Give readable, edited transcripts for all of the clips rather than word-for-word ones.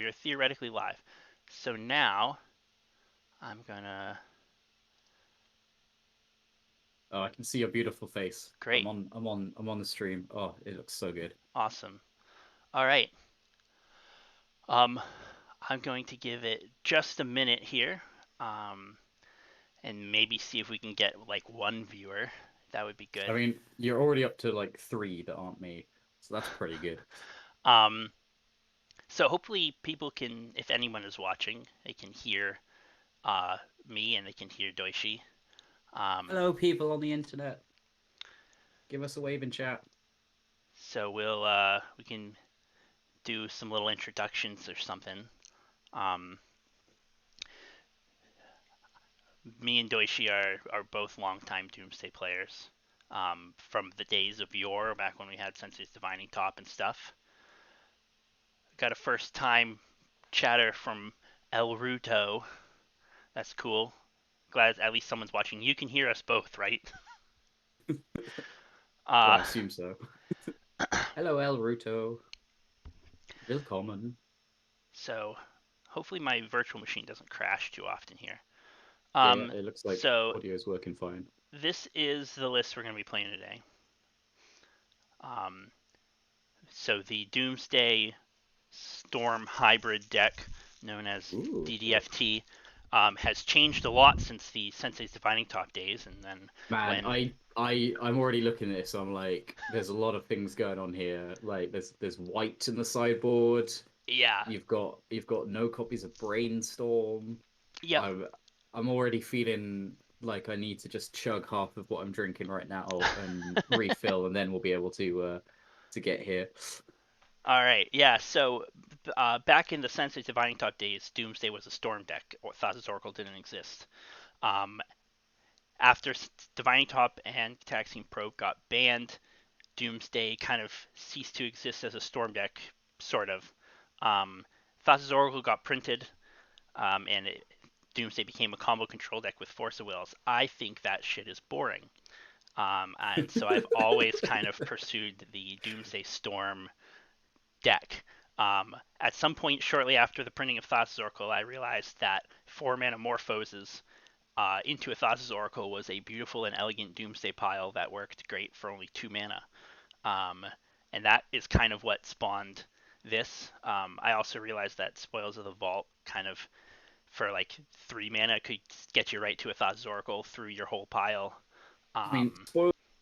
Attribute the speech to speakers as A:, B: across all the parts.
A: are theoretically live. So now I'm gonna.
B: Oh, I can see your beautiful face.
A: Great,
B: I'm on the stream. Oh, it looks so good.
A: awesome. All right. Um, I'm going to give it just a minute here, um, and maybe see if we can get like one viewer. That would be
B: I
A: good.
B: mean, you're already up to like three that aren't me, so that's pretty good.
A: Um, so hopefully people can, if anyone is watching, they can hear uh, me and they can hear Doishy. Um,
B: Hello, people on the internet. Give us a wave in chat.
A: so we can do some little introductions or something. Um, Me and Doishi are both longtime Doomsday players. From the days of yore, back when we had Sensei's Divining Top and stuff. Got a first time chatter from El Ruto. That's cool. Glad at least someone's watching. You can hear us both, right?
B: Well,
A: Uh,
B: I assume so. Hello, El Ruto. Willkommen.
A: so hopefully my virtual machine doesn't crash too often here.
B: Yeah, it looks like
A: So
B: audio is working fine.
A: this is the list we're going to be playing today. Um, so the Doomsday Storm hybrid deck, known as
B: Ooh,
A: DDFT, has changed a lot since the Sensei's Divining Top days. And then
B: man,
A: when,
B: I'm already looking at this. I'm like, there's a lot of things going on here. Like, there's white in the sideboard.
A: yeah,
B: You've got no copies of Brainstorm.
A: yep.
B: I'm I'm already feeling like I need to just chug half of what I'm drinking right now and refill, and then we'll be able to get here.
A: All right, yeah. So back in the Sensei's Divining Top days, Doomsday was a Storm deck. Or Thassa's Oracle didn't exist. Um, After Divining Top and Taxing Probe got banned, Doomsday kind of ceased to exist as a Storm deck, sort of. Um, Thassa's Oracle got printed, and Doomsday became a combo control deck with Force of Wills. I think that shit is boring. And so I've always kind of pursued the Doomsday Storm deck. At some point shortly after the printing of Thassa's Oracle, I realized that 4 mana Morphoses into a Thassa's Oracle was a beautiful and elegant Doomsday pile that worked great for only 2 mana. Um, and that is kind of what spawned this. I also realized that Spoils of the Vault kind of, for like 3 mana, could get you right to a Thassa's Oracle through your whole pile.
B: I mean,
A: Um,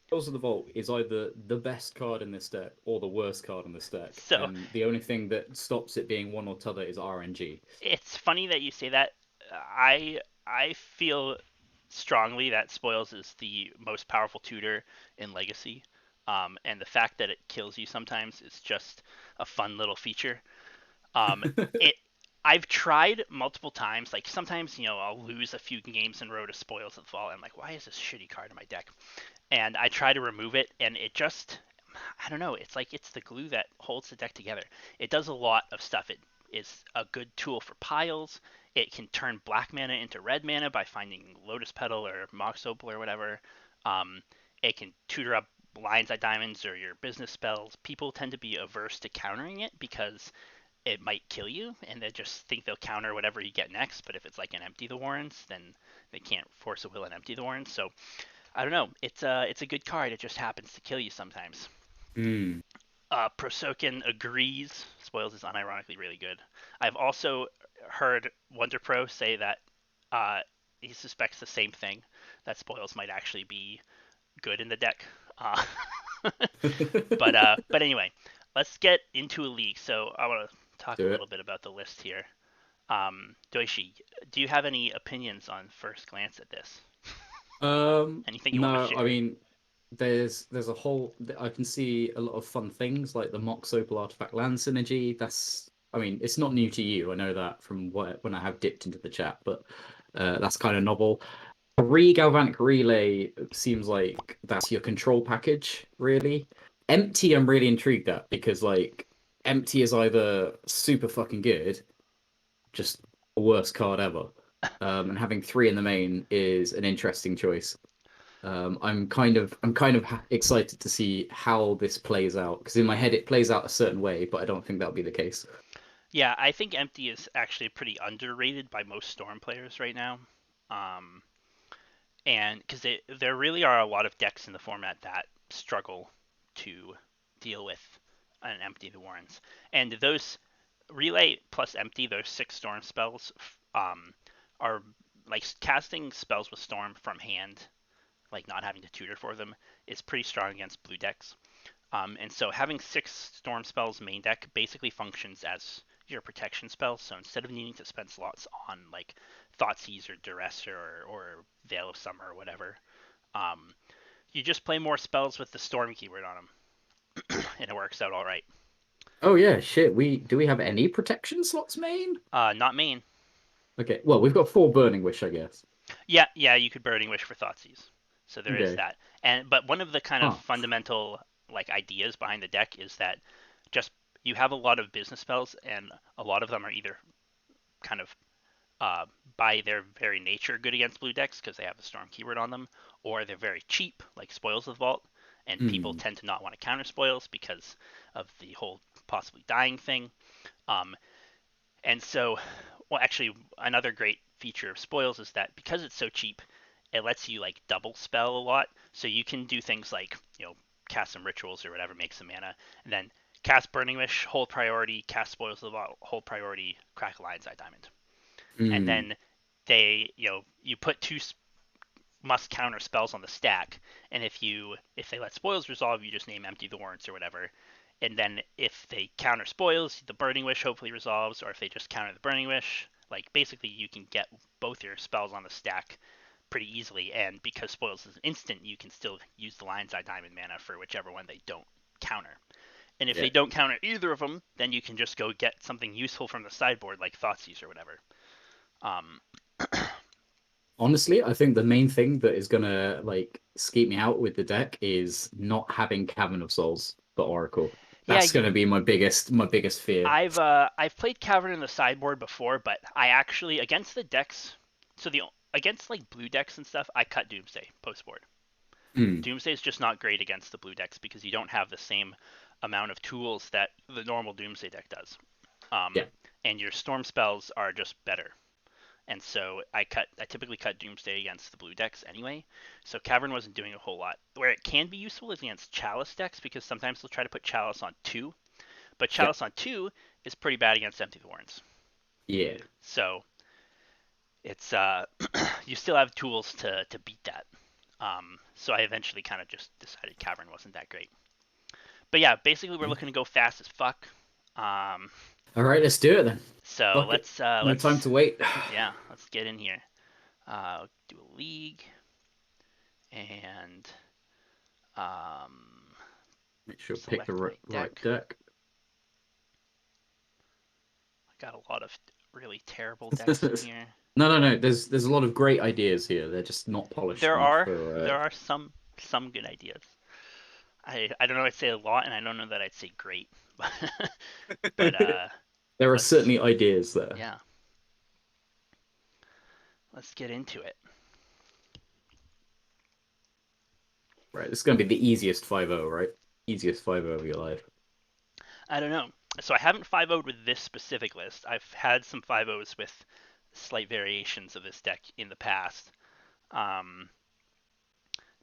B: Spoils of the Vault is either the best card in this deck or the worst card in this deck,
A: so
B: and the only thing that stops it being one or t'other is RNG.
A: it's funny that you say that. I feel strongly that Spoils is the most powerful tutor in Legacy, and the fact that it kills you sometimes is just a fun little feature. Um, it I've tried multiple times. Like sometimes I'll lose a few games in a row to Spoils of the Fall. And I'm like, why is this shitty card in my deck? And I try to remove it, and it just I don't know. It's like it's the glue that holds the deck together. It does a lot of stuff. It is a good tool for piles. It can turn black mana into red mana by finding Lotus Petal or Mox Opal or whatever. Um, it can tutor up Lion's Eye Diamonds or your business spells. People tend to be averse to countering it because it might kill you, and they just think they'll counter whatever you get next. But if it's like an Empty the Warrens, then they can't force a will and Empty the Warrens. So I don't know. It's a good card. It just happens to kill you sometimes.
B: Hmm.
A: Prosoken agrees. Spoils is unironically really good. I've also heard Wonder Pro say that uh, he suspects the same thing, that Spoils might actually be good in the deck. Uh, but anyway, let's get into a league. So I want to talk a
B: Do
A: little
B: it.
A: bit about the list here. Doishi, do you have any opinions on first glance at this? Anything you want to
B: No, I
A: share?
B: mean, there's a whole. I can see a lot of fun things like the Mox Opal Artifact Land synergy. I mean, it's not new to you. I know that from when I have dipped into the chat, but that's kind of novel. A Galvanic Relay seems like that's your control package, really. Empty, I'm really intrigued at because like Empty is either super fucking good, just the worst card ever. And having three in the main is an interesting choice. I'm kind of excited to see how this plays out because in my head it plays out a certain way, but I don't think that'll be the case.
A: Yeah, I think empty is actually pretty underrated by most Storm players right now. Um, and because there really are a lot of decks in the format that struggle to deal with an empty the warrens. And those relay plus empty, those 6 storm spells, are like casting spells with storm from hand, like not having to tutor for them, is pretty strong against blue decks. And so having 6 storm spells main deck basically functions as your protection spells. So instead of needing to spend slots on like Thoughtseize or Duress or Veil of Summer or whatever, um, you just play more spells with the storm keyword on them, and it works out all right.
B: Oh yeah, shit. We have any protection slots main?
A: Not main.
B: Okay, well we've got 4 Burning Wish, I guess.
A: Yeah, yeah, you could Burning Wish for Thoughtseize. So there is
B: Okay.
A: that. And but one of the kind of
B: Huh.
A: fundamental like ideas behind the deck is that just you have a lot of business spells, and a lot of them are either kind of uh, by their very nature good against blue decks because they have the storm keyword on them, or they're very cheap, like Spoils of the Vault, and people
B: Hmm.
A: tend to not want to counter spoils because of the whole possibly dying thing. Um, and so, well, actually, another great feature of spoils is that because it's so cheap, it lets you like double spell a lot. So you can do things like cast some rituals or whatever, make some mana, and then cast Burning Wish, hold priority, cast Spoils of the Vault, hold priority, crack a Lion's Eye Diamond, and
B: Hmm.
A: then you put 2 must counter spells on the stack, and if they let spoils resolve, you just name empty the warrants or whatever. And then if they counter spoils, the Burning Wish hopefully resolves, or if they just counter the Burning Wish, like basically you can get both your spells on the stack pretty easily. And because spoils is instant, you can still use the Lion's Eye Diamond mana for whichever one they don't counter. And if
B: Yeah.
A: they don't counter either of them, then you can just go get something useful from the sideboard like Thoughtseize or whatever. Um,
B: Honestly, I think the main thing that is gonna like skeep me out with the deck is not having Cavern of Souls for Oracle.
A: yeah,
B: That's gonna be my biggest fear.
A: I've played Cavern in the sideboard before, but I actually against the decks, so the against like blue decks and stuff, I cut Doomsday post board.
B: Hmm.
A: Doomsday is just not great against the blue decks because you don't have the same amount of tools that the normal Doomsday deck does.
B: Yeah.
A: And your storm spells are just better. And so I typically cut Doomsday against the blue decks anyway. So Cavern wasn't doing a whole lot. Where it can be useful is against Chalice decks because sometimes they'll try to put Chalice on 2, but
B: Yeah.
A: Chalice on 2 is pretty bad against Empty the Warrens.
B: Yeah.
A: So it's you still have tools to beat that. So I eventually kind of just decided Cavern wasn't that great. But yeah, basically we're looking to go fast as fuck. Um,
B: All right, let's do it then.
A: so
B: Fuck it. No time
A: let's
B: to wait.
A: yeah, let's get in here. Do a league and
B: Make sure to pick the
A: select my
B: right
A: deck.
B: deck.
A: I got a lot of really terrible decks in here.
B: No, no, no. There's a lot of great ideas here. They're just not polished
A: There
B: enough
A: are
B: for.
A: there are some good ideas. I don't know. I'd say a lot, and I don't know that I'd say great. but
B: There are
A: let's
B: certainly ideas there.
A: yeah, let's get into it.
B: Right, this is going to be the easiest 5-0, right? Easiest 5-0 of your life.
A: I don't know. So I haven't 5-0'd with this specific list. I've had some 5-0s with slight variations of this deck in the past. Um,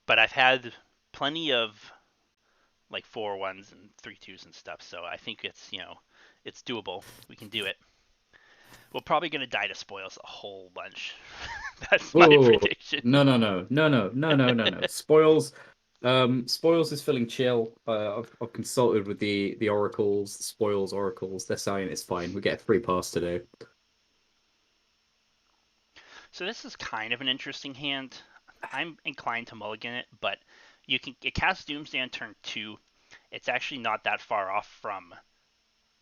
A: but I've had plenty of like 4-1s and 3-2s and stuff. So I think it's doable. We can do it. We're probably gonna die to spoils a whole bunch. That's my
B: Whoa,
A: prediction.
B: no, no, no, no, no, no, no, no, no. Spoils is feeling chill. I've consulted with the oracles, the spoils oracles. They're saying it's fine. We get a free pass today.
A: So this is kind of an interesting hand. I'm inclined to mulligan it, but it casts Doomsday on turn 2. It's actually not that far off from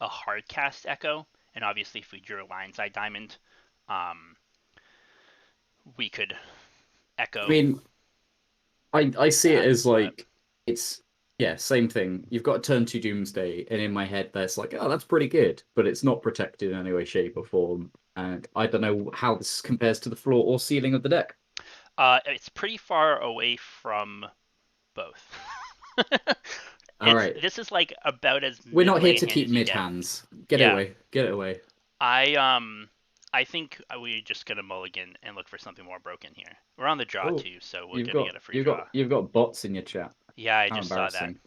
A: a hard cast Echo, and obviously if we drew a Lion's Eye Diamond, um, we could
B: I
A: Echo
B: mean, I see it
A: that.
B: as
A: But
B: like it's yeah, same thing. You've got turn to Doomsday, and in my head, that's like, oh, that's pretty good, but it's not protected in any way, shape, or form. And I don't know how this compares to the floor or ceiling of the deck.
A: it's pretty far away from both.
B: All right.
A: this is like about as
B: We're not here
A: middling a
B: to
A: hand
B: keep
A: as you
B: mid
A: get.
B: hands. Get it
A: Yeah,
B: away. Get it away.
A: I um I think we're just gonna mulligan and look for something more broken here. We're on the draw
B: Oh,
A: too, so we're gonna get a free
B: you've got
A: draw.
B: you've got bots in your chat.
A: Yeah, I
B: How
A: just saw that.
B: embarrassing.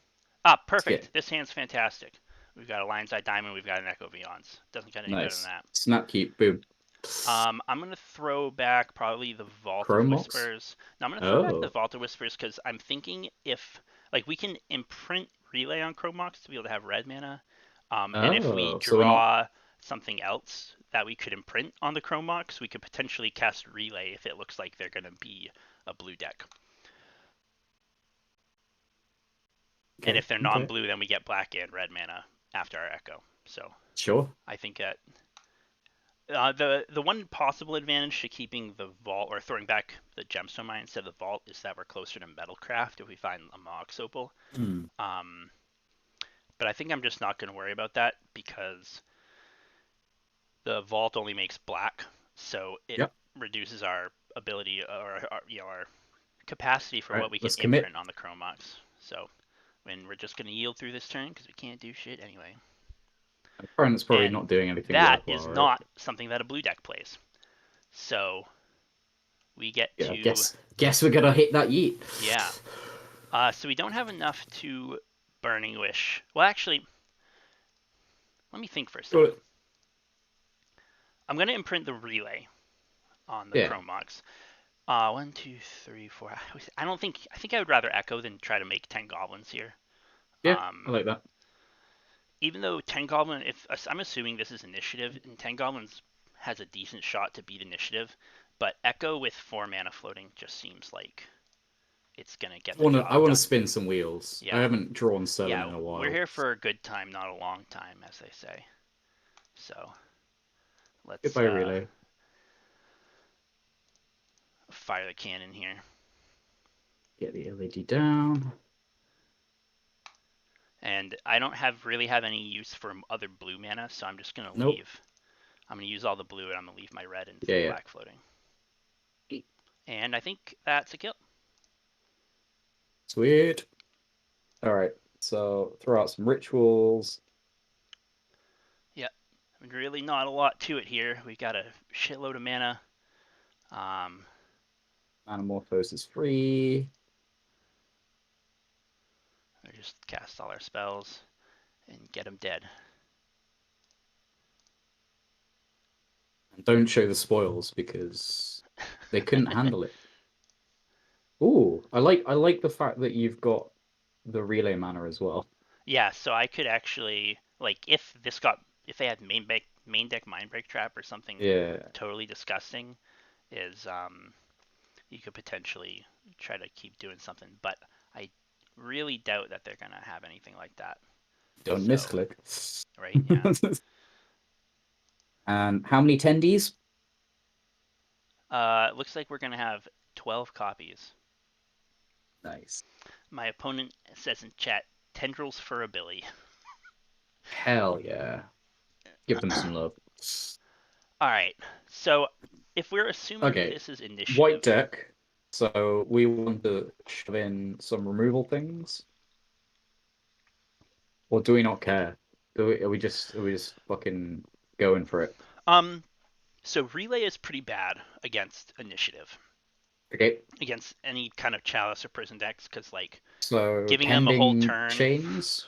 A: Ah,
B: Let's
A: perfect.
B: get
A: This hand's fantastic. We've got a Lion's Eye Diamond. We've got an Echo Beyonds. Doesn't get any better than
B: nice.
A: that.
B: Snap keep. Boom.
A: I'm gonna throw back probably the Vault of
B: Chromox.
A: Whispers. No, I'm gonna throw back the
B: Oh.
A: Vault of Whispers because I'm thinking if like we can imprint Relay on Chromox to be able to have red mana, and if we
B: Oh. So we're not.
A: draw something else that we could imprint on the Chromox, we could potentially cast Relay if it looks like they're gonna be a blue deck. And
B: Okay.
A: if they're
B: Okay.
A: non-blue, then we get black and red mana after our Echo. So
B: Sure.
A: I think that the one possible advantage to keeping the vault or throwing back the gemstone mine instead of the vault is that we're closer to metalcraft if we find a mox opal.
B: Hmm.
A: Um, but I think I'm just not going to worry about that because the vault only makes black, so it
B: Yep.
A: reduces our ability or our capacity for
B: All right.
A: what we can
B: Let's commit.
A: imprint on the chromox. So when we're just going to yield through this turn because we can't do shit anyway.
B: Opponent's probably
A: And
B: not doing anything
A: that
B: worthwhile,
A: is
B: right?
A: not something that a blue deck plays. So we get
B: Yeah.
A: to
B: Guess we're gonna hit that yeet.
A: yeah. So we don't have enough to Burning Wish. Well, actually, let me think for a second.
B: Well,
A: I'm gonna imprint the relay on the
B: yeah.
A: Chrome Mox. One, two, three, four. I don't think. I think I would rather Echo than try to make 10 goblins here.
B: Yeah. I
A: Um,
B: like that.
A: Even though 10 goblin, if I'm assuming this is initiative, and 10 goblins has a decent shot to beat initiative, but Echo with 4 mana floating just seems like it's gonna get the
B: I
A: job
B: want to
A: done.
B: spin some wheels. I
A: Yeah,
B: haven't drawn seven
A: yeah.
B: in a
A: We're
B: while.
A: here for a good time, not a long time, as they say. So let's
B: Goodbye, relay.
A: fire the cannon here.
B: Get the LED down.
A: And I don't really have any use for other blue mana, so I'm just gonna
B: Nope.
A: leave. I'm gonna use all the blue, and I'm gonna leave my red and
B: Yeah, yeah.
A: black floating. And I think that's a kill.
B: Sweet. All right. So throw out some rituals.
A: Yeah, really not a lot to it here. We got a shitload of mana. Um,
B: Anamorphose is free.
A: we just cast all our spells and get them dead.
B: And don't show the spoils because they couldn't handle it. Ooh, I like the fact that you've got the relay mana as well.
A: Yeah, so I could actually like if they had main deck Mindbreak Trap or something
B: Yeah.
A: totally disgusting, is you could potentially try to keep doing something, but I really doubt that they're gonna have anything like that.
B: Don't
A: So,
B: misclick.
A: right, yeah.
B: And how many tendies?
A: Looks like we're gonna have 12 copies.
B: Nice.
A: My opponent says in chat, tendrils for a Billy.
B: Hell yeah. Give them some love.
A: All right, so if we're assuming
B: Okay.
A: this is
B: White
A: initiative,
B: deck. So we want to shove in some removal things. Or do we not care? Are we just fucking going for it?
A: um, so relay is pretty bad against initiative,
B: Okay.
A: against any kind of chalice or prison decks, because like
B: So
A: giving them a whole
B: pending
A: turn.
B: chains.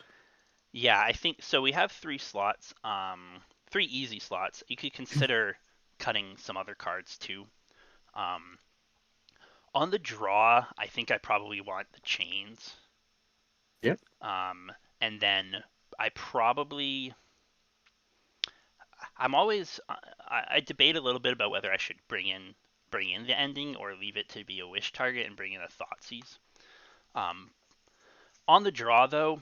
A: Yeah, I think so. We have 3 slots, 3 easy slots. You could consider cutting some other cards too. Um, on the draw, I think I probably want the chains.
B: Yep.
A: And then I probably, I'm always, I debate a little bit about whether I should bring in the ending or leave it to be a wish target and bring in a Thoughtseize. Um, on the draw though,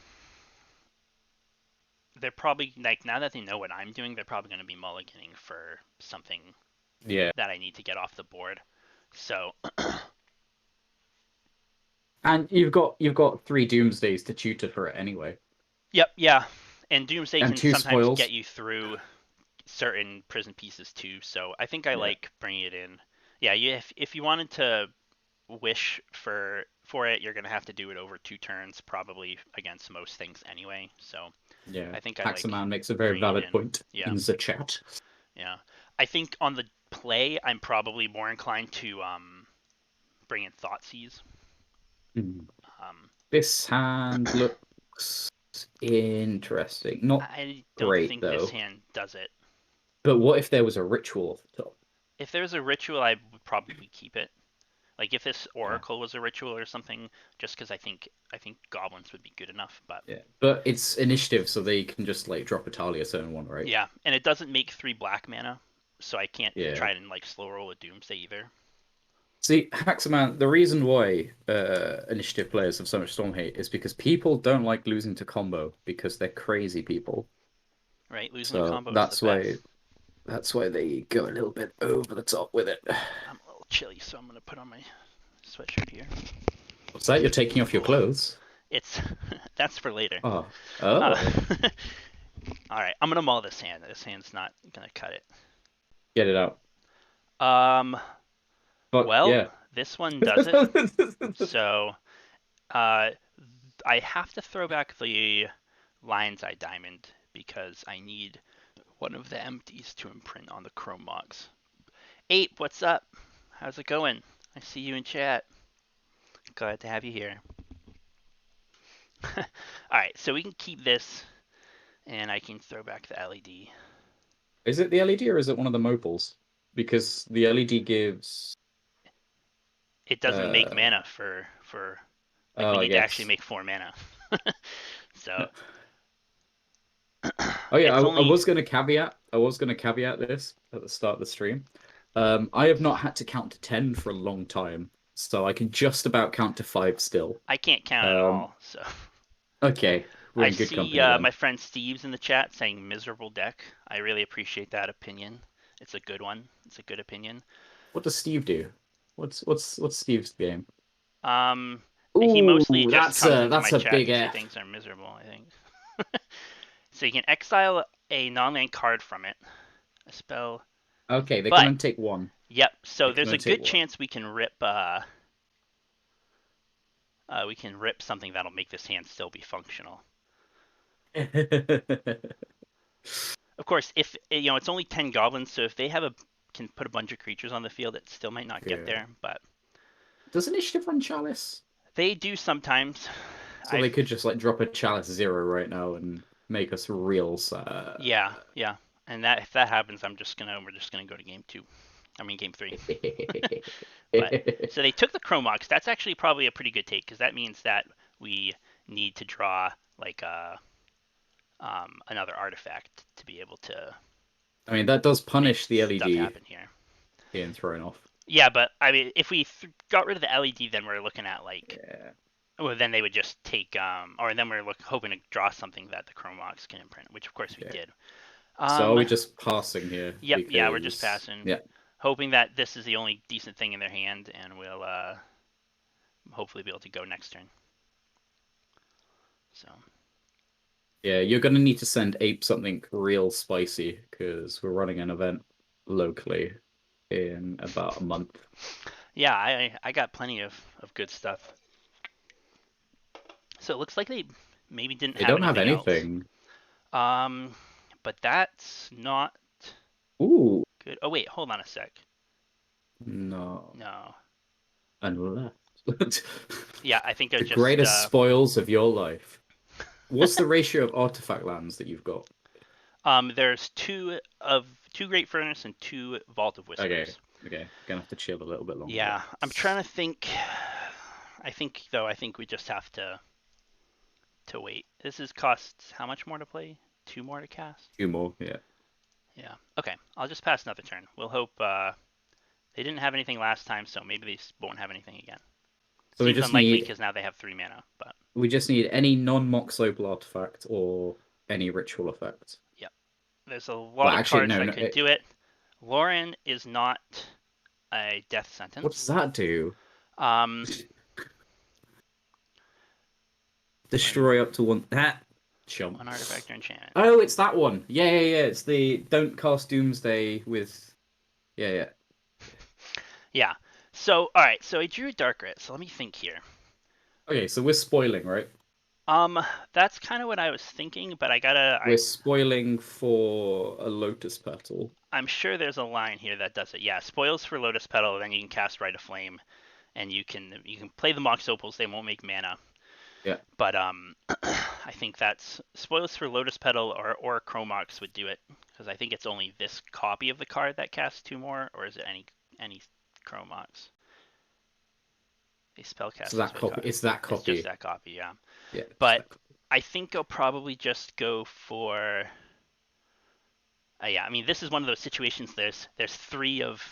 A: they're probably like now that they know what I'm doing, they're probably going to be mulliganing for something
B: Yeah.
A: that I need to get off the board. So
B: And you've got three Doomsdays to tutor for it anyway.
A: yep, yeah, and Doomsday
B: And
A: can
B: two
A: sometimes get
B: spoils.
A: you through certain prison pieces too. So I think I
B: Yeah.
A: like bringing it in. Yeah, if you wanted to wish for for it. You're gonna have to do it over 2 turns, probably against most things anyway. So
B: Yeah,
A: I think I like
B: Haxaman makes a very
A: bringing it
B: valid
A: in.
B: point
A: Yeah,
B: in the chat.
A: yeah. I think on the play, I'm probably more inclined to bring in Thoughtseize.
B: Hmm.
A: Um,
B: This hand looks interesting. Not
A: I don't
B: great
A: think this
B: though.
A: hand does it.
B: But what if there was a ritual off the top?
A: If there's a ritual, I would probably keep it. Like if this
B: Yeah.
A: Oracle was a ritual or something, just because I think goblins would be good enough. But
B: Yeah. But it's initiative, so they can just like drop a Talia turn one, right?
A: yeah, and it doesn't make 3 black mana, so I can't
B: Yeah.
A: try and like slow roll a Doomsday either.
B: See, Haxaman, the reason why initiative players have so much storm hate is because people don't like losing to combo because they're crazy people.
A: Right, losing a
B: So
A: combo is the best.
B: that's why they go a little bit over the top with it.
A: I'm a little chilly, so I'm gonna put on my sweatshirt here.
B: What's that? You're taking off your
A: Oh,
B: clothes?
A: it's that's for later.
B: Oh.
A: Uh,
B: Oh.
A: all right, I'm gonna maul this hand. This hand's not gonna cut it.
B: Get it out.
A: Um,
B: But
A: well,
B: yeah.
A: this one does it. So, uh, I have to throw back the Lion's Eye Diamond because I need one of the empties to imprint on the Chrome Mox. Ape, what's up? How's it going? I see you in chat. Glad to have you here. Alright, so we can keep this, and I can throw back the LED.
B: Is it the LED or is it one of the mopals? Because the LED gives
A: It doesn't make
B: uh
A: mana for like we
B: oh I
A: need to actually
B: guess.
A: make 4 mana. So
B: Oh yeah,
A: it's
B: I
A: only
B: was gonna caveat this at the start of the stream. I have not had to count to 10 for a long time, so I can just about count to 5 still.
A: I can't count at
B: Um,
A: all. So
B: okay, we're
A: I
B: in good
A: see
B: company then.
A: my friend Steve's in the chat saying miserable deck. I really appreciate that opinion. It's a good one. It's a good opinion.
B: What does Steve do? What's Steve's game?
A: Um, he
B: Ooh,
A: mostly just
B: that's
A: comes
B: a
A: into
B: that's
A: my
B: a
A: chat
B: big
A: to say
B: F.
A: things are miserable. I think. So you can exile a non-land card from it, a spell.
B: Okay, they can
A: But
B: only take one.
A: yep,
B: They
A: so
B: can
A: there's a
B: only take
A: good
B: one.
A: chance we can rip something that'll make this hand still be functional. Of course, if it's only 10 goblins, so if they can put a bunch of creatures on the field, it still might not get
B: Yeah.
A: there, but
B: Does initiative run Chalice?
A: they do sometimes.
B: So
A: I've
B: they could just like drop a Chalice 0 right now and make us real sad.
A: Yeah, yeah. And that if that happens, we're just gonna go to game 2. I mean game 3. But so they took the Chromox. That's actually probably a pretty good take because that means that we need to draw like another artifact to be able to
B: I mean, that does
A: make
B: punish the
A: stuff
B: LED
A: happen here.
B: being thrown off.
A: Yeah, but I mean, if we got rid of the LED, then we're looking at like,
B: Yeah.
A: well, then they would just take, or then we're hoping to draw something that the Chromox can imprint, which of course we
B: Okay.
A: did.
B: So are we
A: Um,
B: just passing here?
A: yep, yeah, we're just
B: Because
A: passing,
B: yeah.
A: hoping that this is the only decent thing in their hand, and we'll hopefully be able to go next turn. So
B: Yeah, you're gonna need to send Ape something real spicy because we're running an event locally in about a month.
A: yeah, I got plenty of good stuff. So it looks like they maybe didn't
B: They
A: have
B: don't have
A: anything else.
B: anything.
A: Um, but that's not
B: Ooh,
A: good. Oh wait, hold on a sec.
B: no.
A: No.
B: And left.
A: Yeah, I think they're
B: The
A: just
B: greatest spoils of your life. What's the ratio of artifact lands that you've got?
A: there's two Great Furnace and two Vault of
B: Okay,
A: Whispers.
B: okay. Gonna have to chill a little bit longer.
A: Yeah, I'm trying to think. I think we just have to wait. This is costs how much more to play? 2 more to cast?
B: Two more, yeah.
A: Yeah. Okay, I'll just pass another turn. We'll hope they didn't have anything last time, so maybe they won't have anything again.
B: So we
A: Seems
B: just
A: unlikely
B: need
A: because now they have 3 mana, but
B: any non-Mox Opal artifact or any ritual effect.
A: yeah. There's a
B: Well,
A: lot of
B: actually,
A: cards
B: no,
A: that
B: no.
A: could do it. Lauren is not a death
B: What does
A: sentence.
B: that do?
A: Um,
B: Destroy up to one. That chump.
A: one artifact or enchantment.
B: Oh, it's that one. Yeah, yeah, yeah. It's the don't cast Doomsday with. Yeah, yeah.
A: Yeah. So, all right. So I drew a dark red. So let me think here.
B: Okay, so we're spoiling, right?
A: Um, that's kind of what I was thinking, but
B: We're spoiling for a lotus petal.
A: I'm sure there's a line here that does it. Yeah, spoils for Lotus Petal, then you can cast Rite of Flame, and you can play the Mox Opals. They won't make mana,
B: Yeah.
A: but I think that's spoils for Lotus Petal or Chromox would do it because I think it's only this copy of the card that casts two more, or is it any Chromox? A spell
B: So
A: cast this
B: that
A: way
B: copy,
A: card.
B: it's that
A: It's just
B: copy.
A: that copy, yeah.
B: Yeah, just
A: But
B: that copy.
A: I think I'll probably just go for. Yeah, I mean this is one of those situations. There's three of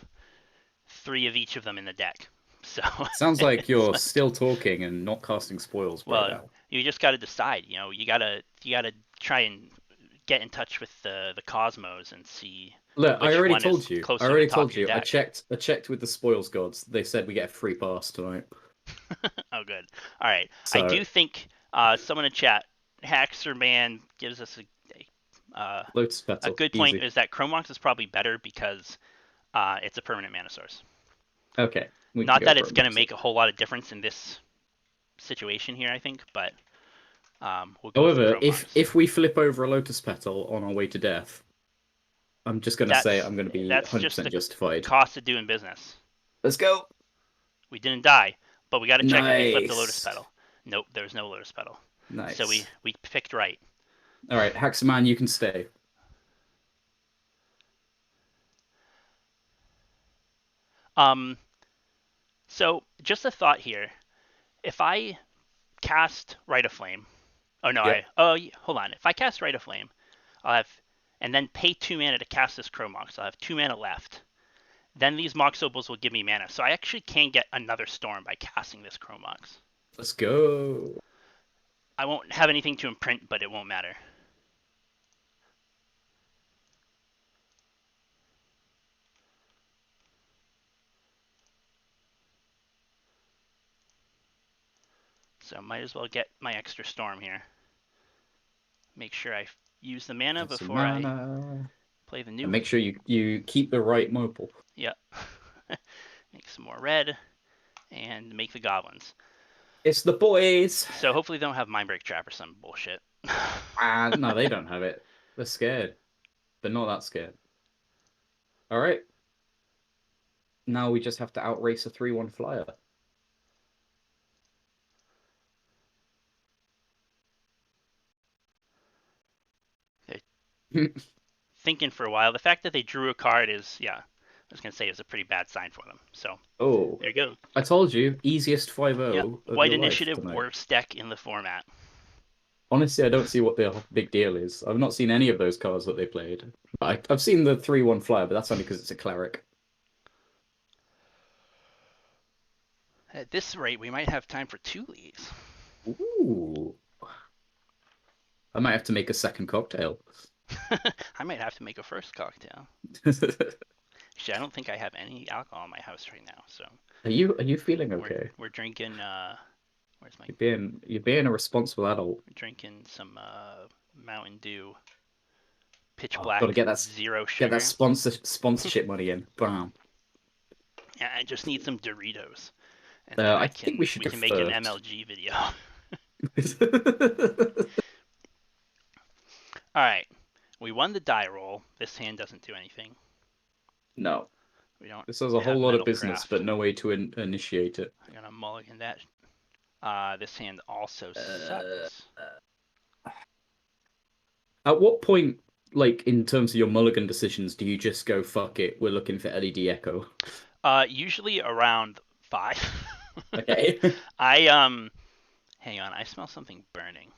A: each of them in the deck, so
B: Sounds like
A: it's
B: you're
A: like,
B: still talking and not casting spoils right
A: well,
B: now.
A: you just got to decide. You gotta try and get in touch with the cosmos and see
B: Look, I
A: which
B: already
A: one is
B: told you. I
A: closer to the
B: already
A: top
B: told
A: of your
B: you. I
A: deck.
B: checked. I checked with the spoils gods. They said we get a free pass tonight.
A: Oh, good. All right. I
B: So
A: do think someone in chat, Haxer Man, gives us
B: lotus
A: a
B: petal,
A: good point.
B: easy.
A: Is that Chromox is probably better because it's a permanent mana source.
B: Okay, we can
A: Not
B: go
A: that
B: for
A: it's
B: a
A: going to
B: mix.
A: make a whole lot of difference in this situation here, I think, but we'll go with the
B: However, if
A: Chromox.
B: if we flip over a lotus petal on our way to death, I'm just gonna say
A: That's
B: I'm gonna be
A: that's just
B: 100%
A: the
B: justified.
A: cost of doing business.
B: Let's go.
A: We didn't die, but we got to check if they flipped the Lotus
B: Nice,
A: Petal. Nope, there was no Lotus Petal. So we,
B: nice.
A: we picked right.
B: All right, Haxman, you can stay.
A: Um, so just a thought here. If I cast Rite of Flame, oh no,
B: Yep,
A: hold on. If I cast Rite of Flame, I'll have and then pay 2 mana to cast this Chromox. I'll have 2 mana left. Then these Mox Opals will give me mana, so I actually can get another Storm by casting this Chromox.
B: let's go.
A: I won't have anything to imprint, but it won't matter. So might as well get my extra Storm here. Make sure I use the mana
B: Get some
A: before I
B: mana,
A: play the
B: and
A: new.
B: make sure you keep the right mobile.
A: Yep. Make some more red and make the goblins.
B: It's the boys.
A: So hopefully they don't have Mindbreak Trap or some bullshit.
B: Ah, no, they don't have it. They're scared. They're not that scared. All right. Now we just have to outrace a 3-1 flyer.
A: They're thinking for a while. The fact that they drew a card is, yeah, I was gonna say is a pretty bad sign for them. So
B: Oh,
A: there you go.
B: I told you, easiest
A: Yep.
B: 5-0 of
A: White
B: your life
A: Initiative,
B: tonight.
A: worst deck in the format.
B: Honestly, I don't see what the big deal is. I've not seen any of those cards that they played. I've seen the 3-1 flyer, but that's only because it's a cleric.
A: At this rate, we might have time for two leagues.
B: Ooh. I might have to make a second cocktail.
A: I might have to make a first cocktail. Actually, I don't think I have any alcohol in my house right now, so
B: Are you feeling
A: we're
B: okay?
A: we're drinking. Where's my?
B: You're being a responsible adult.
A: We're drinking some Mountain Dew, pitch
B: Oh, gotta
A: black,
B: get that
A: zero
B: get that
A: sugar.
B: sponsorship money in. Bam.
A: Yeah, I just need some Doritos, and then
B: I think we should
A: we
B: go
A: can make an
B: first.
A: MLG video. All right, we won the die roll. This hand doesn't do anything.
B: No,
A: We don't
B: this has a whole
A: have
B: lot of business,
A: Metalcraft.
B: but no way to initiate it.
A: I'm gonna mulligan that. This hand also
B: Uh,
A: sucks.
B: at what point, like in terms of your mulligan decisions, do you just go fuck it? We're looking for LED Echo.
A: Usually around 5.
B: Okay.
A: I hang on. I smell something burning.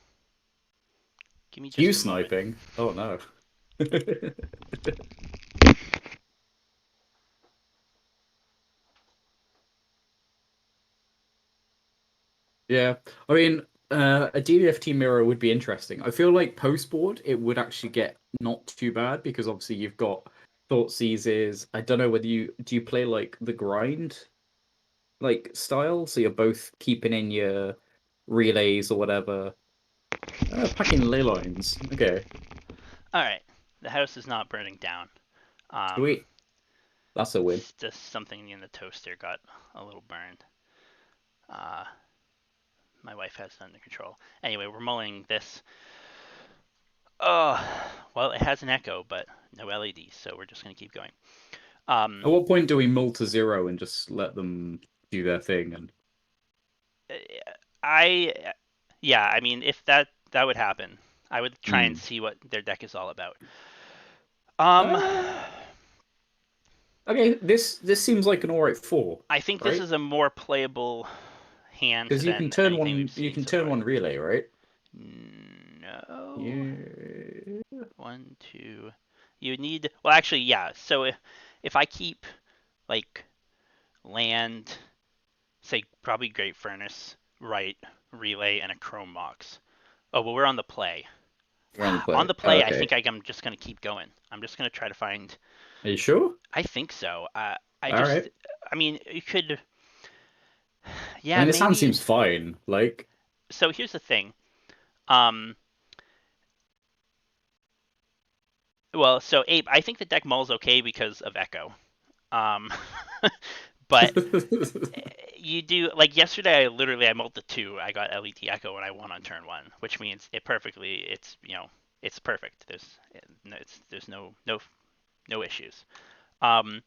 A: Give me
B: You
A: just a moment.
B: sniping? Oh no. Yeah, I mean, a DDFT mirror would be interesting. I feel like post board it would actually get not too bad because obviously you've got thought seizes. I don't know whether you play like the grind like style, so you're both keeping in your relays or whatever. Packing ley lines. Okay,
A: All right, the house is not burning down. Um,
B: sweet. That's a win.
A: it's just something in the toaster got a little burned. Uh, My wife has it under control. Anyway, we're mulling this. Oh, well, it has an echo, but no LED, so we're just gonna keep going.
B: At what point do we mull to 0 and just let them do their thing? And
A: I, yeah, I mean, if that would happen, I would try and
B: mm.
A: see what their deck is all about. Um,
B: uh, okay, this seems like an alright 4,
A: I think this
B: right?
A: is a more playable hand
B: Because
A: than anything we've
B: you
A: seen
B: can
A: so
B: turn
A: far.
B: one relay, right?
A: No.
B: Yeah.
A: One, two. You need. Well, actually, yeah. So if I keep like land, say probably Great Furnace, right, relay, and a Chrome Mox. Oh, well, we're on the play.
B: You're on the
A: On
B: play.
A: the
B: Oh,
A: play, I
B: okay.
A: think I'm just gonna keep going. I'm just gonna try to find.
B: Are you sure?
A: I think so. I
B: All
A: just.
B: right.
A: I mean, you could.
B: I
A: Yeah,
B: mean, this hand
A: maybe.
B: seems fine. Like,
A: So here's the thing. Um. Well, so Ape, I think the deck mulls okay because of Echo. Um. But you do like yesterday. I mulled the two. I got LET Echo and I won on turn one, which means it perfectly. It's perfect. There's no issues. Um,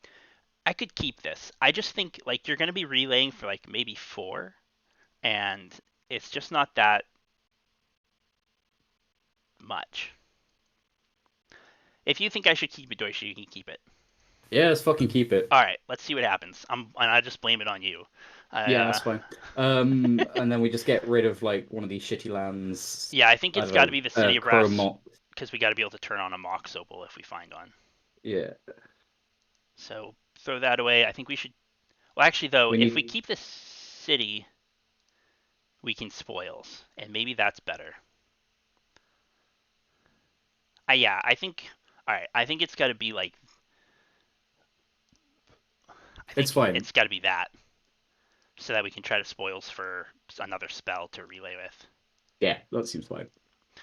A: I could keep this. I just think like you're gonna be relaying for like maybe four, and it's just not that much. If you think I should keep it, Doishy, you can keep it.
B: yeah, let's fucking keep it.
A: All right, let's see what happens. And I just blame it on you.
B: Yeah,
A: Uh,
B: that's fine. And then we just get rid of like one of these shitty lands.
A: yeah, I think
B: I
A: it's
B: don't
A: got to
B: know,
A: be the City of Brass
B: Chromot.
A: because we got to be able to turn on a Mox Opal if we find one.
B: Yeah,
A: So throw that away. I think we should. Well, actually, though,
B: we
A: if we
B: need.
A: keep this city, we can spoils, and maybe that's better. Yeah, I think. All right, I think it's got to be like. I
B: It's
A: think
B: fine.
A: it's got to be that, so that we can try to spoils for another spell to relay with.
B: Yeah, that seems fine.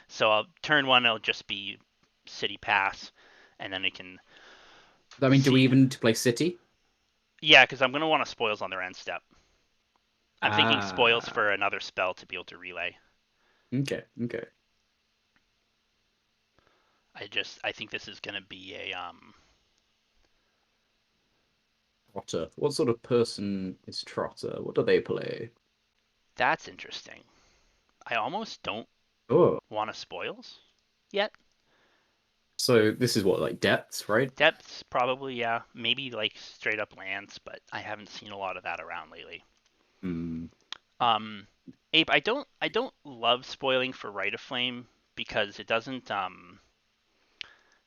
A: So I'll turn one. It'll just be city pass, and then we can
B: I mean, do we
A: see.
B: even need to play City?
A: Yeah, because I'm gonna want to spoils on their end step. I'm thinking spoils
B: Ah,
A: for another spell to be able to relay.
B: okay, okay.
A: I think this is gonna be a
B: Trotter. What sort of person is Trotter? What do they play?
A: That's interesting. I almost don't
B: Oh,
A: want to spoils yet.
B: so this is what, like depths, right?
A: Depths probably, yeah. Maybe like straight up lands, but I haven't seen a lot of that around lately.
B: Hmm.
A: Um, Ape, I don't love spoiling for Rite of Flame because it doesn't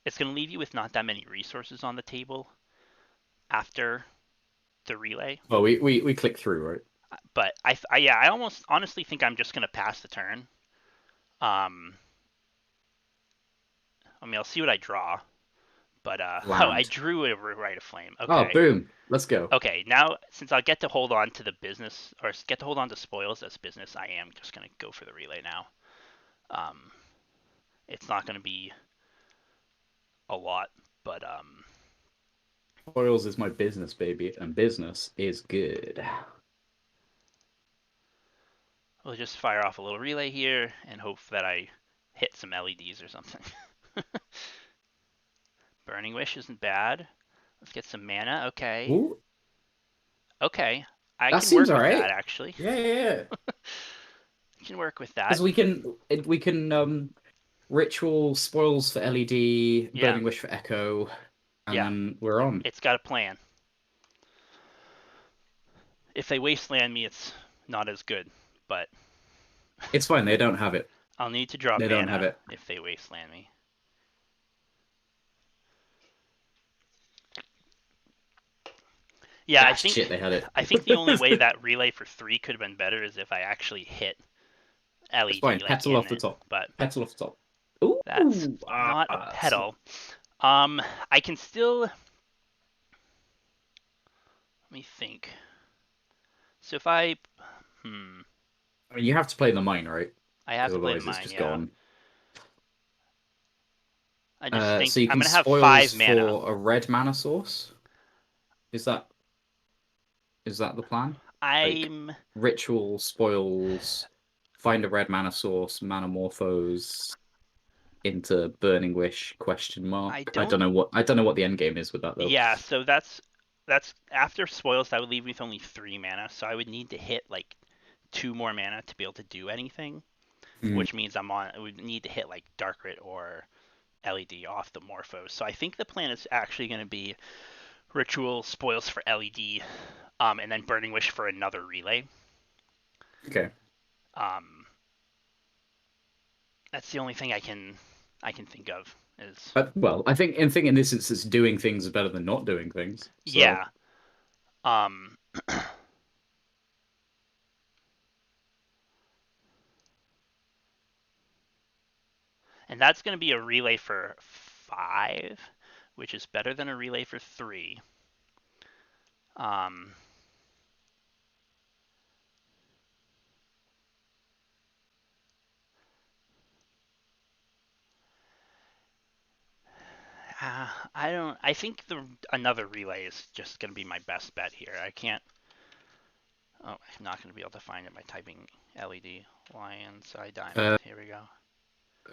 A: it's gonna leave you with not that many resources on the table after the relay.
B: Oh, we click through, right?
A: But I almost honestly think I'm just gonna pass the turn. Um, I mean I'll see what I draw, but oh I
B: Land.
A: drew a Rite of Flame.
B: Oh,
A: Okay.
B: boom. Let's go.
A: Okay, now since I'll get to hold on to the business or get to hold on to spoils as business, I am just gonna go for the relay now. Um, it's not gonna be a lot, but
B: Oils is my business, baby, and business is good.
A: we'll just fire off a little relay here and hope that I hit some LEDs or something. Burning Wish isn't bad. Let's get some mana. Okay,
B: Ooh,
A: okay, I
B: that
A: can
B: seems
A: work
B: all
A: with
B: right.
A: that actually.
B: Yeah, yeah, yeah.
A: I can work with
B: Because
A: that.
B: we can ritual spoils for LED,
A: Yeah,
B: burning wish for echo, and
A: yeah,
B: then we're on.
A: it's got a plan. If they wasteland me, it's not as good, but
B: It's fine. They don't have it.
A: I'll need to draw
B: They don't have
A: mana
B: it.
A: if they wasteland me. Yeah,
B: Ah, shit, they had it.
A: I think the only way that relay for three could have been better is if I actually hit
B: It's
A: LED
B: fine.
A: like
B: Petal
A: in
B: off the
A: it,
B: top.
A: but
B: Petal off the top.
A: that's
B: Ooh,
A: not a
B: so
A: pedal. Um, I can still let me think. So if
B: I mean, you have to play the mine, right?
A: I have
B: Because
A: to play the
B: otherwise it's
A: mine,
B: just
A: yeah.
B: gone.
A: I just
B: So
A: think
B: you
A: I'm
B: can
A: gonna have
B: spoils
A: 5 mana.
B: for a red mana source. Is that is that the plan? Like
A: I'm
B: ritual spoils. find a red mana source, mana morphos into Burning Wish question
A: I
B: mark.
A: don't.
B: I don't know what the end game is with that though.
A: Yeah, so that's after spoils. That would leave me with only 3 mana, so I would need to hit like 2 more mana to be able to do anything,
B: Mm,
A: which means I would need to hit like Darkrit or LED off the Morphos. So I think the plan is actually going to be Ritual spoils for LED, and then Burning Wish for another relay.
B: okay.
A: Um, that's the only thing I can think of is
B: Well, I think in this instance, doing things is better than not doing things. So
A: yeah. Um, and that's going to be a relay for 5, which is better than a relay for 3. Um, I don't. I think the another relay is just going to be my best bet here. I can't. Oh, I'm not going to be able to find it by typing LED Lion's Eye Diamond.
B: uh,
A: Here we go.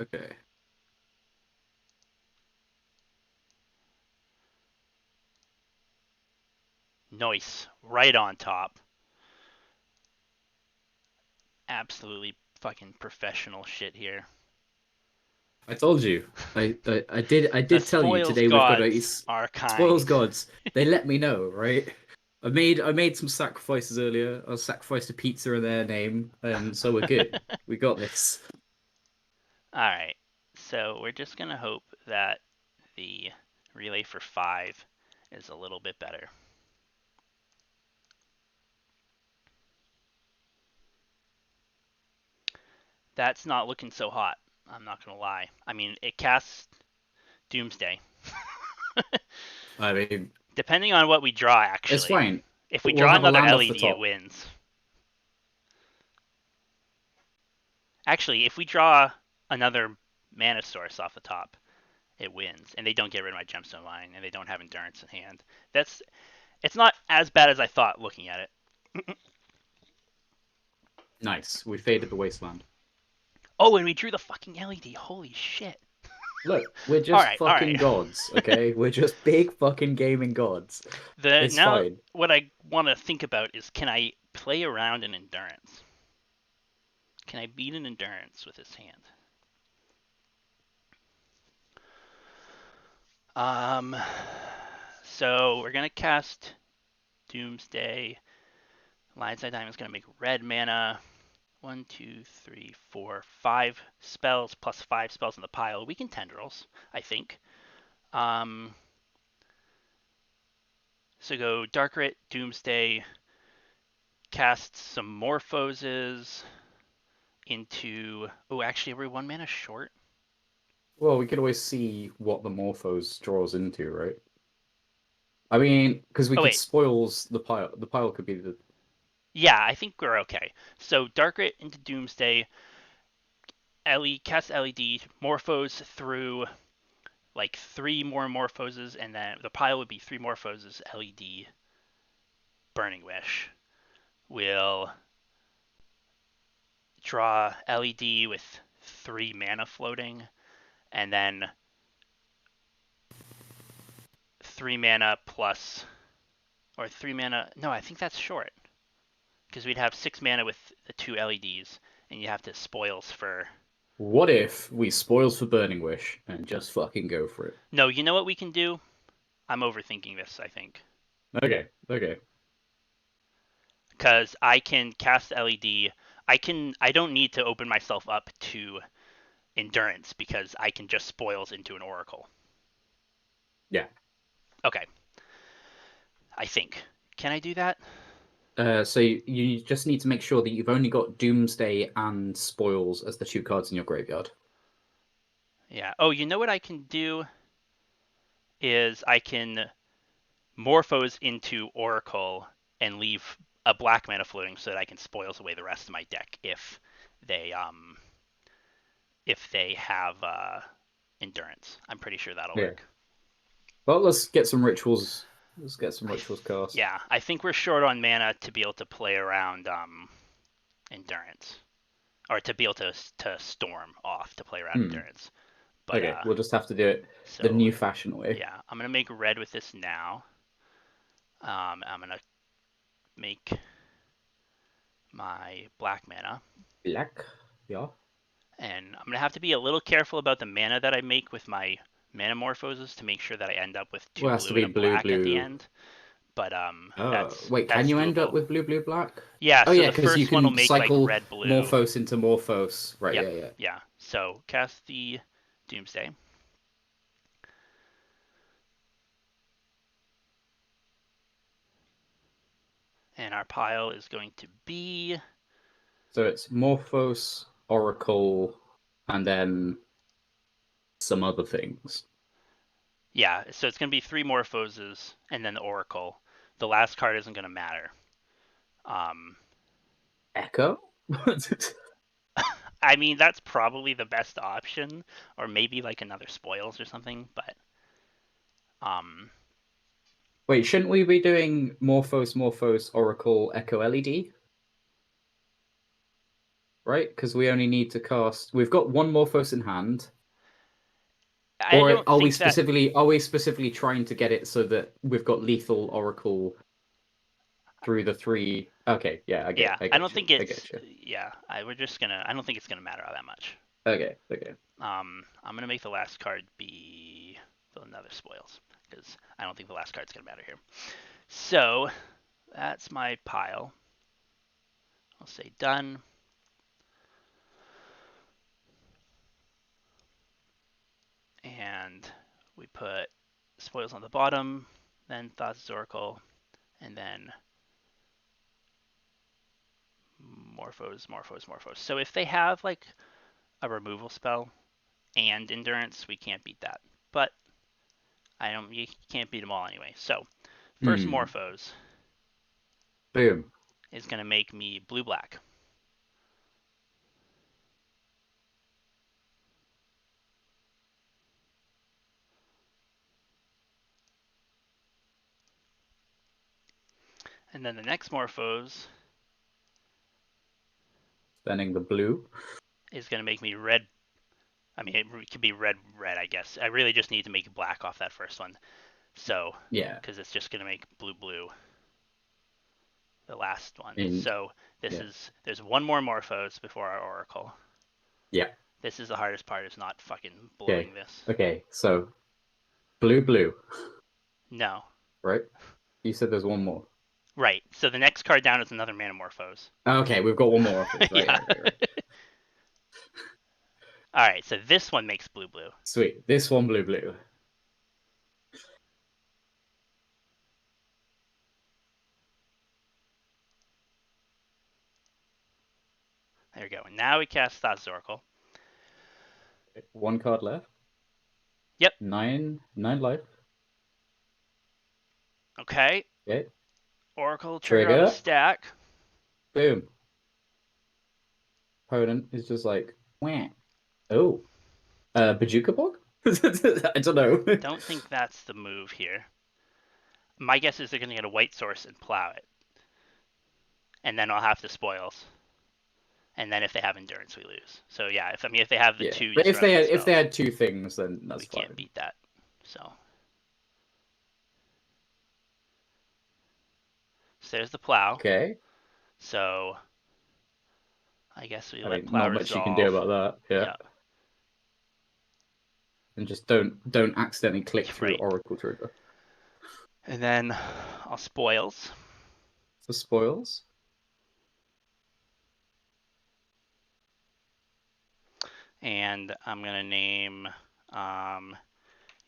B: okay.
A: Noise right on top. Absolutely fucking professional shit here.
B: I told you. I
A: The
B: did tell you
A: spoils
B: today we've got to
A: gods are
B: spoils
A: kind.
B: gods. They let me know, right? I made some sacrifices earlier. I sacrificed a pizza in their name, and so we're good. We got this.
A: Alright, so we're just gonna hope that the relay for 5 is a little bit better. That's not looking so hot. I'm not gonna lie. I mean, it casts Doomsday.
B: I mean,
A: Depending on what we draw,
B: it's
A: actually.
B: fine.
A: If we
B: We'll
A: draw
B: have a
A: another
B: land off the
A: LED, it
B: top.
A: wins. Actually, if we draw another mana source off the top, it wins. And they don't get rid of my gemstone line, and they don't have endurance in hand. That's It's not as bad as I thought looking at it.
B: Nice. We faded the wasteland.
A: Oh, and we drew the fucking LED. Holy shit.
B: Look, we're
A: All
B: just
A: right, all
B: fucking
A: right.
B: gods, okay? We're just big fucking gaming gods.
A: The
B: It's
A: now
B: fine.
A: what I want to think about is, can I play around in endurance? Can I beat an endurance with his hand? Um, so we're gonna cast Doomsday. Lion's Eye Diamond is gonna make red mana. 1, 2, 3, 4, 5 spells plus 5 spells in the pile. We can tendrils, I think. Um, so go Darkrit, Doomsday, cast some Morphoses into. Oh, actually, are we 1 mana short?
B: Well, we could always see what the Morphos draws into, right? I mean, because we
A: Oh,
B: could
A: wait.
B: spoils the pile. The pile could be the
A: Yeah, I think we're okay. So Darkrit into Doomsday, cast LED, Morphos through like 3 more Morphoses, and then the pile would be 3 Morphoses, LED, Burning Wish. We'll draw LED with 3 mana floating, and then 3 mana plus, or 3 mana. No, I think that's short because we'd have 6 mana with the 2 LEDs, and you have to spoils for.
B: What if we spoils for Burning Wish and just fucking go for it?
A: No, you know what we can do? I'm overthinking this, I think.
B: Okay, okay.
A: Because I can cast LED. I don't need to open myself up to endurance because I can just spoils into an oracle.
B: Yeah.
A: Okay, I think. Can I do that?
B: So you just need to make sure that you've only got Doomsday and Spoils as the two cards in your graveyard.
A: Yeah. Oh, you know what I can do is I can Morphose into oracle and leave a black mana floating so that I can spoils away the rest of my deck they um if they have endurance. I'm pretty sure that'll
B: Yeah.
A: work.
B: Well, let's get some rituals. Let's get some
A: I
B: rituals cast.
A: I think we're short on mana to be able to play around endurance. or to be able to storm off to play around
B: Hmm.
A: endurance. But
B: Okay, we'll just have to do it the
A: so
B: new fashion way.
A: yeah, I'm gonna make red with this now. I'm gonna make my black mana,
B: Black. Yeah.
A: and I'm gonna have to be a little careful about the mana that I make with my Manamorphoses to make sure that I end up with two
B: Well, it has to
A: blue
B: be
A: and a
B: blue,
A: black at the
B: blue.
A: end. But
B: Wait, can
A: that's
B: you end up
A: doable.
B: with blue, blue, black?
A: Yeah,
B: Oh
A: so
B: yeah,
A: the
B: because you
A: first one will
B: can
A: make like
B: cycle
A: red blue.
B: Morphos into Morphos. Right,
A: Yep,
B: yeah, yeah.
A: yeah. So cast the Doomsday, and our pile is going to be
B: So it's Morphos, Oracle, and then some other things.
A: yeah. So it's going to be three Morphoses and then the Oracle. The last card isn't going to matter. Um,
B: Echo?
A: I mean that's probably the best option, or maybe like another spoils or something. But um,
B: Wait, shouldn't we be doing Morphos, Morphos, Oracle, Echo LED? Right? Because we only need to cast. We've got one Morphos in hand.
A: I
B: Or
A: don't think that.
B: are we specifically trying to get it so that we've got lethal Oracle through the three? Okay, yeah,
A: Yeah,
B: I
A: I don't
B: get you,
A: think
B: I
A: it's.
B: get you.
A: Yeah, we're just gonna. I don't think it's gonna matter all that much.
B: Okay, okay.
A: I'm gonna make the last card be another spoils because I don't think the last card's gonna matter here. So that's my pile. I'll say done, and we put spoils on the bottom, then Thoughts Oracle, and then Morphos. So if they have like a removal spell and endurance, we can't beat that. But I don't. You can't beat them all anyway. So first
B: Hmm.
A: Morphos
B: Boom.
A: is gonna make me blue black. And then the next Morphos
B: Spending the blue.
A: is going to make me red. I mean, it could be red, I guess. I really just need to make black off that first one. So,
B: Yeah.
A: because it's just going to make blue, the last one.
B: And
A: So,
B: yeah.
A: there's one more Morphos before our Oracle.
B: Yeah.
A: This is the hardest part, is not fucking
B: Okay.
A: blowing this.
B: Okay. So blue, blue.
A: No.
B: Right? You said there's one more.
A: Right. So, the next card down is another Manamorphose.
B: Okay, we've got one more of those. Right,
A: Yeah.
B: right, right, right.
A: All right. So, this one makes blue.
B: Sweet. This one, blue, blue.
A: There we go. And now we cast Thoughts Oracle.
B: One card left.
A: Yep.
B: Nine life.
A: Okay.
B: Okay.
A: Oracle trigger on the
B: Trigger.
A: stack.
B: Boom. Opponent is just like, wham. Oh. Bajuka Bog? I don't know.
A: Don't think that's the move here. My guess is they're going to get a white source and plow it, and then I'll have the spoils. And then if they have endurance, we lose. So yeah, if they have the
B: Yeah.
A: two
B: But
A: disruption
B: if they
A: spells,
B: had two things, then that's
A: we can't
B: fine.
A: beat that. So there's the plow.
B: Okay.
A: So I guess we
B: I
A: let
B: mean,
A: plow
B: not much you can do
A: resolve.
B: about that. Yeah.
A: Yeah,
B: And just don't accidentally click through
A: right.
B: Oracle Trigger.
A: And then I'll spoils,
B: For spoils.
A: and I'm gonna name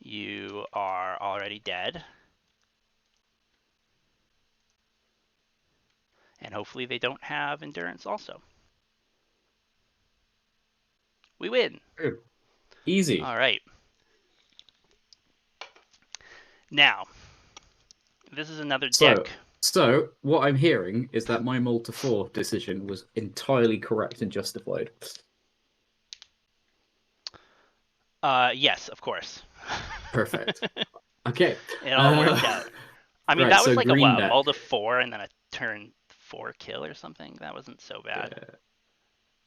A: you are already dead, and hopefully they don't have endurance also. We win.
B: Ooh, easy.
A: All right. Now, this is another
B: So
A: deck.
B: so what I'm hearing is that my Malta 4 decision was entirely correct and justified.
A: Yes, of course.
B: Perfect. Okay.
A: It all worked out. I mean,
B: Right,
A: that was
B: so
A: like a
B: green
A: mull
B: deck.
A: to 4 and then a turn 4 kill or something. That wasn't so bad.
B: Yeah.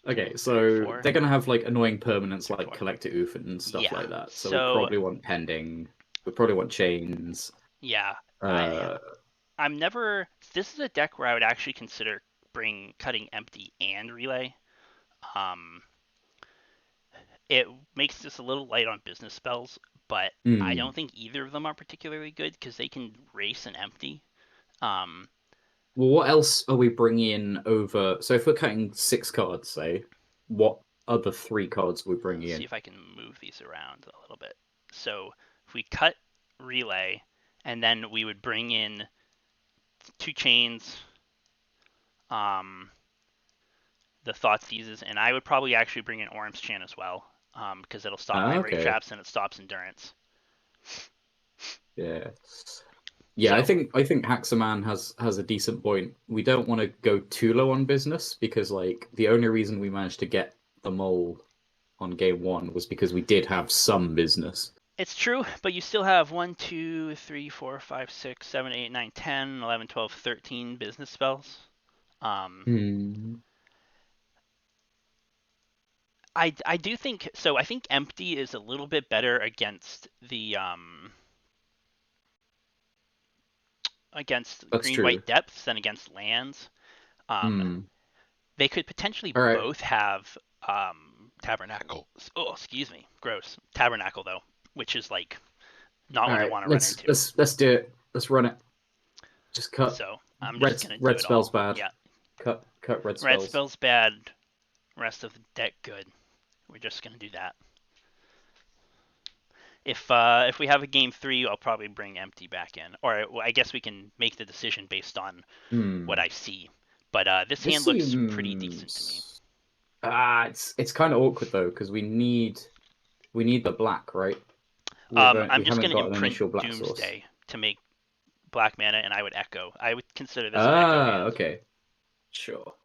B: Okay,
A: Drag
B: so
A: 4,
B: they're gonna have like annoying permanents
A: drag
B: like
A: 4.
B: collector oof and stuff
A: Yeah.
B: like that. So we
A: So
B: probably want pending. We probably want chains.
A: yeah, I
B: Uh,
A: I'm never. This is a deck where I would actually consider bring cutting empty and relay. Um, it makes this a little light on business spells, but I
B: hmm.
A: don't think either of them are particularly good because they can race and empty. Um,
B: Well, what else are we bringing in over? So if we're cutting 6 cards, say, what other 3 cards are we bringing
A: let's see
B: in?
A: if I can move these around a little bit. So if we cut relay, and then we would bring in 2 chains, um, the thought seizes, and I would probably actually bring in Orm's Chan as well, because it'll stop my
B: Ah,
A: rafe
B: okay.
A: traps and it stops endurance.
B: Yeah. Yeah, I
A: So
B: think I think Haxaman has a decent point. We don't want to go too low on business because like the only reason we managed to get the mole on game one was because we did have some business.
A: it's true, but you still have 1, 2, 3, 4, 5, 6, 7, 8, 9, 10, 11, 12, 13 business spells. Um,
B: Hmm.
A: I do think so. I think empty is a little bit better against
B: That's
A: green
B: true.
A: white depths than against lands. Um,
B: Hmm.
A: they could potentially
B: All right.
A: both have tabernacle. Oh, excuse me, gross tabernacle though, which is like not
B: All
A: what I
B: right.
A: want to run
B: Let's
A: into.
B: let's let's do it. Let's run it. Just cut
A: So I'm just
B: red
A: gonna do
B: red
A: it
B: spells
A: all.
B: bad.
A: Yeah,
B: Cut red
A: red
B: spells.
A: spells bad. Rest of the deck good. We're just gonna do that. If we have a game 3, I'll probably bring empty back in, or well, I guess we can make the decision based on what
B: Hmm.
A: I see. But this
B: This
A: hand looks pretty decent to me.
B: seems it's kind of awkward though because we need the black, right? We
A: I'm just
B: haven't
A: gonna
B: got an
A: imprint
B: initial black source.
A: Doomsday to make black mana, and I would echo. I would consider this an echo
B: Ah,
A: hand.
B: okay. Sure.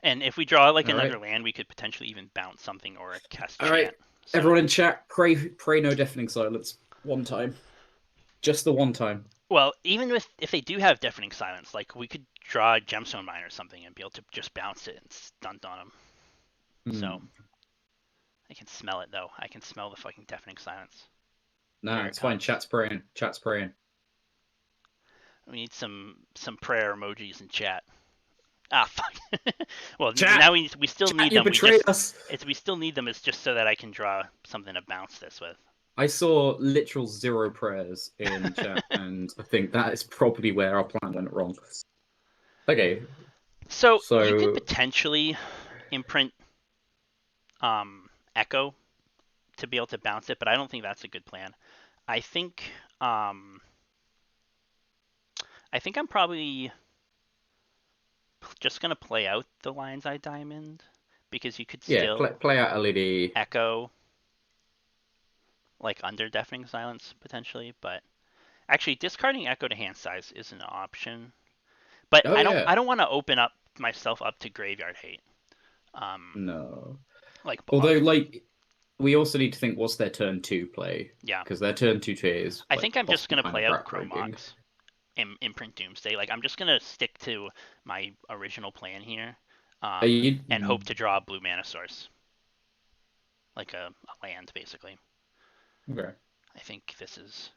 A: And if we draw like
B: All right.
A: another land, we could potentially even bounce something or cast
B: All right.
A: chant. So,
B: Everyone in chat, pray no deafening silence. One time. Just the one time.
A: well, even if they do have deafening silence, like we could draw a gemstone mine or something and be able to just bounce it and stunt on them. So
B: Hmm.
A: I can smell it though. I can smell the fucking deafening silence.
B: Nah,
A: Here it
B: it's fine.
A: comes.
B: Chat's praying. Chat's praying.
A: We need some prayer emojis in chat. Ah, fuck. Well,
B: Chat!
A: now we still
B: Chat,
A: need
B: you
A: them.
B: betrayed us!
A: We still need them. It's just so that I can draw something to bounce this with.
B: I saw literal 0 prayers in chat, and I think that is probably where our plan went wrong. Okay,
A: So you could
B: so
A: potentially imprint Echo to be able to bounce it, but I don't think that's a good plan. I think um, I think I'm probably just gonna play out the Lion's Eye Diamond because you could
B: yeah,
A: still
B: play out LED.
A: Echo like under Deafening Silence potentially, but actually discarding Echo to hand size is an option. But
B: Oh
A: I
B: yeah.
A: don't want to open up myself up to graveyard hate. Um,
B: No.
A: like
B: Although,
A: block.
B: like, we also need to think what's their turn two play
A: Yeah,
B: because their turn two play is
A: I
B: like
A: think I'm just
B: possibly
A: gonna
B: kind
A: play
B: of
A: out
B: backbreaking.
A: Chromox and imprint Doomsday. Like I'm just gonna stick to my original plan here,
B: Are you
A: and hope to draw a blue mana source, like a land basically.
B: okay?
A: I think this is.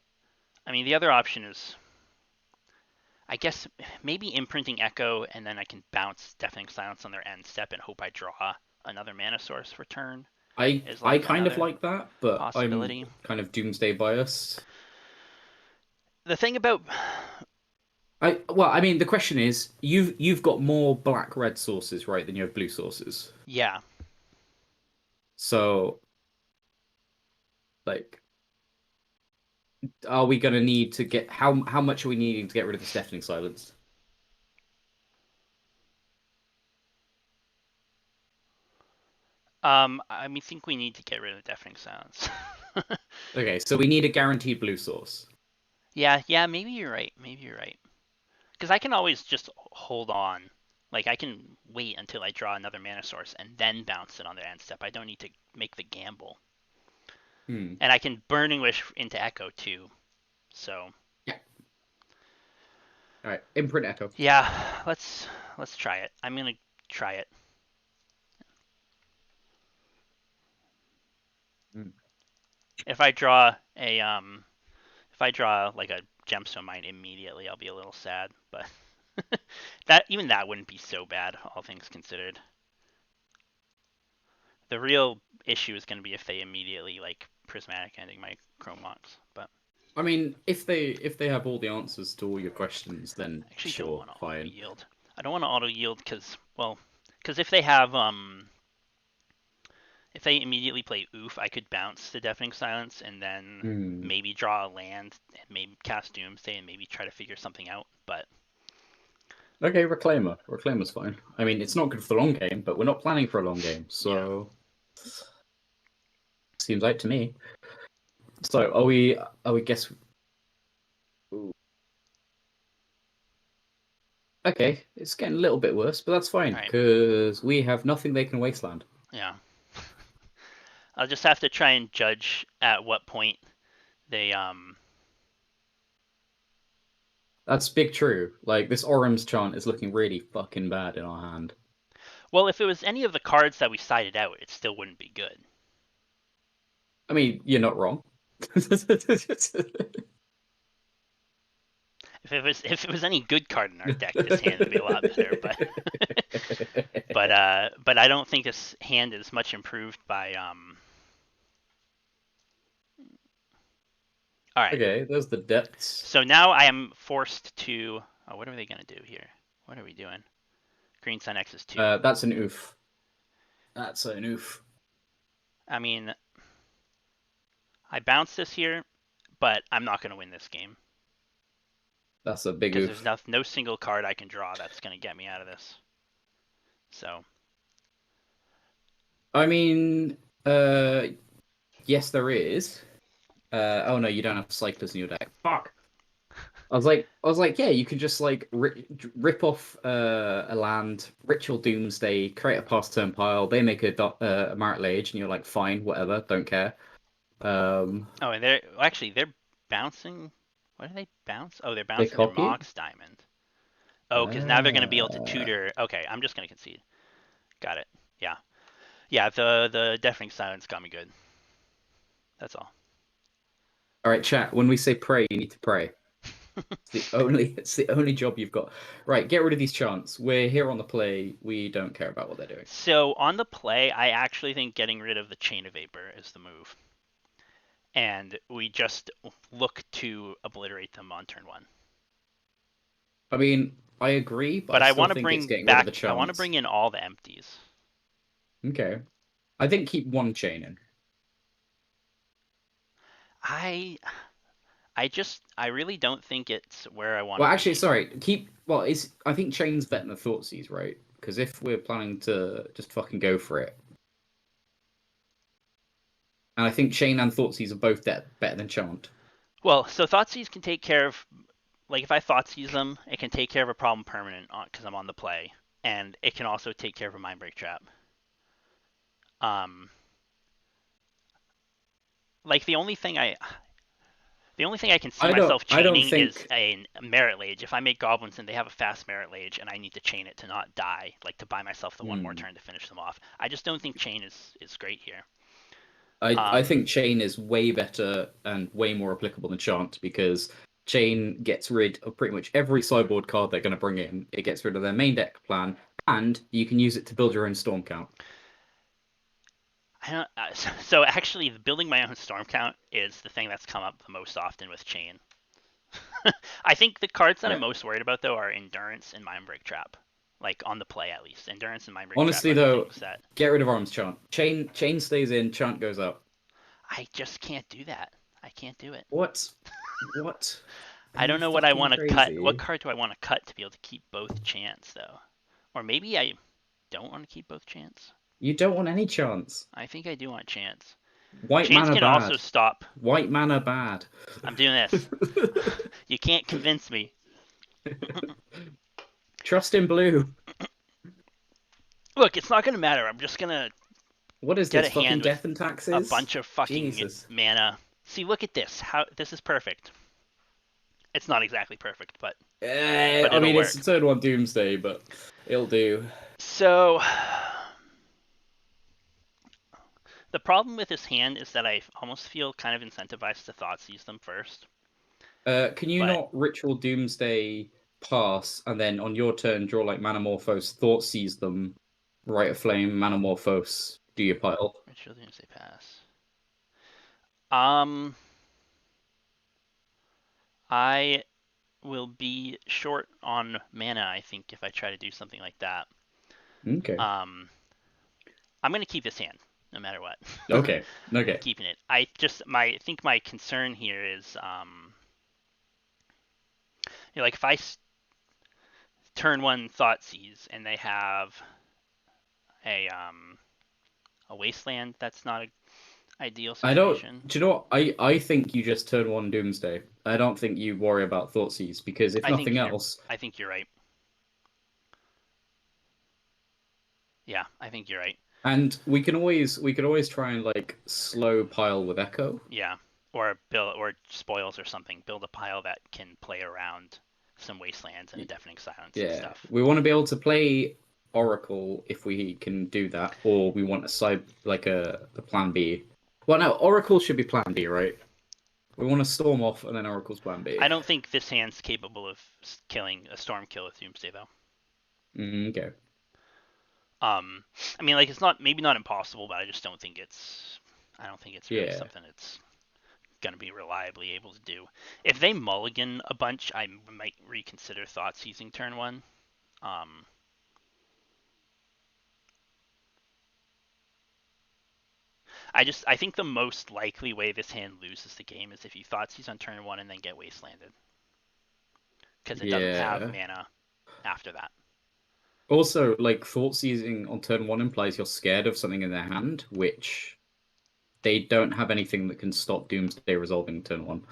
A: I mean, the other option is, I guess, maybe imprinting Echo, and then I can bounce Deafening Silence on their end step and hope I draw another mana source for turn. Is
B: I
A: like
B: kind of
A: another
B: like that, but I'm
A: possibility.
B: kind of doomsday biased.
A: The thing about
B: I mean, the question is, you've got more black red sources, right, than you have blue sources.
A: yeah,
B: So, like, are we gonna need to get how much are we needing to get rid of the deafening silence?
A: I mean, think we need to get rid of Deafening Silence.
B: Okay, so we need a guaranteed blue source.
A: Yeah, maybe you're right. Maybe you're right. Because I can always just hold on. Like I can wait until I draw another mana source and then bounce it on their end step. I don't need to make the gamble.
B: Hmm.
A: And I can Burning Wish into Echo too. So
B: Yeah. All right. Imprint echo.
A: yeah, let's try it. I'm gonna try it. If I draw a if I draw like a gemstone mine immediately, I'll be a little sad. But that wouldn't be so bad, all things considered. The real issue is going to be if they immediately like prismatic ending my chrome mox. But
B: I mean, if they have all the answers to all your questions, then
A: I actually don't
B: sure,
A: want to auto
B: fine.
A: yield. I don't want to auto yield because well, because if they have if they immediately play oof, I could bounce the deafening silence and then
B: Hmm.
A: maybe draw a land and maybe cast Doomsday and maybe try to figure something out. But
B: Okay, Reclaimer. Reclaimer's fine. I mean, it's not good for the long game, but we're not planning for a long game,
A: yeah,
B: so seems like to me. So are we? Are we? Guess. Ooh. Okay, it's getting a little bit worse, but that's fine
A: all right,
B: because we have nothing they can wasteland.
A: yeah. I'll just have to try and judge at what point they
B: That's big true. Like this Orum's chant is looking really fucking bad in our hand.
A: well, if it was any of the cards that we sided out, it still wouldn't be good.
B: I mean, you're not wrong.
A: If it was any good card in our deck, this hand would be a lot better. But but I don't think this hand is much improved by All right.
B: Okay, there's the depths.
A: So now I am forced to. Oh, what are they gonna do here? What are we doing? Green Sun X is 2.
B: That's an oof. That's an oof.
A: I mean, I bounce this here, but I'm not gonna win this game
B: That's a big
A: because there's
B: oof.
A: no single card I can draw that's gonna get me out of this. So
B: I mean, yes, there is. Oh no, you don't have cyclists in your deck. Fuck. I was like, yeah, you can just like rip off a land, ritual doomsday, create a past turn pile. They make a Marit Age, and you're like, fine, whatever, don't care. Um,
A: oh, and they're bouncing. What do they bounce? Oh, they're
B: they
A: bouncing their
B: copy it.
A: Mox Diamond. Oh, because now they're gonna be able to
B: Uh,
A: tutor. Okay, I'm just gonna concede. Got it. Yeah, yeah. The deafening silence got me good. That's all.
B: all right, chat. When we say pray, you need to pray. It's the only job you've got. Right, get rid of these chants. We're here on the play. We don't care about what they're doing.
A: So on the play, I actually think getting rid of the Chain of Vapor is the move, and we just look to obliterate them on turn 1.
B: I mean, I agree, but I
A: But I
B: still
A: want to
B: think it's
A: bring
B: getting rid of the
A: back. I want to
B: chants.
A: bring in all the empties.
B: Okay. I think keep one chain in.
A: I I really don't think it's where I want
B: Well,
A: to
B: actually,
A: be.
B: sorry. I think chain's better than Thoughtseize, right? Because if we're planning to just fucking go for it, and I think chain and Thoughtseize are both better than chant.
A: Well, so Thoughtseize can take care of like if I Thoughtseize them, it can take care of a problem permanent because I'm on the play, and it can also take care of a Mindbreak Trap. Um, like the only thing I can see myself
B: I don't
A: chaining is
B: think.
A: a Merit Lage. If I make goblins and they have a fast Merit Lage and I need to chain it to not die, like to buy myself the one more
B: Hmm.
A: turn to finish them off, I just don't think chain is great here.
B: I
A: Um,
B: think chain is way better and way more applicable than chant because chain gets rid of pretty much every sideboard card they're going to bring in. It gets rid of their main deck plan, and you can use it to build your own storm count.
A: I don't, so actually, building my own storm count is the thing that's come up the most often with chain. I think the cards that I'm
B: Right.
A: most worried about though are endurance and Mindbreak Trap, like on the play at least. Endurance and Mindbreak Trap
B: Honestly,
A: are the
B: though,
A: things that
B: get rid of arms chant. Chain stays in, chant goes up.
A: I just can't do that. I can't do it.
B: What? What? Are
A: I
B: you
A: don't know what I
B: fucking
A: want to cut. What
B: crazy?
A: card do I want to cut to be able to keep both chants though? Or maybe I don't want to keep both chants.
B: You don't want any chance.
A: I think I do want chants.
B: White
A: Chants
B: mana
A: can also
B: bad.
A: stop.
B: White mana bad.
A: I'm doing this. You can't convince me.
B: Trust in blue.
A: Look, it's not gonna matter. I'm just gonna
B: What is
A: get a
B: this? Fucking
A: hand with
B: death and
A: a
B: taxes?
A: bunch of fucking
B: Jesus.
A: mana. See, look at this. How this is perfect. It's not exactly perfect, but
B: I
A: it'll
B: mean, it's
A: work.
B: a turn one Doomsday, but it'll do.
A: So The problem with this hand is that I almost feel kind of incentivized to thought seize them first.
B: Can you
A: But
B: not Ritual Doomsday pass and then on your turn draw like Manamorphose, Thought Seize them, Rite of Flame, Manamorphose, do your pile?
A: Ritual Doomsday Pass. Um, I will be short on mana, I think, if I try to do something like that.
B: Okay.
A: Um, I'm gonna keep this hand no matter what.
B: Okay.
A: I'm
B: Okay.
A: keeping it. I think my concern here is like if I turn one thought seize and they have a a wasteland, that's not an ideal
B: I don't.
A: situation.
B: Do you know what? I think you just turn one Doomsday. I don't think you worry about Thoughtseize because if
A: I think
B: nothing
A: you're
B: else,
A: I think you're right. Yeah, I think you're right.
B: and we could always try and like slow pile with Echo.
A: Yeah, or build or spoils or something. Build a pile that can play around some wastelands and a
B: Y-
A: deafening silence and
B: Yeah,
A: stuff.
B: we want to be able to play Oracle if we can do that, or we want a side like a plan B. Well, no, Oracle should be plan B, right? We want to storm off and then Oracle's plan
A: I
B: B.
A: don't think this hand's capable of killing a storm kill with Doomsday though.
B: Okay.
A: Um, I mean, like it's not maybe not impossible, but I just don't think it's. I don't think it's really
B: Yeah.
A: something it's gonna be reliably able to do. If they mulligan a bunch, I might reconsider thought seizing turn one. Um, I think the most likely way this hand loses the game is if you thought seize on turn one and then get wastelanded because it doesn't have
B: Yeah.
A: mana after that.
B: Also, like thought seizing on turn one implies you're scared of something in their hand, which they don't have anything that can stop Doomsday resolving turn one.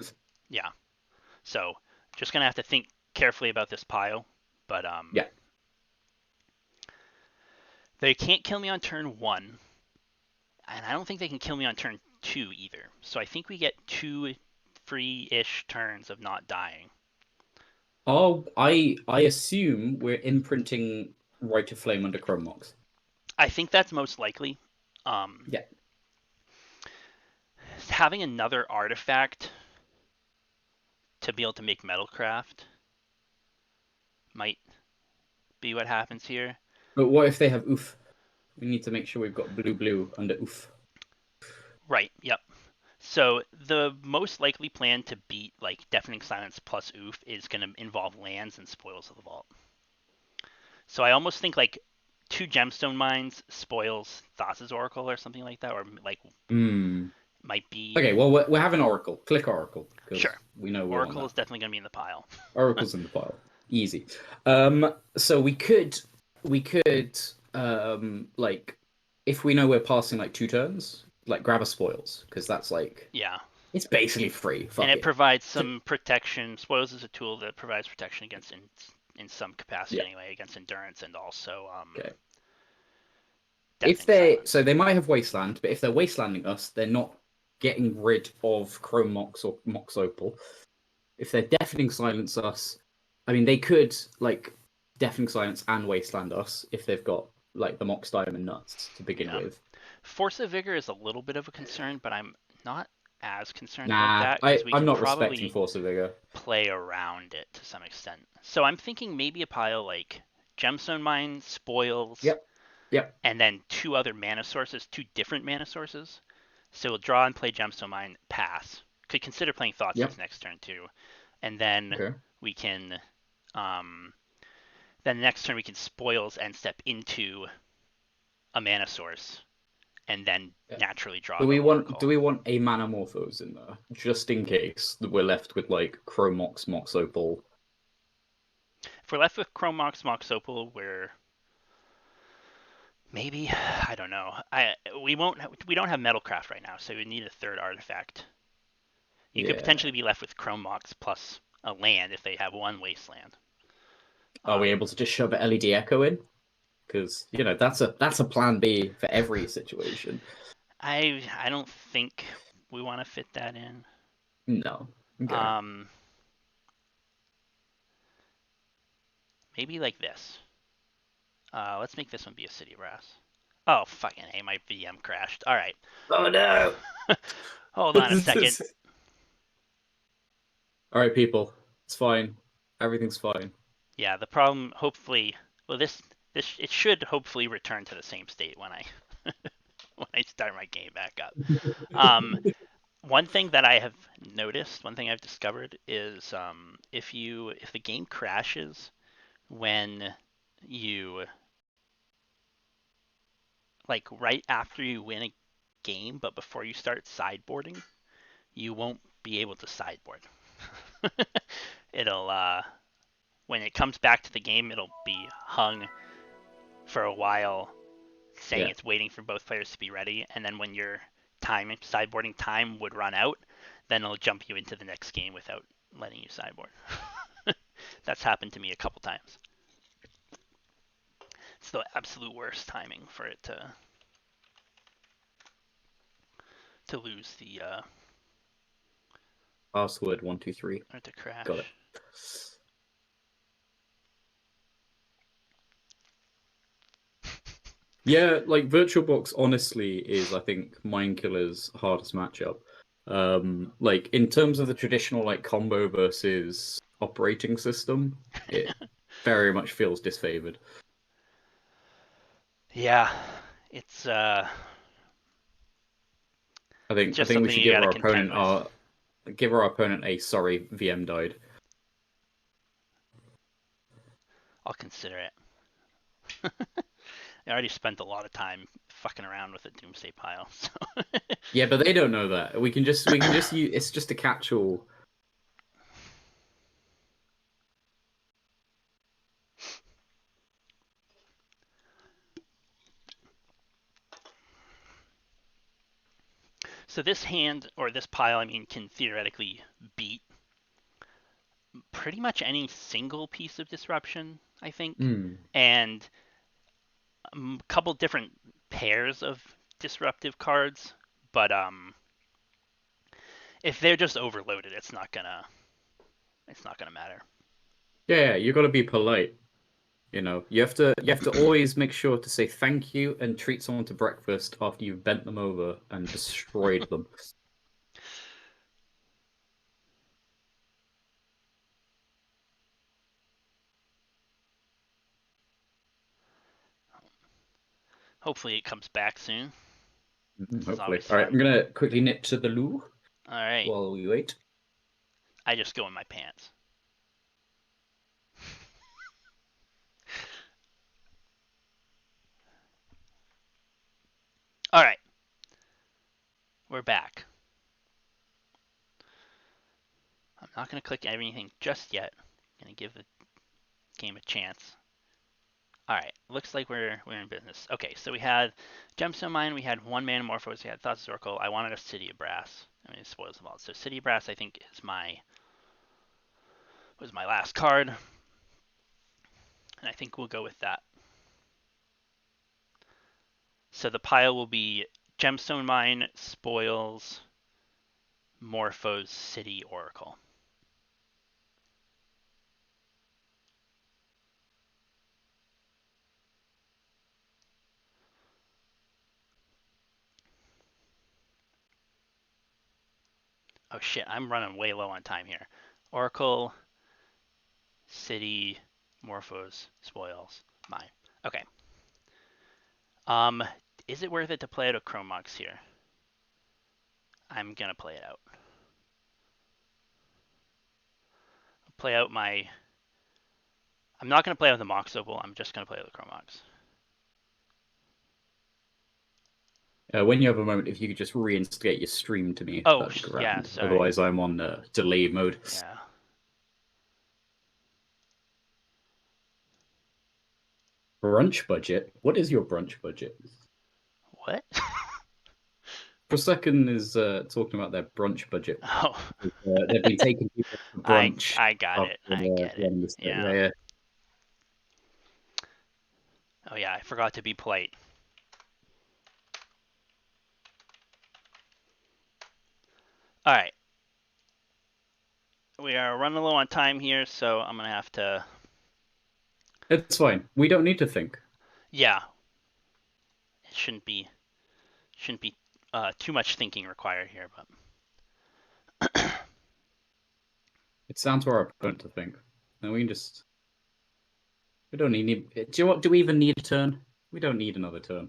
A: Yeah, so just gonna have to think carefully about this pile, but
B: Yeah.
A: they can't kill me on turn one, and I don't think they can kill me on turn two either. So I think we get two free-ish turns of not dying.
B: Oh, I assume we're imprinting Right to Flame under Chrome Mox.
A: I think that's most likely. Um,
B: Yeah.
A: Having another artifact to be able to make metalcraft might be what happens here.
B: But what if they have oof? We need to make sure we've got blue blue under oof.
A: Right. Yep. So the most likely plan to beat like Deafening Silence plus Oof is going to involve lands and spoils of the vault. So I almost think like two gemstone mines spoils Thassa's Oracle or something like that, or like
B: Hmm.
A: might be
B: Okay, well we're having Oracle. Click Oracle
A: sure.
B: because we know we want
A: Oracle
B: that.
A: is definitely going to be in the pile.
B: Oracle's in the pile. Easy. So we could like if we know we're passing like two turns, like grab a spoils because that's like
A: Yeah,
B: it's basically free.
A: and
B: Fuck
A: it
B: it.
A: provides some protection. Spoils is a tool that provides protection against in some capacity
B: Yeah.
A: anyway against endurance and also
B: Okay. If
A: Deafening
B: they so
A: Silence.
B: they might have wasteland, but if they're wastelanding us, they're not getting rid of Chrome Mox or Mox Opal. If they're deafening silence us, I mean they could like deafening silence and wasteland us if they've got like the Mox Diamond nuts to begin
A: Yeah.
B: with.
A: Force of Vigor is a little bit of a concern, but I'm not as concerned about
B: Nah,
A: that because we
B: I'm
A: can
B: not respecting
A: probably
B: Force of Vigor.
A: play around it to some extent. So I'm thinking maybe a pile like Gemstone Mine, Spoils,
B: Yep, yep,
A: and then two other mana sources, two different mana sources. So we'll draw and play Gemstone Mine, pass. Could consider playing Thoughtseize
B: yep.
A: next turn too, and then
B: Okay.
A: we can, um, then the next turn we can Spoils and step into a mana source, and then
B: Yeah.
A: naturally draw
B: Do
A: the
B: we want do
A: Oracle.
B: we want a Manamorphose in there just in case that we're left with like Chrome Mox, Mox Opal?
A: If we're left with Chrome Mox, Mox Opal, we're maybe I don't know. We don't have Metalcraft right now, so we need a third artifact. You could
B: Yeah.
A: potentially be left with Chrome Mox plus a land if they have one wasteland.
B: Are we
A: Um,
B: able to just shove an LED Echo in? Because that's a plan B for every situation.
A: I don't think we want to fit that in.
B: No. Okay.
A: Um, Maybe like this. Let's make this one be a City Brass. Oh, fucking A, my VM crashed. All right.
B: Oh no!
A: Hold on a second.
B: All right, people, it's fine. Everything's fine.
A: Yeah, the problem hopefully, well this it should hopefully return to the same state when I when I start my game back up. Um, one thing that I have noticed, one thing I've discovered is if the game crashes when you like right after you win a game, but before you start sideboarding, you won't be able to sideboard. It'll when it comes back to the game, it'll be hung for a while, saying
B: Yeah.
A: it's waiting for both players to be ready, and then when your sideboarding time would run out, then it'll jump you into the next game without letting you sideboard. That's happened to me a couple times. It's the absolute worst timing for it to lose the
B: Password 123.
A: or to
B: Got it.
A: crash.
B: Yeah, like VirtualBox honestly is I think Mindkiller's hardest matchup. Like in terms of the traditional like combo versus operating system, it very much feels disfavored.
A: Yeah, it's
B: I
A: just
B: think we
A: something
B: should
A: you got to contend with.
B: give our opponent a sorry VM died.
A: I'll consider it. I already spent a lot of time fucking around with the Doomsday pile, so
B: Yeah, but they don't know that. We can just use it's just a catch-all.
A: so this hand or this pile, I mean, can theoretically beat pretty much any single piece of disruption, I think,
B: Hmm.
A: and a couple different pairs of disruptive cards. But if they're just overloaded, it's not gonna matter.
B: Yeah, you got to be polite. You know, you have to always make sure to say thank you and treat someone to breakfast after you've bent them over and destroyed them.
A: Hopefully, it comes back soon.
B: Mhm,
A: This is
B: hopefully.
A: always
B: All right,
A: fun.
B: I'm gonna quickly nip to the loo
A: All right,
B: while we wait.
A: I just go in my pants. All right, we're back. I'm not gonna click anything just yet. I'm gonna give the game a chance. All right, looks like we're in business. Okay, so we had Gemstone Mine, we had one mana Morphos, we had Thoughts of Oracle. I wanted a City of Brass. I mean, spoils the vault. So City of Brass, I think, was my last card, and I think we'll go with that. So the pile will be Gemstone Mine, Spoils, Morphos, City, Oracle. Oh shit, I'm running way low on time here. Oracle, City, Morphos, Spoils, Mine. Okay. Um, is it worth it to play out a Chromox here? I'm gonna play it out. Play out my. I'm not gonna play out the Mox Opal. I'm just gonna play out the Chromox.
B: When you have a moment, if you could just reinstigate your stream to me,
A: Oh
B: that'd be
A: yeah,
B: grand.
A: sorry.
B: Otherwise, I'm on delay mode.
A: Yeah.
B: Brunch budget? What is your brunch budget?
A: What?
B: Prosecco is talking about their brunch budget.
A: Oh,
B: They've been taking people to
A: I
B: brunch
A: I got
B: after
A: it. I get
B: the
A: it.
B: end of the
A: Yeah.
B: yeah, yeah.
A: Oh yeah, I forgot to be polite. All right. We are running low on time here, so I'm gonna have to.
B: It's fine. We don't need to think.
A: Yeah. shouldn't be too much thinking required here. But
B: It's down to our opponent to think. And we can just. We don't need. Do you know what? Do we even need a turn? We don't need another turn.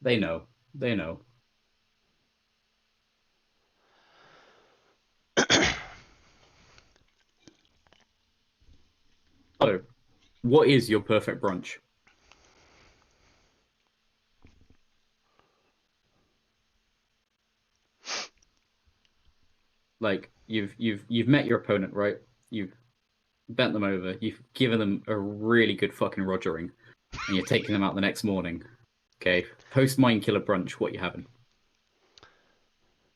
B: They know. They know. So, what is your perfect brunch? Like you've met your opponent, right? You've bent them over. You've given them a really good fucking rogering, and you're taking them out the next morning. Okay, post Mindkiller brunch. What you having?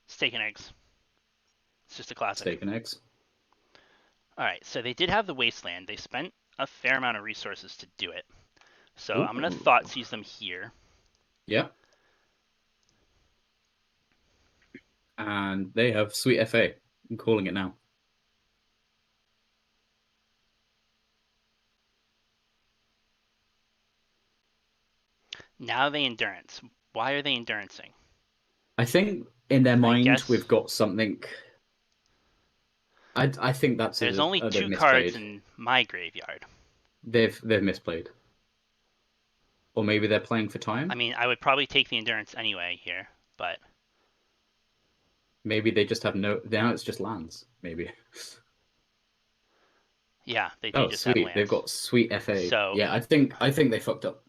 A: steak and eggs. It's just a classic.
B: Steak and eggs.
A: All right, so they did have the wasteland. They spent a fair amount of resources to do it. So I'm gonna
B: Ooh.
A: thought seize them here.
B: Yeah, and they have sweet FA. I'm calling it now.
A: Now they endurance. Why are they endurancing?
B: I think in their
A: I
B: mind we've
A: guess
B: got something. I think that's
A: there's only
B: they've
A: two cards
B: misplayed.
A: in my graveyard.
B: They've misplayed, or maybe they're playing for
A: I
B: time.
A: mean, I would probably take the endurance anyway here, but
B: Maybe they just have no. Now it's just lands. Maybe.
A: yeah, they do
B: Oh,
A: just have
B: sweet. They've
A: lands.
B: got sweet FA.
A: So,
B: Yeah, I think they fucked up.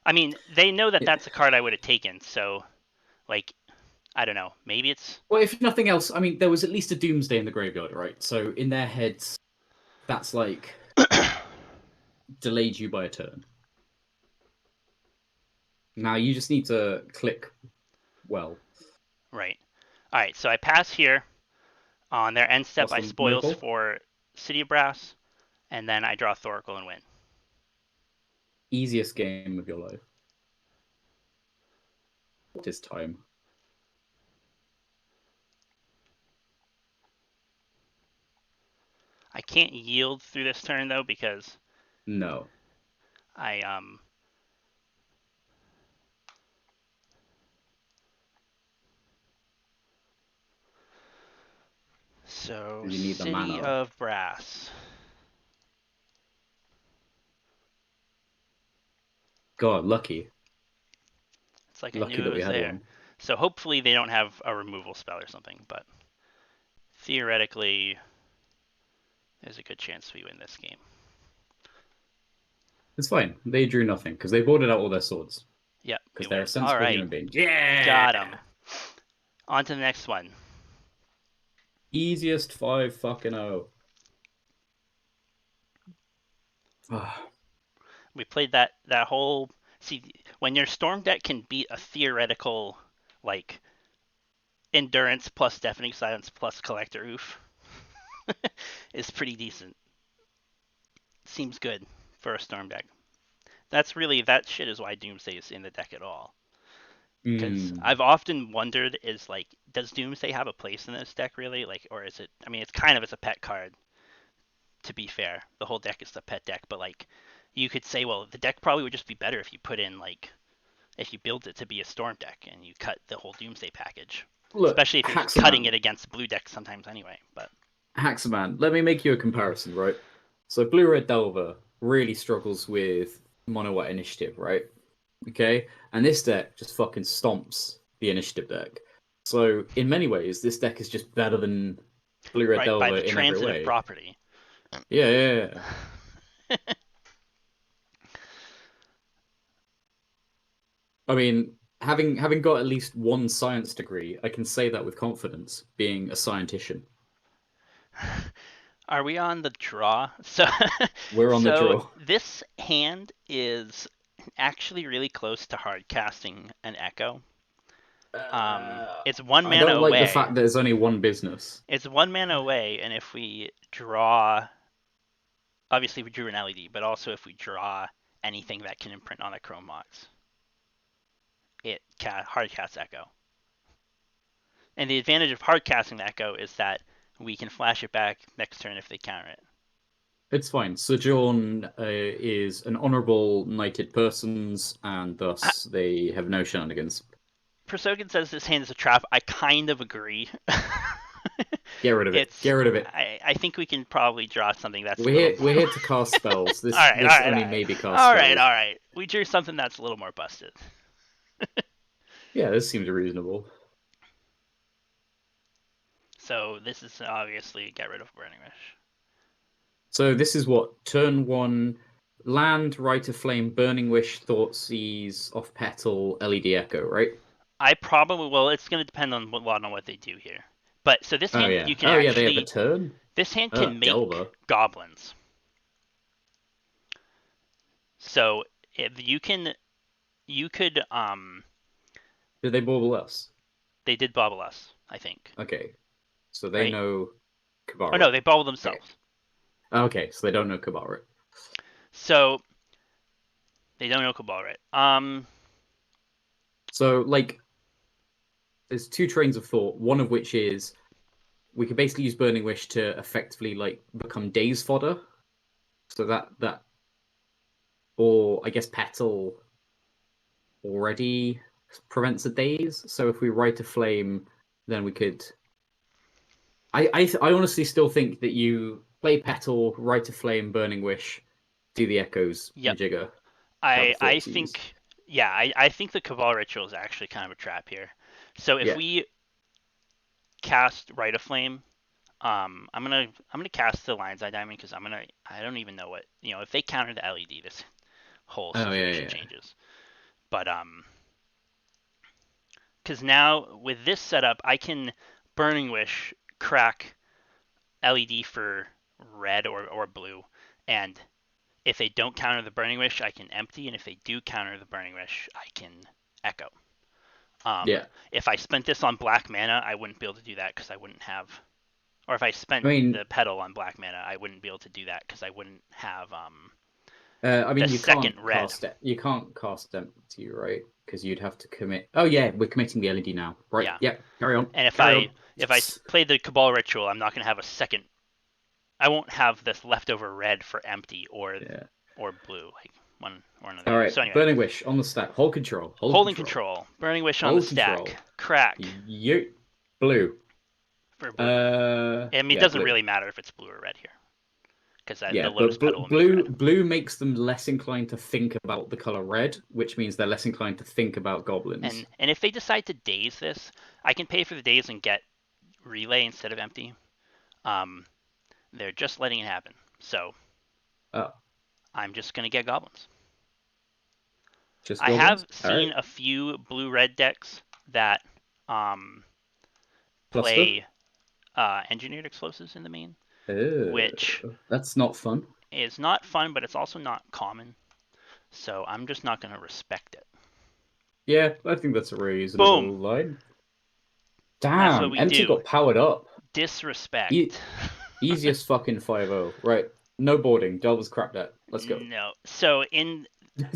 A: I mean, they know that
B: Yeah.
A: that's a card I would have taken. So, like, I don't know. Maybe it's
B: Well, if nothing else, I mean, there was at least a Doomsday in the graveyard, right? So in their heads, that's like delayed you by a turn. Now you just need to click well.
A: right. All right, so I pass here. On their end step,
B: What's
A: I
B: the
A: spoils
B: miracle?
A: for City of Brass, and then I draw Thoracle and win.
B: Easiest game of your life. What is time?
A: I can't yield through this turn though because
B: No.
A: I. So
B: You need the
A: City
B: mana.
A: of Brass.
B: God, lucky.
A: It's like I
B: Lucky
A: knew it
B: that we
A: was
B: had
A: there.
B: one.
A: So hopefully they don't have a removal spell or something, but theoretically there's a good chance we win this game.
B: It's fine. They drew nothing because they boarded out all their swords
A: Yep, we
B: because they're a
A: win. All
B: sensible
A: right,
B: human being. Yeah.
A: got him. On to the next one.
B: Easiest five fucking oh. Ah,
A: We played that whole. See, when your storm deck can beat a theoretical like endurance plus deafening silence plus collector oof is pretty decent. Seems good for a storm deck. That's really that shit is why Doomsday is in the deck at all. Because
B: mm.
A: I've often wondered is like, does Doomsday have a place in this deck really? Like, or is it? I mean, it's kind of as a pet card. To be fair, the whole deck is the pet deck, but like, you could say, well, the deck probably would just be better if you put in like, if you build it to be a storm deck and you cut the whole Doomsday package.
B: Look,
A: Especially if you're cutting
B: Haxaman.
A: it against blue decks sometimes anyway. But
B: Haxaman. Let me make you a comparison, right? So Blue Red Delver really struggles with mono white initiative, right? Okay, and this deck just fucking stomps the initiative deck. So in many ways, this deck is just better than Blue Red
A: right by
B: Delver
A: the
B: in every
A: transitive
B: way.
A: property.
B: Yeah, yeah, yeah. I mean, having got at least one science degree, I can say that with confidence, being a scientician.
A: Are we on the draw? So,
B: We're on the
A: so
B: draw.
A: this hand is actually really close to hard casting an Echo. It's one
B: I
A: mana
B: don't like the
A: away.
B: fact that there's only one business.
A: It's one mana away, and if we draw, obviously we drew an LED, but also if we draw anything that can imprint on a Chrome Mox, it hard casts Echo. And the advantage of hard casting the Echo is that we can flash it back next turn if they counter it.
B: It's fine. Sojourn is an honorable knighted persons, and
A: I,
B: thus they have no shenanigans.
A: Prosogan says this hand is a trap. I kind of agree.
B: Get rid of it. Get
A: it's
B: rid of it.
A: I think we can probably draw something that's a
B: We're
A: little.
B: here. We're here to cast spells.
A: All right, all
B: This
A: right, all
B: only
A: right,
B: maybe cast
A: all right,
B: spells.
A: all right. We drew something that's a little more busted.
B: Yeah, this seems reasonable.
A: So this is obviously get rid of Burning Wish.
B: So this is what turn one, land, Rite of Flame, Burning Wish, Thoughtseize, off petal, LED Echo, right?
A: I probably well. It's going to depend on what they do here. But so this
B: Oh
A: hand
B: yeah.
A: you can
B: Oh yeah. They have a
A: actually
B: turn.
A: this hand can make
B: Delver.
A: goblins. So if you could
B: Did they bauble us?
A: they did bobble us, I think,
B: Okay. So they
A: right?
B: know
A: Oh no,
B: Kabarit.
A: they bobbled
B: Okay.
A: themselves.
B: Okay. So they don't know Kabarit.
A: So they don't know Cabal, right?
B: So like, there's two trains of thought. One of which is we could basically use Burning Wish to effectively like become daze fodder. So that, or I guess petal already prevents a daze. So if we Rite a Flame, then we could. I honestly still think that you play petal, Rite a Flame, Burning Wish, do the echoes,
A: Yep.
B: Majigger, have a
A: I
B: Thoughtseize.
A: think yeah, I think the Cabal ritual is actually kind of a trap here. So if
B: Yeah.
A: we cast Rite of Flame, I'm gonna cast the Lion's Eye Diamond because I don't even know what if they counter the LED, this whole
B: Oh yeah,
A: situation
B: yeah.
A: changes. But because now with this setup, I can Burning Wish crack LED for red or blue, and if they don't counter the Burning Wish, I can empty, and if they do counter the Burning Wish, I can echo.
B: Yeah.
A: If I spent this on black mana, I wouldn't be able to do that because I wouldn't have. Or if I
B: I
A: spent
B: mean,
A: the pedal on black mana, I wouldn't be able to do that because I wouldn't have
B: I
A: the
B: mean,
A: second red.
B: you can't cast empty, right? Because you'd have to commit. Oh yeah, we're committing the LED now, right?
A: Yeah,
B: Yeah, carry on,
A: and
B: carry on.
A: if I
B: Yes.
A: play the Cabal Ritual, I'm not gonna have a second. I won't have this leftover red for empty
B: Yeah.
A: or blue, like one or another.
B: All right,
A: So anyway,
B: Burning Wish on the stack. Hold control. Hold
A: holding
B: control.
A: control, Burning Wish on the
B: Hold
A: stack,
B: control.
A: crack
B: You blue.
A: for blue. I mean, it
B: Yeah,
A: doesn't
B: blue.
A: really matter if it's blue or red here because the
B: Yeah,
A: Lotus
B: but
A: Petal will make red.
B: blue makes them less inclined to think about the color red, which means they're less inclined to think about goblins.
A: And if they decide to daze this, I can pay for the daze and get relay instead of empty. Um, they're just letting it happen. So
B: Oh,
A: I'm just gonna get goblins.
B: just
A: I have
B: goblins. All right,
A: seen a few blue-red decks that um,
B: cluster.
A: play engineered explosives in the main, which
B: That's not fun.
A: is not fun, but it's also not common. So I'm just not gonna respect it.
B: Yeah, I think that's a
A: Boom.
B: reasonable line.
A: That's what
B: Damn,
A: we
B: empty
A: do.
B: got powered up. E
A: Disrespect.
B: Easiest fucking 5-0. Right. No boarding. Delver's crap deck. Let's go.
A: No. So in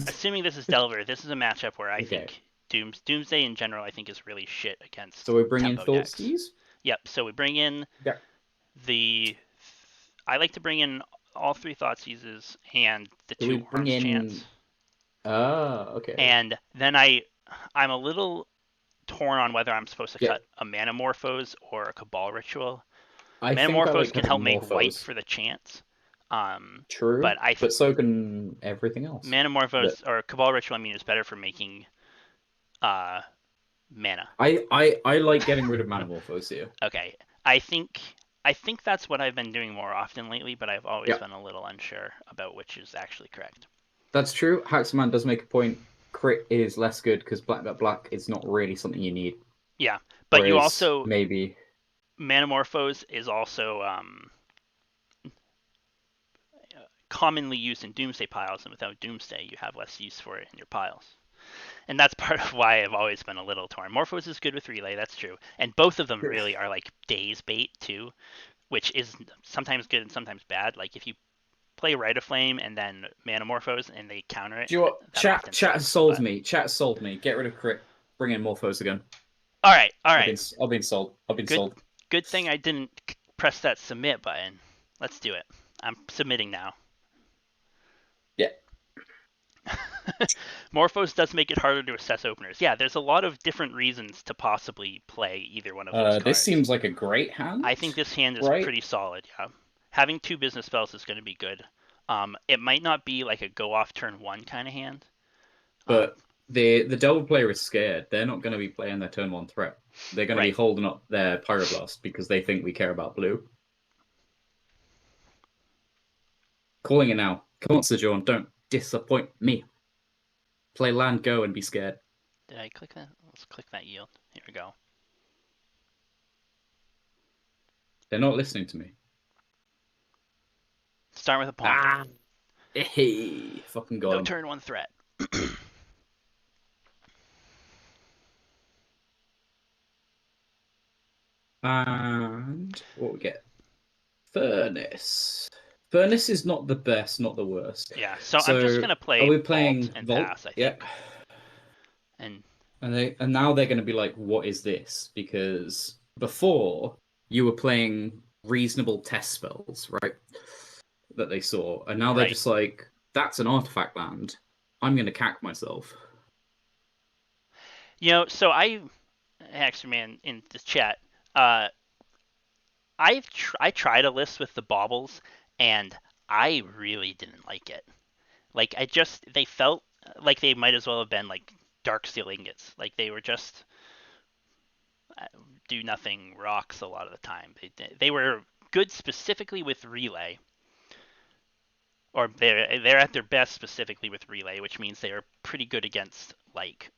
A: assuming this is Delver, this is a matchup where I
B: Okay.
A: think Doomsday in general I think is really shit
B: So
A: against
B: we bring in
A: tempo decks.
B: Thoughtseize?
A: Yep. So we bring in
B: Yeah.
A: the I like to bring in all three Thoughtseizes and the
B: Do we
A: two
B: bring
A: Arms
B: in
A: Chants.
B: okay.
A: And then I'm a little torn on whether I'm supposed to
B: Yeah.
A: cut a Manamorphose or a Cabal Ritual.
B: I think I
A: Manamorphose
B: like
A: can
B: having
A: help make white
B: Morphos.
A: for the chants.
B: True.
A: But
B: But so can everything else. That
A: Manamorphose or Cabal Ritual, I mean, is better for making uh, mana.
B: I like getting rid of Manamorphos here.
A: Okay, I think I think that's what I've been doing more often lately, but I've always
B: Yeah.
A: been a little unsure about which is actually correct.
B: That's true. Haxman does make a point. Crit is less good because black is not really something you need.
A: Yeah, but you
B: Whereas
A: also
B: maybe
A: Manamorphose is also commonly used in Doomsday piles, and without Doomsday, you have less use for it in your piles. And that's part of why I've always been a little torn. Morphos is good with relay, that's true, and both of them really are like daze bait too, which is sometimes good and sometimes bad. Like if you play Rite of Flame and then Manamorphose and they counter it,
B: do you know what?
A: that often
B: Chat has
A: sucks.
B: sold
A: But
B: me. Chat has sold me. Get rid of crit. Bring in Morphos again.
A: all right,
B: I've been sold. I've been
A: good
B: sold.
A: good thing I didn't press that submit button. Let's do it. I'm submitting now.
B: Yeah.
A: Morphos does make it harder to assess openers. Yeah, there's a lot of different reasons to possibly play either one of those
B: This
A: cards.
B: seems like a great
A: I
B: hand,
A: think this hand is
B: right?
A: pretty solid. Yeah, having two business spells is going to be good. It might not be like a go off turn one kind of hand. Um,
B: But the Delver player is scared. They're not going to be playing their turn one threat. They're going to be
A: right.
B: holding up their Pyroblast because they think we care about blue. Calling it now. Come on, Sojourn, don't disappoint me. Play land, go, and be scared.
A: Did I click that? Let's click that yield. Here we go.
B: They're not listening to me.
A: Start with a ponder.
B: Ah, hey, fucking got
A: No
B: him.
A: turn one threat.
B: And what we get? Furnace. Furnace is not the best, not the worst.
A: Yeah, so I'm just
B: So
A: gonna
B: are
A: play
B: we
A: vault
B: playing
A: and
B: Vault?
A: pass, I
B: Yeah.
A: think. And
B: And now they're going to be like, what is this? Because before you were playing reasonable test spells, right? That they saw, and now they're
A: right.
B: just like, that's an artifact land. I'm going to cack myself.
A: So actually, man, in the chat, uh, I tried a list with the baubles, and I really didn't like it. Like they felt like they might as well have been like dark steel ingots. Like they were just uh, do nothing rocks a lot of the time. They were good specifically with relay, or they're at their best specifically with relay, which means they are pretty good against like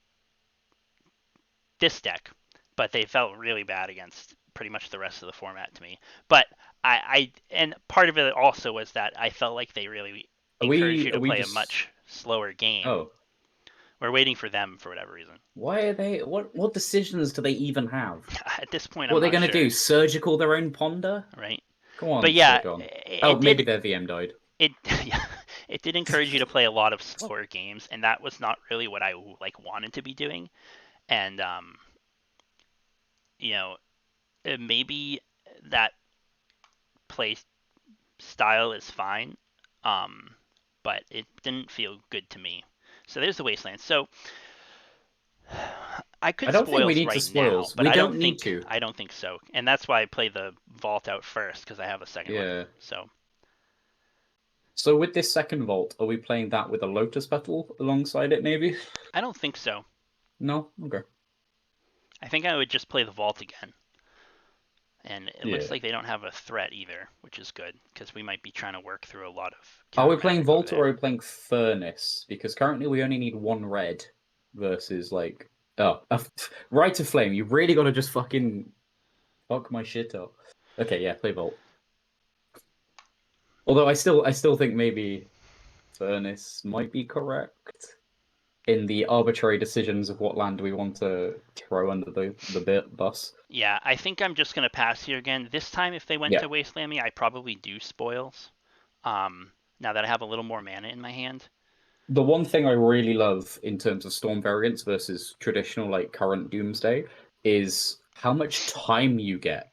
A: this deck, but they felt really bad against pretty much the rest of the format to me. But and part of it also was that I felt like they really encouraged you
B: Are
A: to
B: we
A: play a
B: just
A: much slower game.
B: oh,
A: We're waiting for them for whatever reason.
B: why are they what decisions do they even have?
A: At this point,
B: What
A: I'm
B: are they
A: not
B: going to
A: sure,
B: do? Surgical their own ponder?
A: right?
B: Come
A: But
B: on, Sir
A: yeah,
B: John. Oh,
A: it
B: maybe
A: did
B: their VM died.
A: it yeah, it did encourage you to play a lot of slower games, and that was not really what I like wanted to be doing. And you know, maybe that play style is fine, um, but it didn't feel good to me. So there's the wasteland. So I
B: I
A: could
B: don't think we
A: spoils
B: need to
A: right now,
B: spoils.
A: but
B: We don't need to.
A: I don't think so, and that's why I play the vault out first because I have a second one.
B: Yeah.
A: So
B: So with this second vault, are we playing that with a lotus petal alongside it, maybe?
A: I don't think so.
B: No? Okay.
A: I think I would just play the vault again. And it looks
B: Yeah.
A: like they don't have a threat either, which is good because we might be trying to work through a lot of
B: Are we
A: counter
B: playing
A: magic over
B: Vault or
A: there.
B: are we playing Furnace? Because currently we only need one red versus like Rite of Flame. You really got to just fucking fuck my shit up. Okay, yeah, play Vault. Although I still think maybe Furnace might be correct in the arbitrary decisions of what land we want to throw under the bit bus.
A: Yeah, I think I'm just gonna pass here again. This time, if they went
B: Yeah.
A: to wasteland me, I probably do spoils. Now that I have a little more mana in my hand.
B: The one thing I really love in terms of storm variants versus traditional like current Doomsday is how much time you get.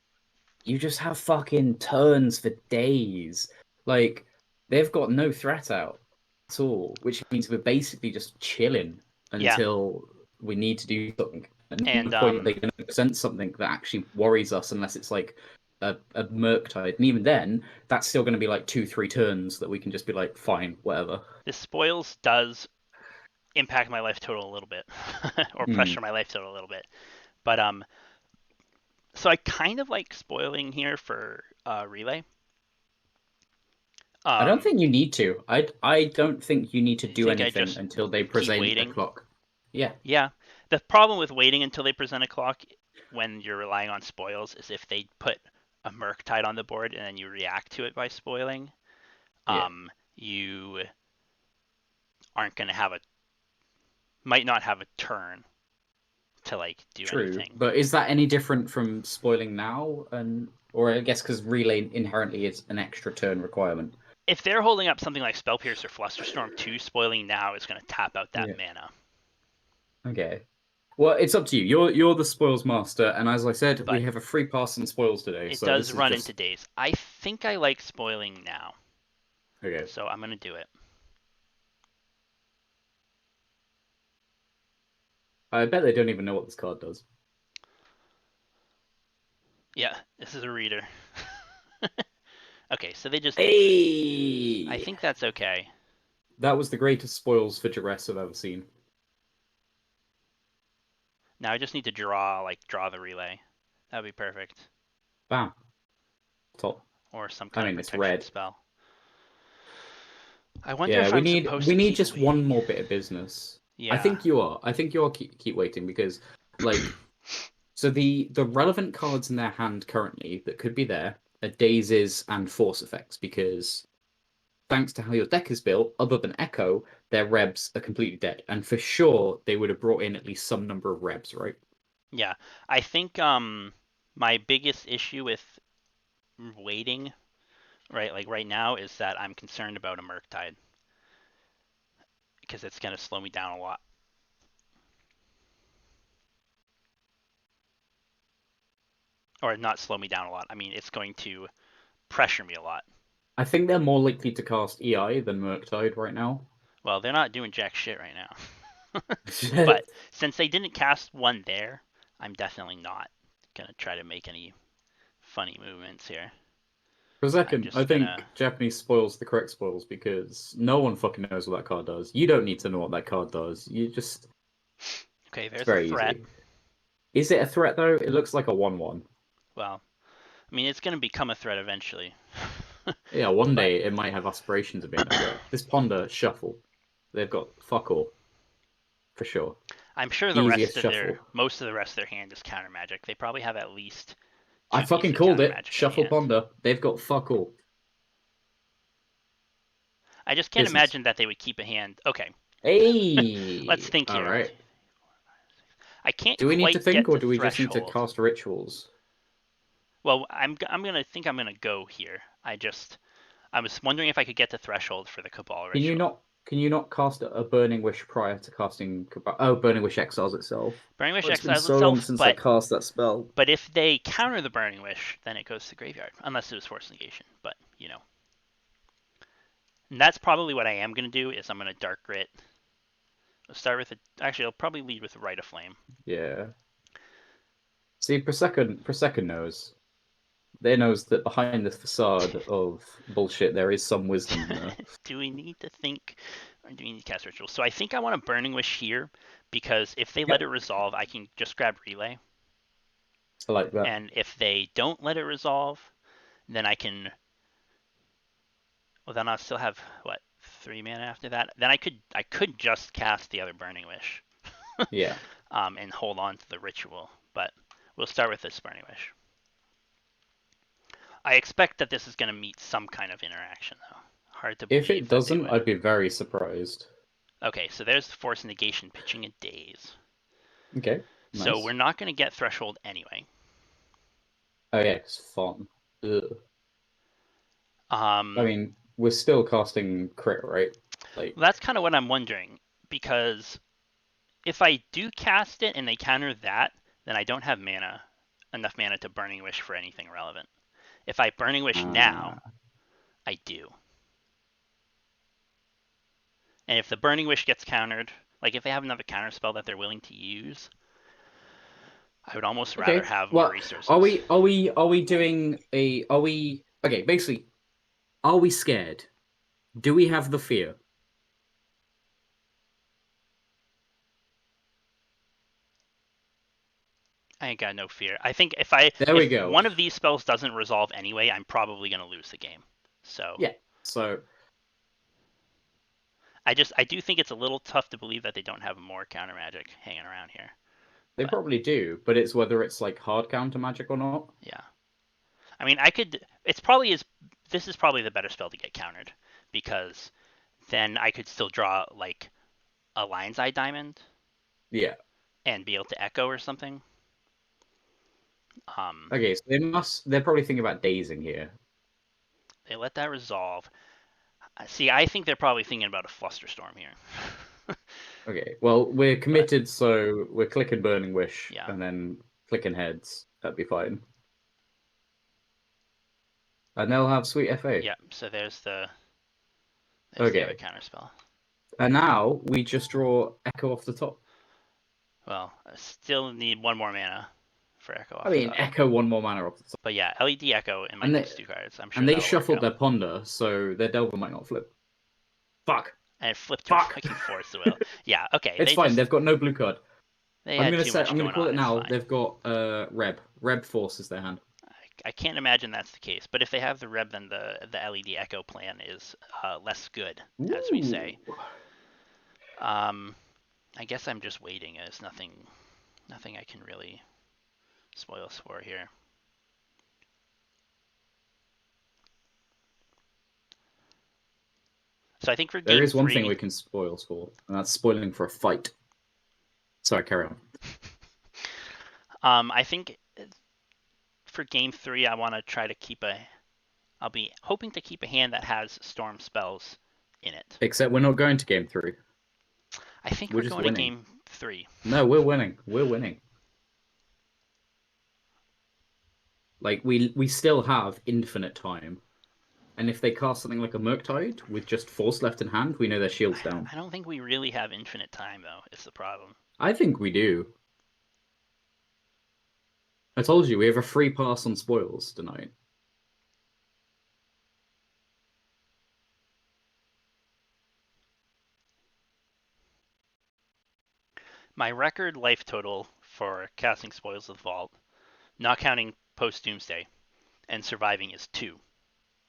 B: You just have fucking turns for days. Like they've got no threat out at all, which means we're basically just chilling
A: Yeah,
B: until we need to do something. At no
A: and
B: point they're going to present something that actually worries us unless it's like a Murktide. And even then, that's still going to be like 2, 3 turns that we can just be like, fine, whatever.
A: this spoils does impact my life total a little bit, or
B: Hmm.
A: pressure my life total a little bit. But so I kind of like spoiling here for relay.
B: I don't
A: Um,
B: think you need to. I don't think you need to
A: you
B: do
A: think I
B: anything
A: just
B: until they
A: keep
B: present a
A: waiting?
B: clock. Yeah.
A: Yeah. The problem with waiting until they present a clock when you're relying on spoils is if they put a Murktide on the board and then you react to it by spoiling,
B: Yeah.
A: you aren't going to have a might not have a turn to like do
B: True,
A: anything.
B: but is that any different from spoiling now? And or I guess because relay inherently is an extra turn requirement.
A: If they're holding up something like Spell Pierce or Flusterstorm 2, spoiling now is going to tap out that
B: Yeah.
A: mana.
B: Okay. Well, it's up to you. You're the spoils master, and as I said, we
A: But
B: have a free pass on spoils today,
A: it
B: so
A: does
B: this is
A: run into
B: just
A: days. I think I like spoiling now.
B: Okay.
A: So I'm gonna do it.
B: I bet they don't even know what this card does.
A: Yeah, this is a reader. Okay, so they just daze. I
B: Hey!
A: think that's okay.
B: That was the greatest spoils for duress I've ever seen.
A: Now I just need to draw the relay. That would be perfect.
B: Bam. Top.
A: Or some
B: I
A: kind of
B: mean, it's
A: protection
B: red.
A: spell. I wonder
B: Yeah,
A: if I'm supposed
B: we
A: to
B: need
A: keep
B: just one
A: waiting.
B: more bit of business. I
A: Yeah.
B: think you are. I think you are keep waiting because like so the relevant cards in their hand currently that could be there are daisies and force effects because thanks to how your deck is built, other than Echo, their rebs are completely dead. And for sure they would have brought in at least some number of rebs, right?
A: Yeah. I think my biggest issue with waiting, right, like right now, is that I'm concerned about a Murktide because it's gonna slow me down a lot. Or not slow me down a lot. I mean, it's going to pressure me a lot.
B: I think they're more likely to cast EI than Murktide right now.
A: Well, they're not doing jack shit right now. But since they didn't cast one there, I'm definitely not gonna try to make any funny movements here.
B: For a
A: I'm
B: second, I
A: just
B: think
A: gonna.
B: Japanese spoils the correct spoils because no one fucking knows what that card does. You don't need to know what that card does.
A: Okay,
B: It's
A: there's a
B: very
A: threat.
B: easy. Is it a threat though? It looks like a 1/1.
A: Well, I mean, it's gonna become a threat eventually.
B: Yeah, one
A: But
B: day it might have aspirations of being a threat. This Ponder shuffle. They've got fuck all for sure.
A: I'm sure
B: Easiest shuffle.
A: most of the rest of their hand is counter magic. They probably have at least
B: I
A: two
B: fucking
A: pieces of
B: called
A: counter
B: it.
A: magic in
B: Shuffle
A: hand.
B: Ponder. They've got fuck all.
A: I just can't
B: Business.
A: imagine that they would keep a hand. Okay, let's
B: Hey!
A: think here.
B: Alright.
A: I can't
B: Do we need to
A: quite
B: think
A: get
B: or
A: to
B: do we just need to
A: threshold.
B: cast rituals?
A: Well, I'm gonna go here. I was wondering if I could get to threshold for the Cabal ritual.
B: Can you not cast a Burning Wish prior to casting Oh, Burning Wish exiles itself.
A: Burning
B: Oh,
A: Wish
B: it's been
A: exiles
B: so long
A: itself,
B: since I cast that spell.
A: but if they counter the Burning Wish, then it goes to the graveyard, unless it was Force Negation. But and that's probably what I am gonna do. Is I'm gonna Dark Grit. I'll start with actually I'll probably lead with Rite of Flame.
B: Yeah. See, per second knows. They knows that behind this facade of bullshit there is some wisdom there.
A: Do we need to think, or do we need to cast Ritual? So I think I want a Burning Wish here because if they let
B: Yep,
A: it resolve, I can just grab Relay.
B: I like that.
A: And if they don't let it resolve, then I can. Well, then I'll still have what 3 mana after that. Then I could just cast the other Burning Wish,
B: Yeah.
A: and hold on to the Ritual. But we'll start with this Burning Wish. I expect that this is going to meet some kind of interaction, though. Hard to
B: If it
A: believe that they
B: doesn't,
A: would.
B: I'd be very surprised.
A: Okay, so there's Force Negation pitching a Daze.
B: Okay,
A: So we're
B: nice.
A: not going to get Threshold anyway.
B: Oh yeah, it's fun. Ugh. I
A: Um,
B: mean, we're still casting crit, right?
A: well,
B: Like,
A: that's kind of what I'm wondering because if I do cast it and they counter that, then I don't have enough mana to Burning Wish for anything relevant. If I Burning Wish now,
B: uh,
A: I do. And if the Burning Wish gets countered, like if they have another counter spell that they're willing to use, I would almost rather
B: okay.
A: have more
B: Well, are
A: resources.
B: we are we are we doing a are we okay? Basically, are we scared? Do we have the fear?
A: I ain't got no fear. I think
B: There we
A: if
B: go.
A: one of these spells doesn't resolve anyway, I'm probably gonna lose the game. So
B: Yeah. So
A: I do think it's a little tough to believe that they don't have more counter magic hanging around here.
B: they
A: But
B: probably do, but it's whether it's like hard counter magic or not.
A: yeah, I mean I could. It's probably is. This is probably the better spell to get countered because then I could still draw like a Lion's Eye Diamond
B: Yeah.
A: and be able to echo or something. Um,
B: Okay, so they're probably thinking about dazing here.
A: they let that resolve. See, I think they're probably thinking about a Flusterstorm here.
B: Okay, well, we're
A: But
B: committed, so we're clicking Burning Wish
A: yeah,
B: and then clicking heads. That'd be fine. And they'll have sweet FA.
A: yeah. So there's the if they have a
B: Okay.
A: counterspell.
B: And now we just draw Echo off the top.
A: Well, I still need one more mana for Echo
B: I
A: off the
B: mean,
A: top.
B: Echo one more mana off the top.
A: But yeah, LED Echo in my
B: And they
A: next two cards. I'm
B: and
A: sure
B: they
A: that'll work
B: shuffled
A: out.
B: their Ponder, so their Delver might not flip. Fuck.
A: And it flipped to a
B: Fuck.
A: fucking Force of Will. Yeah, okay.
B: It's fine. They've got no blue card.
A: They
B: I'm
A: had
B: gonna
A: too
B: say
A: much
B: I'm gonna
A: going
B: call
A: on.
B: it
A: It's
B: now.
A: fine.
B: They've got Reb. Reb forces their hand.
A: I can't imagine that's the case. But if they have the Reb, then the LED Echo plan is less good, as we
B: Ooh.
A: say. Um, I guess I'm just waiting. There's nothing I can really spoil for here. So I think for
B: There
A: game
B: is one thing
A: three,
B: we can spoil for, and that's spoiling for a fight. Sorry, carry on.
A: I think for game three, I want to try to keep a. I'll be hoping to keep a hand that has storm spells in it.
B: Except we're not going to game three.
A: I think
B: We're
A: we're
B: just
A: going to
B: winning.
A: game three.
B: No, we're winning. We're winning. Like we still have infinite time. And if they cast something like a Murktide with just Force left in hand, we know their shield's down.
A: I don't think we really have infinite time though. Is the problem.
B: I think we do. I told you we have a free pass on spoils tonight.
A: My record life total for casting Spoils of the Vault, not counting post Doomsday, and surviving is 2,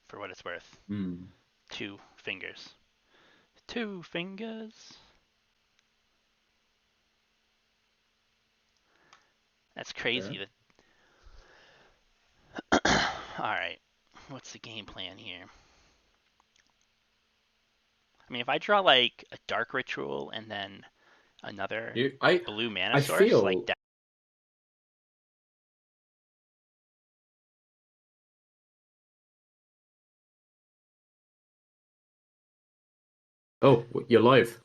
A: for what it's worth.
B: Hmm.
A: 2 fingers. 2 fingers. That's
B: Yeah.
A: crazy. Alright. What's the game plan here? I mean, if I draw like a Dark Ritual and then another
B: You, I
A: blue mana
B: I
A: source, like
B: feel
A: that.
B: Oh, you're live.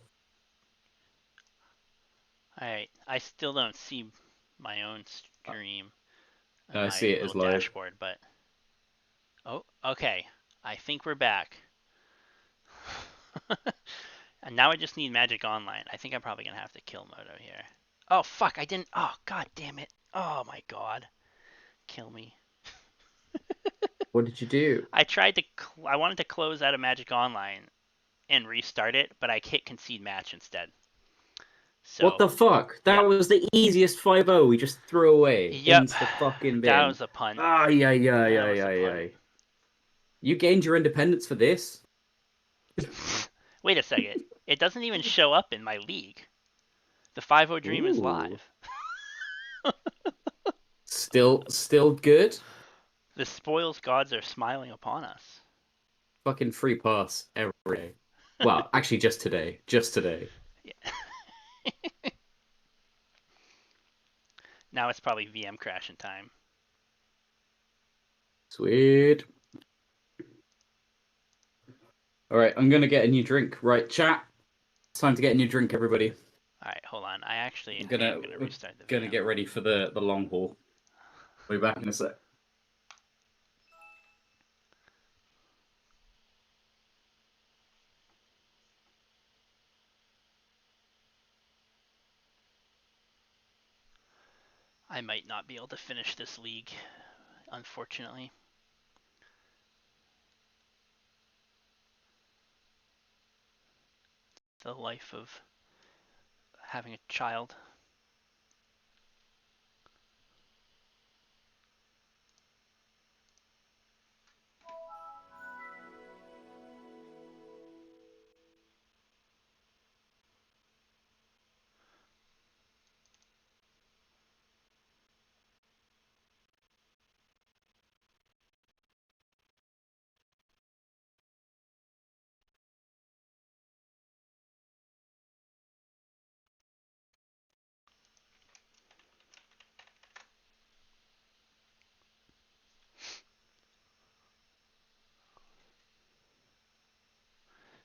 A: Alright. I still don't see my own stream on
B: I see
A: my
B: it as
A: little
B: live.
A: dashboard, but. Oh, okay. I think we're back. And now I just need Magic Online. I think I'm probably gonna have to kill Moto here. Oh fuck! I didn't. Oh god damn it! Oh my god! Kill me.
B: What did you do?
A: I tried to. I wanted to close out of Magic Online and restart it, but I hit concede match instead.
B: What
A: So,
B: the fuck? That
A: yep,
B: was the easiest 5-0 we just threw away
A: yep.
B: into the fucking
A: That
B: bin.
A: was a pun.
B: Ay, ay, ay,
A: That
B: ay,
A: was a
B: ay,
A: pun.
B: ay. You gained your independence for this?
A: Wait a second. It doesn't even show up in my league. The 5-0 Dream is
B: Ooh.
A: live.
B: Still good?
A: The spoils gods are smiling upon us.
B: Fucking free pass every day. Well, actually, just today. Just today.
A: Yeah. Now it's probably VM crashing time.
B: Sweet. All right, I'm gonna get a new drink. Right, chat. It's time to get a new drink, everybody.
A: All right, hold on. I
B: I'm
A: think
B: gonna
A: I'm gonna
B: we're
A: restart the
B: gonna
A: VM.
B: get ready for the long haul. We'll be back in a sec.
A: I might not be able to finish this league, unfortunately. The life of having a child.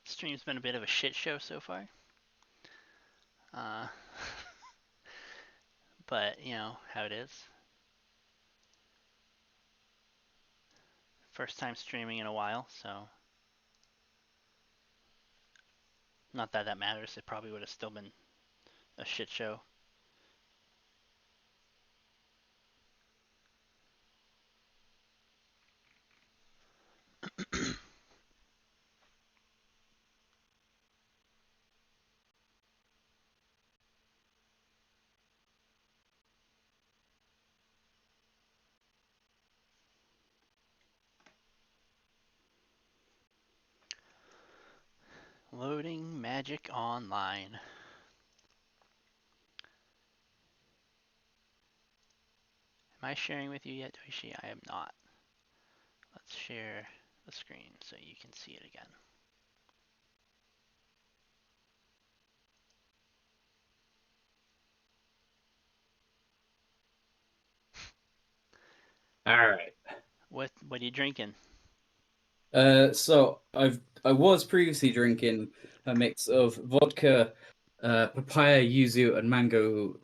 A: Stream's been a bit of a shit show so far. Uh, but you know how it is. First time streaming in a while, so Not that that matters. It probably would have still been a shit show. Loading Magic Online. Am I sharing with you yet, Doishy? I am not. Let's share the screen so you can see it again.
B: All right.
A: What are you drinking?
B: So I was previously drinking a mix of vodka, papaya, yuzu, and mango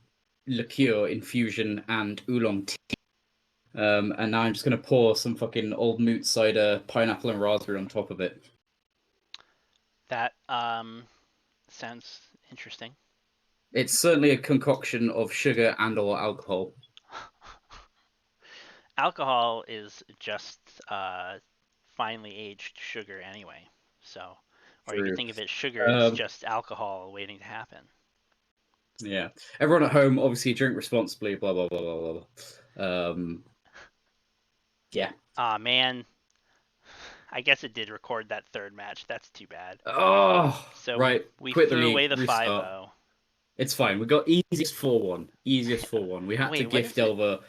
B: liqueur infusion and oolong tea. And now I'm just gonna pour some fucking old moot cider, pineapple and raspberry on top of it.
A: That sounds interesting.
B: It's certainly a concoction of sugar and or alcohol.
A: Alcohol is just finely aged sugar anyway. So, or you could
B: True.
A: think of it, sugar is
B: Um,
A: just alcohol waiting to happen.
B: yeah. Everyone at home, obviously, drink responsibly. Blah blah blah blah blah. Yeah.
A: Ah man, I guess it did record that third match. That's too bad.
B: Oh,
A: So
B: right.
A: we
B: Quit the
A: threw away
B: league.
A: the
B: Restart.
A: 5-0.
B: It's fine. We got easiest 4-1. Easiest 4-1. We had to
A: Wait, what
B: gift
A: is it?
B: Elva.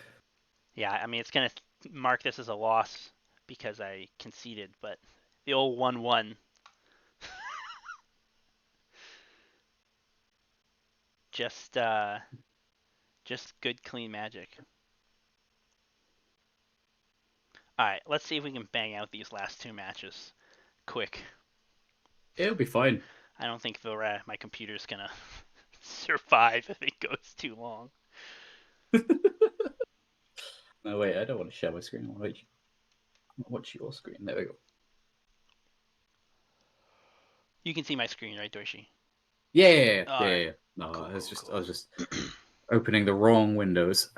A: Yeah, I mean it's gonna mark this as a loss because I conceded, but the old 1-1, just uh, just good clean magic. All right, let's see if we can bang out these last two matches quick.
B: It'll be fine.
A: I don't think my computer's gonna survive if it goes too long.
B: No, wait. I don't want to share my screen. I want to watch your screen. There we go.
A: You can see my screen, right, Doishy?
B: Yeah, yeah, yeah,
A: All
B: yeah,
A: right,
B: yeah. No,
A: cool, cool,
B: I was
A: cool.
B: just opening the wrong windows.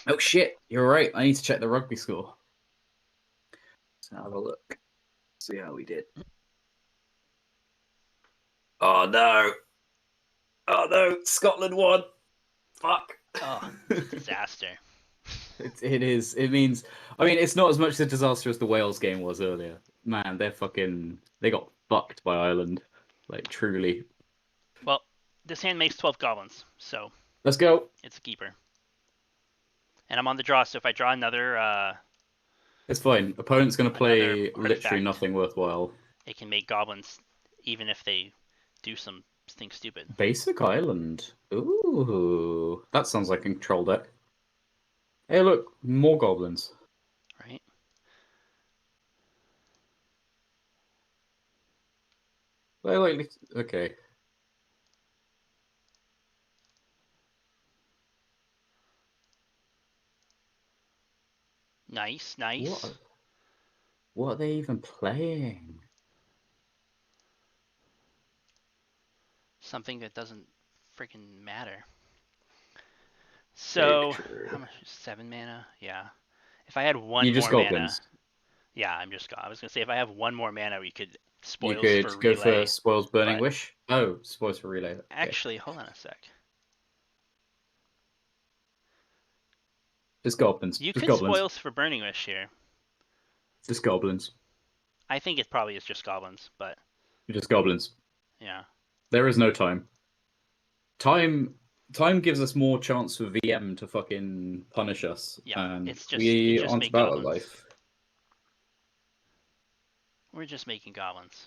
B: Oh shit! You're right. I need to check the rugby score. Let's have a look. See how we did. Oh no! Oh no! Scotland won. Fuck.
A: Oh, it's a disaster.
B: It is. It means. I mean, it's not as much a disaster as the Wales game was earlier. Man, they're fucking. They got fucked by Ireland. Like truly.
A: Well, this hand makes 12 goblins, so
B: Let's go.
A: it's a keeper. And I'm on the draw, so if I draw
B: It's fine. Opponent's gonna
A: another
B: play literally
A: artifact,
B: nothing worthwhile.
A: it can make goblins even if they do something stupid,
B: Basic Island. Ooh, that sounds like a control deck. Hey, look, more goblins.
A: right?
B: They like okay.
A: Nice, nice.
B: What? What are they even playing?
A: Something that doesn't freaking matter.
B: Big
A: So, how
B: true.
A: much? 7 mana? Yeah. If I had one
B: You just
A: more mana,
B: goblins.
A: yeah, I was gonna say if I have one more mana, we could
B: You
A: spoils for
B: could go for
A: relay.
B: Spoils Burning
A: But
B: Wish. Oh, Spoils for Relay. Okay.
A: actually, hold on a sec.
B: Just goblins.
A: You
B: Just
A: could
B: goblins.
A: spoils for Burning Wish here.
B: Just goblins.
A: I think it probably is just goblins, but
B: Just goblins.
A: yeah,
B: There is no time. Time time gives us more chance for VM to fucking punish us,
A: yeah.
B: and
A: It
B: we
A: just
B: aren't
A: make
B: about that
A: goblins.
B: life.
A: We're just making goblins.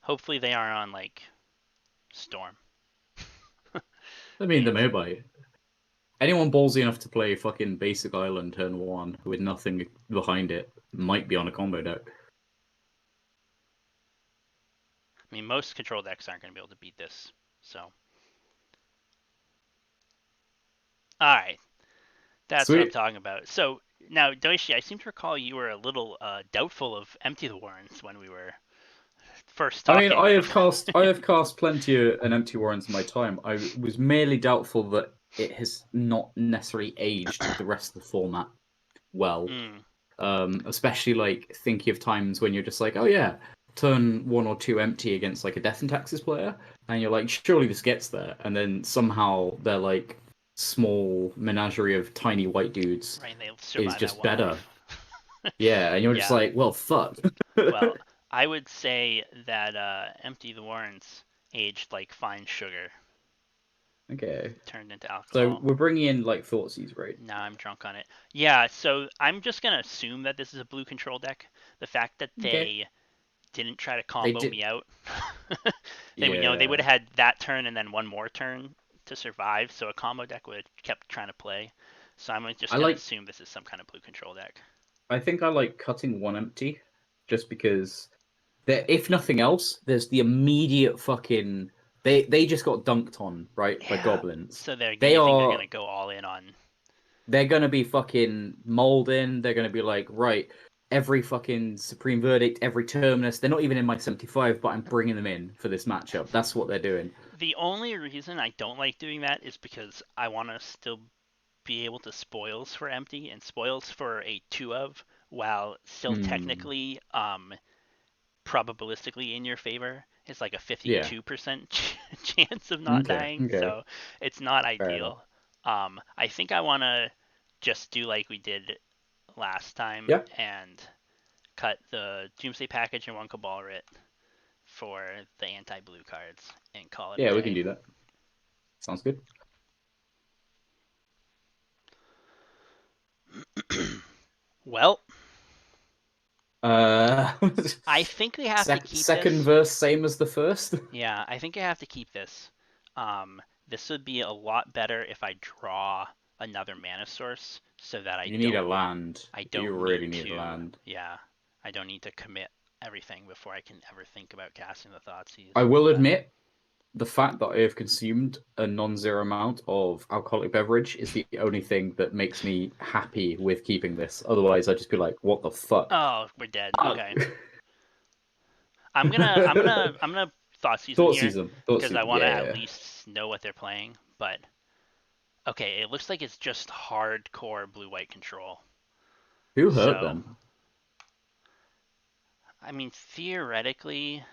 A: Hopefully they aren't on like storm.
B: I mean,
A: They
B: they may buy. Anyone ballsy enough to play fucking Basic Island turn one with nothing behind it might be on a combo deck.
A: I mean, most control decks aren't going to be able to beat this. So, all right, that's what I'm
B: Sweet.
A: talking about. So, Now, Doishy, I seem to recall you were a little doubtful of Empty the Warrens when we were first
B: I mean,
A: talking about.
B: I have cast plenty of an empty warrants in my time. I was merely doubtful that it has not necessarily aged with the rest of the format well.
A: Mm,
B: Especially like thinking of times when you're just like, oh yeah, turn one or two empty against like a Death and Taxes player, and you're like, surely this gets there, and then somehow they're like small menagerie of tiny white dudes
A: right, they'll
B: is
A: survive that
B: just
A: one
B: better.
A: life.
B: Yeah, and you're just
A: Yeah.
B: like, well, fuck.
A: Well, I would say that Empty the Warrens aged like fine sugar,
B: Okay,
A: turned into
B: so
A: alcohol.
B: we're bringing in like Thoughtseize, right?
A: Now I'm drunk on it. Yeah, so I'm just gonna assume that this is a blue control deck. The fact that
B: Okay,
A: they didn't try to
B: they
A: combo
B: did.
A: me out, they would, they would
B: Yeah,
A: have had that turn and then one more turn to survive. So a combo deck would have kept trying to play. So I'm just
B: I
A: gonna
B: like.
A: assume this is some kind of blue control deck.
B: I think I like cutting one empty, just because there, if nothing else, there's the immediate fucking they just got dunked on, right, by
A: Yeah.
B: goblins.
A: So
B: They
A: you think they're
B: are
A: gonna go all in on?
B: they're gonna be fucking molding. They're gonna be like, right, every fucking Supreme Verdict, every Terminus. They're not even in my 75, but I'm bringing them in for this matchup. That's what they're doing.
A: The only reason I don't like doing that is because I want to still be able to spoils for empty and spoils for a two of while still
B: Hmm.
A: technically probabilistically in your favor. It's like a
B: Yeah.
A: 52% chance of not
B: Okay.
A: dying,
B: Okay.
A: so it's not
B: Fair enough.
A: ideal. I think I want to just do like we did last time
B: Yeah.
A: and cut the Doomsday package and one Cabal Writ for the anti-blue cards and call it a
B: Yeah, we can
A: day.
B: do that. Sounds good.
A: Well,
B: Uh,
A: I think they have to keep
B: second
A: this.
B: verse, same as the first.
A: Yeah, I think I have to keep this. This would be a lot better if I draw another mana source so that
B: You need a land.
A: I
B: You
A: don't
B: really
A: need
B: need a
A: to,
B: land.
A: yeah, I don't need to commit everything before I can ever think about casting the
B: I
A: Thoughtseize.
B: will
A: But
B: admit, the fact that I have consumed a non-zero amount of alcoholic beverage is the only thing that makes me happy with keeping this. Otherwise, I'd just be like, what the fuck?
A: oh, we're dead.
B: Fuck.
A: Okay, I'm gonna Thoughtseize them
B: Thought
A: here
B: season. Thought
A: because I
B: season.
A: want
B: Yeah,
A: to
B: yeah,
A: at
B: yeah.
A: least know what they're playing. But okay, it looks like it's just hardcore blue-white control.
B: Who hurt
A: So
B: them?
A: I mean, theoretically,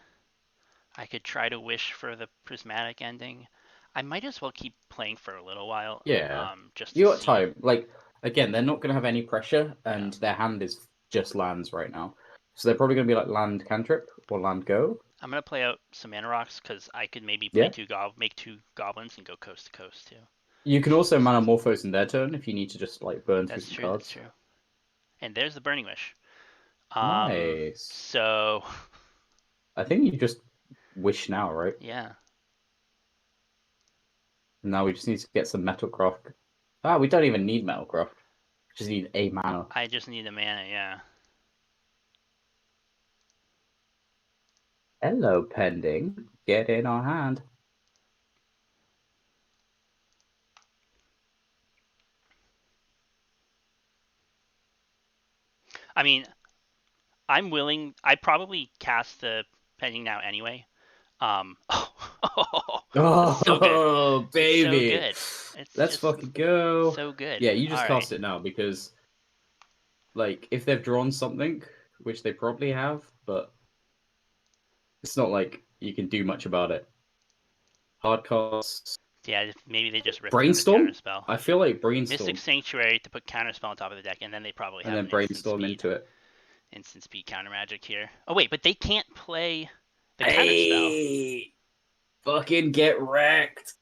A: I could try to wish for the prismatic ending. I might as well keep playing for a little while,
B: Yeah.
A: just to
B: You got
A: see.
B: time. Like, again, they're not going to have any pressure,
A: Yeah,
B: and their hand is just lands right now. So they're probably going to be like land cantrip or land go.
A: I'm gonna play out some mana rocks because I could maybe play
B: Yeah.
A: two make two goblins and go coast to coast too.
B: You can also mana Morphos in their turn if you need to just like burn through
A: That's
B: some
A: true. That's
B: cards.
A: true. And there's the burning wish.
B: Nice.
A: So
B: I think you just wish now, right?
A: yeah,
B: Now we just need to get some Metalcraft. Ah, we don't even need Metalcraft. We just need a mana.
A: I just need the mana. Yeah.
B: Hello, pending. Get in our hand.
A: I mean, I'm willing. I probably cast the pending now anyway. It's so good.
B: Oh,
A: It's so
B: baby.
A: good. It's
B: Let's
A: just
B: fucking go.
A: so good.
B: Yeah, you
A: All
B: just
A: right.
B: cast it now because, like, if they've drawn something, which they probably have, but it's not like you can do much about it. Hard cast.
A: Yeah, maybe they just ripped another counter
B: Brainstorm?
A: spell.
B: I feel like
A: Mystic
B: Brainstorm
A: Sanctuary to put counterspell on top of the deck, and then they probably
B: and
A: have
B: then
A: an
B: Brainstorm into it.
A: instant speed counter magic here. Oh wait, but they can't play the counterspell.
B: Hey, fucking get wrecked.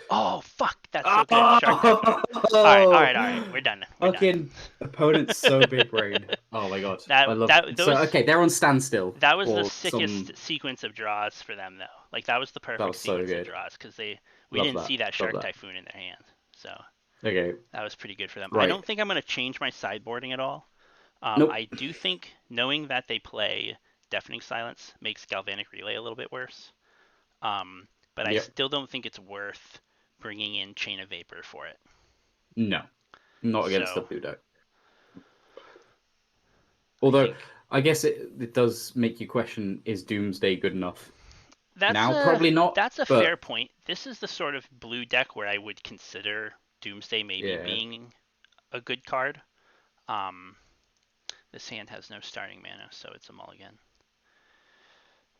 A: Oh fuck, that's so good. Shark Typhoon. All right, all
B: Oh,
A: right, all right. We're done. We're done.
B: fucking opponent's so big brain. Oh my god,
A: that
B: I love.
A: that
B: So
A: those
B: okay, they're on standstill
A: that was the
B: or
A: sickest
B: some.
A: sequence of draws for them though. Like that was the
B: That
A: perfect
B: was so
A: sequence of
B: good.
A: draws because we
B: Love
A: didn't
B: that.
A: see that
B: Love
A: Shark
B: that.
A: Typhoon in their hand. So
B: Okay,
A: that was pretty good for them. I
B: right.
A: don't think I'm gonna change my sideboarding at all.
B: Nope.
A: I do think knowing that they play Deafening Silence makes Galvanic Relay a little bit worse. Um, but I
B: Yep.
A: still don't think it's worth bringing in Chain of Vapor for it.
B: No, not against the
A: So
B: blue deck.
A: I
B: Although
A: think
B: I guess it does make you question: is Doomsday good enough
A: that's
B: now?
A: a
B: Probably not.
A: that's a fair
B: But
A: point. This is the sort of blue deck where I would consider Doomsday maybe
B: yeah,
A: being a good card. Um, this hand has no starting mana, so it's a mulligan.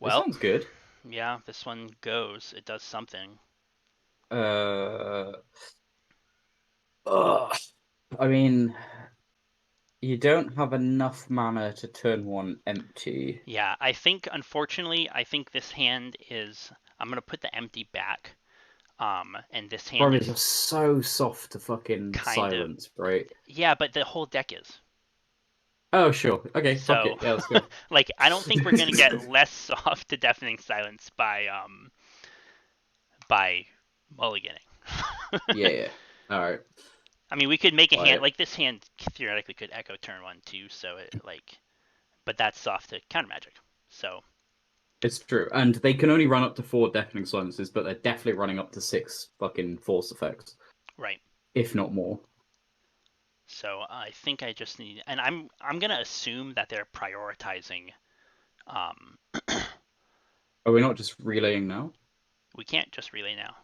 B: it
A: Well,
B: sounds good.
A: yeah, this one goes. It does something.
B: Uh, ugh. I mean, you don't have enough mana to turn one empty.
A: Yeah, I think unfortunately, I think this hand is. I'm gonna put the empty back. And this hand
B: Probably
A: is
B: just so soft to fucking
A: kind of
B: silence, right?
A: yeah, but the whole deck is.
B: Oh, sure. Okay, fuck
A: So,
B: it. Yeah, let's go.
A: like, I don't think we're gonna get less soft to deafening silence by mulliganing.
B: Yeah, yeah. All right.
A: I mean, we could make a hand
B: Like,
A: like this hand theoretically could echo turn one too, so it like, but that's soft to counter magic. So
B: it's true. And they can only run up to 4 deafening silences, but they're definitely running up to 6 fucking force effects,
A: right.
B: if not more.
A: So I think I just need, and I'm gonna assume that they're prioritizing. Um,
B: Are we not just relaying now?
A: we can't just relay now.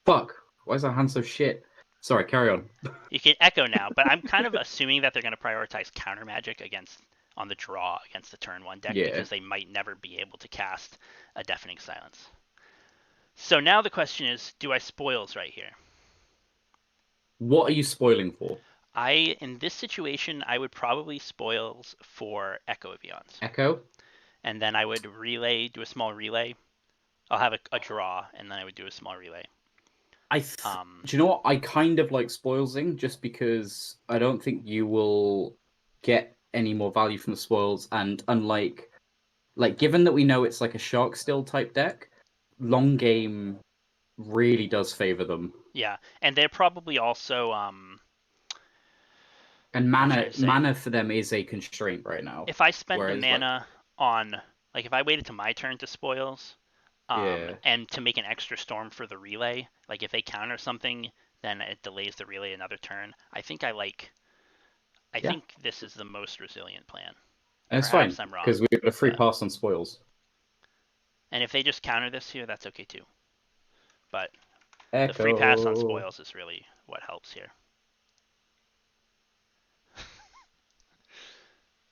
B: Fuck. Why is our hand so shit? Sorry, carry on.
A: You can echo now, but I'm kind of assuming that they're going to prioritize counter magic against on the draw against the turn one deck
B: Yeah.
A: because they might never be able to cast a deafening silence. So now the question is, do I spoils right here?
B: What are you spoiling for?
A: I in this situation I would probably spoils for Echo Avions,
B: Echo?
A: and then I would do a small relay. I'll have a draw, and then I would do a small relay. Um,
B: Do you know what? I kind of like spoilsing just because I don't think you will get any more value from the spoils, and unlike given that we know it's like a shark still type deck, long game really does favor them.
A: yeah, and they're probably also
B: And
A: what I'm trying
B: mana
A: to say.
B: mana for them is a constraint right now.
A: If I spent the
B: Whereas
A: mana on if I waited to my turn to spoils,
B: yeah.
A: and to make an extra storm for the relay, like if they counter something, then it delays the relay another turn. I
B: Yeah.
A: think this is the most resilient plan.
B: And it's fine
A: Perhaps I'm wrong,
B: because we got a free
A: but
B: pass on spoils.
A: and if they just counter this here, that's okay too. But the free pass on
B: Echo.
A: spoils is really what helps here.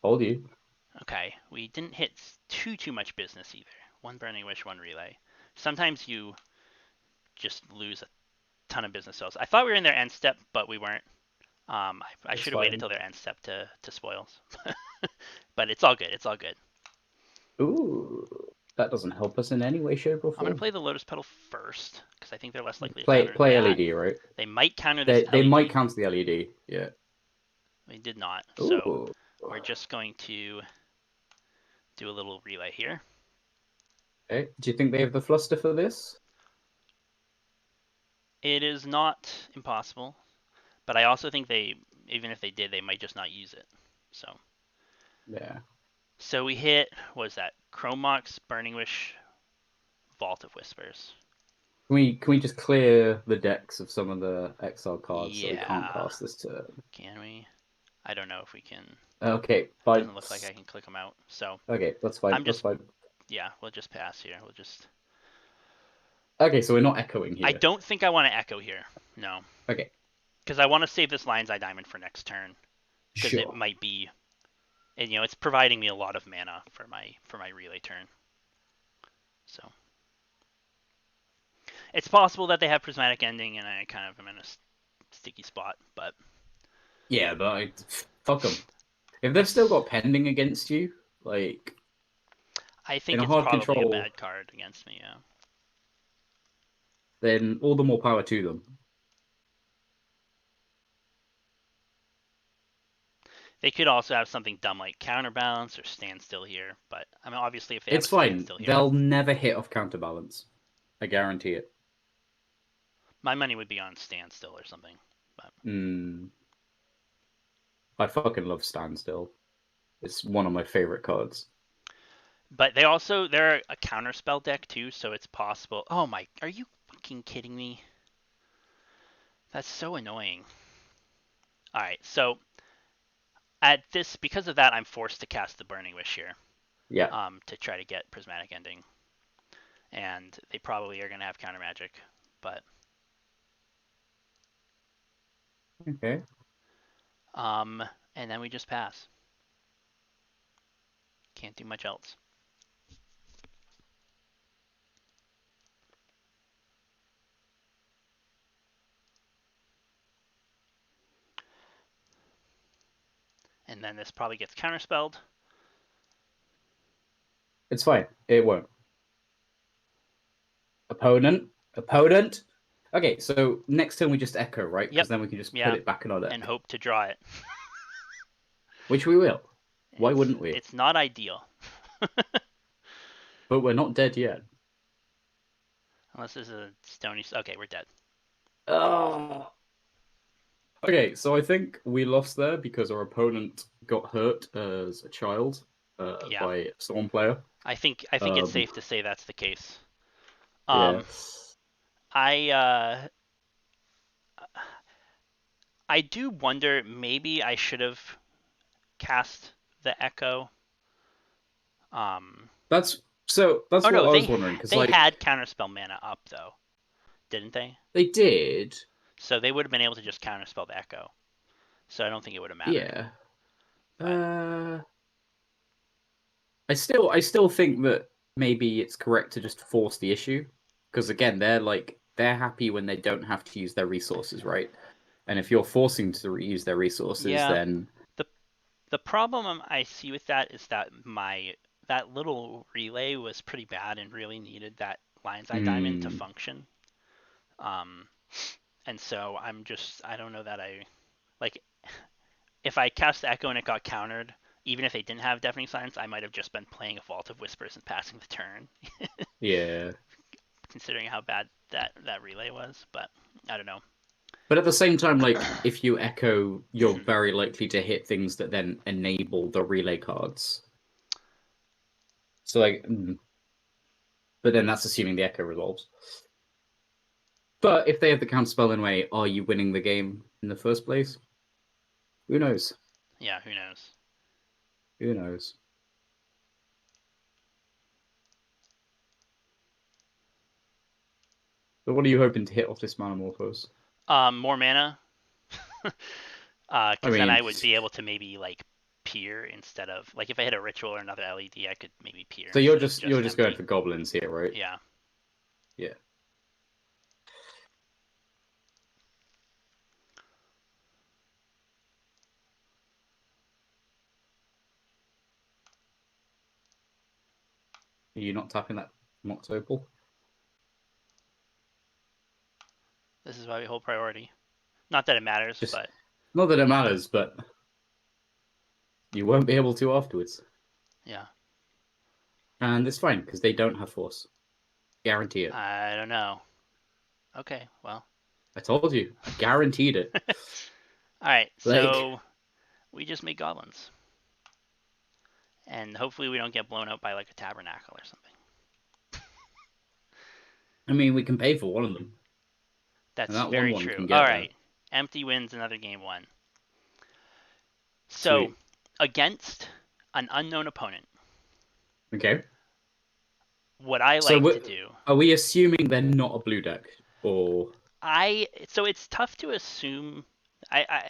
B: Hold you.
A: Okay, we didn't hit too much business either. One burning wish, one relay. Sometimes you just lose a ton of business cells. I thought we were in their end step, but we weren't. I
B: It's
A: should have waited
B: fine.
A: till their end step to spoils, but it's all good. It's all good.
B: Ooh. That doesn't help us in any way, shape, or
A: I'm gonna
B: form.
A: play the Lotus Petal first because I think they're less likely to counter
B: Play
A: that.
B: LED, right?
A: They might counter this
B: They might
A: LED.
B: cancel the LED. Yeah.
A: They did not, so
B: Ooh.
A: we're just going to do a little relay here.
B: Okay. Do you think they have the fluster for this?
A: It is not impossible, but I also think even if they did, they might just not use it.
B: Yeah.
A: So we hit, what was that? Chrome Mox, Burning Wish, Vault of Whispers.
B: Can we just clear the decks of some of the exile cards so we can't
A: Yeah.
B: cast this turn?
A: Can we? I don't know if we can.
B: Okay,
A: It
B: fine.
A: doesn't look like I can click them out. So
B: Okay, that's fine.
A: I'm
B: That's
A: just,
B: fine.
A: yeah, we'll just pass here. We'll just.
B: Okay, so we're not echoing
A: I
B: here.
A: don't think I want to echo here. No.
B: Okay,
A: Because I want to save this Lion's Eye Diamond for next turn. Because it
B: sure.
A: might be, and it's providing me a lot of mana for my relay turn. So it's possible that they have prismatic ending, and I kind of am in a sticky spot. But
B: Yeah, but fuck them. If they've still got pending against you, like
A: I
B: in
A: think
B: a
A: it's
B: hard
A: probably a
B: control,
A: bad card against me. Yeah.
B: then all the more power to them.
A: They could also have something dumb like counterbalance or standstill here. But I mean, obviously, if they have
B: It's
A: a
B: fine.
A: standstill here,
B: They'll never hit off counterbalance. I guarantee it.
A: my money would be on standstill or something. But
B: Mm, I fucking love Standstill. It's one of my favorite cards.
A: they're a counterspell deck too, so it's possible. Oh my, are you fucking kidding me? That's so annoying. All right, so at this because of that, I'm forced to cast the Burning Wish here,
B: Yeah.
A: to try to get Prismatic Ending, and they probably are gonna have counter magic, but
B: Okay.
A: um, and then we just pass. Can't do much else. And then this probably gets counterspelled.
B: It's fine. It won't. Opponent. Opponent. Okay, so next turn we just echo, right?
A: Yep.
B: Because then we can just put
A: Yeah.
B: it back in our
A: And
B: deck.
A: hope to draw it.
B: Which we will. Why
A: It's
B: wouldn't we?
A: it's not ideal.
B: But we're not dead yet.
A: Unless this is a stony. Okay, we're dead.
B: Oh. Okay, so I think we lost there because our opponent got hurt as a child
A: Yeah.
B: by a Storm player.
A: I think it's
B: Um,
A: safe to say that's the case.
B: yeah.
A: Um, I I do wonder maybe I should have cast the Echo. Um,
B: That's
A: oh
B: what
A: no,
B: I was wondering because
A: they
B: like
A: had counterspell mana up though, didn't they?
B: they did,
A: So they would have been able to just counterspell the Echo. So I don't think it would have mattered.
B: yeah.
A: But
B: Uh, I still think that maybe it's correct to just force the issue because again they're happy when they don't have to use their resources, right? And if you're forcing to use their resources,
A: yeah,
B: then
A: the the problem I see with that is that my that little relay was pretty bad and really needed that lion's eye diamond to
B: mm,
A: function. Um, and so I don't know that I like if I cast the Echo and it got countered, even if they didn't have Deafening Silence, I might have just been playing a Vault of Whispers and passing the turn,
B: yeah.
A: considering how bad that relay was. But I don't know.
B: But at the same time, like if you echo, you're
A: Mhm.
B: very likely to hit things that then enable the relay cards. So but then that's assuming the echo resolves. But if they have the counterspell anyway, are you winning the game in the first place? Who knows?
A: Yeah, who knows?
B: Who knows? But what are you hoping to hit off this Manamorphose?
A: More mana,
B: I
A: because then
B: mean,
A: I would be able to maybe like peer instead of like if I hit a ritual or another LED, I could maybe peer
B: so you're
A: instead of
B: just you're
A: just
B: just going
A: empty.
B: for goblins here, right?
A: Yeah.
B: Yeah. Are you not tapping that Mox Opal?
A: This is why we hold priority. Not that it matters,
B: Just
A: but
B: not that it matters, but you won't be able to afterwards.
A: yeah.
B: And it's fine because they don't have force. Guarantee it.
A: I don't know. Okay, well.
B: I told you. I guaranteed it.
A: Alright,
B: Like,
A: so we just make goblins. And hopefully we don't get blown up by like a tabernacle or something.
B: I mean, we can pay for one of them, and
A: That's
B: that one
A: very
B: one
A: true.
B: can get there.
A: Alright. Empty wins another game one. So,
B: Sweet.
A: against an unknown opponent,
B: Okay.
A: what I
B: So,
A: like to do,
B: are we assuming they're not a blue deck, or
A: so it's tough to assume. I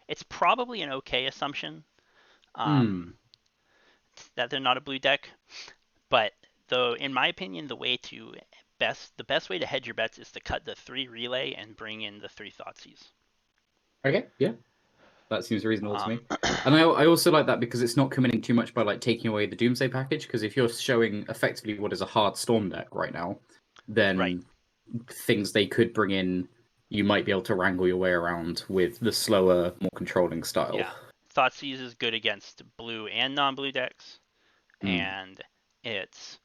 A: it's probably an okay assumption, um,
B: hmm?
A: that they're not a blue deck. But though, in my opinion, the best way to hedge your bets is to cut the 3 relay and bring in the 3 Thoughtseize.
B: Okay, yeah, that seems reasonable to
A: Um,
B: me. And I also like that because it's not committing too much by like taking away the Doomsday package. Because if you're showing effectively what is a hard storm deck right now,
A: right.
B: then things they could bring in, you might be able to wrangle your way around with the slower, more controlling style.
A: Yeah. Thoughtseize is good against blue and non-blue decks,
B: Hmm.
A: and it's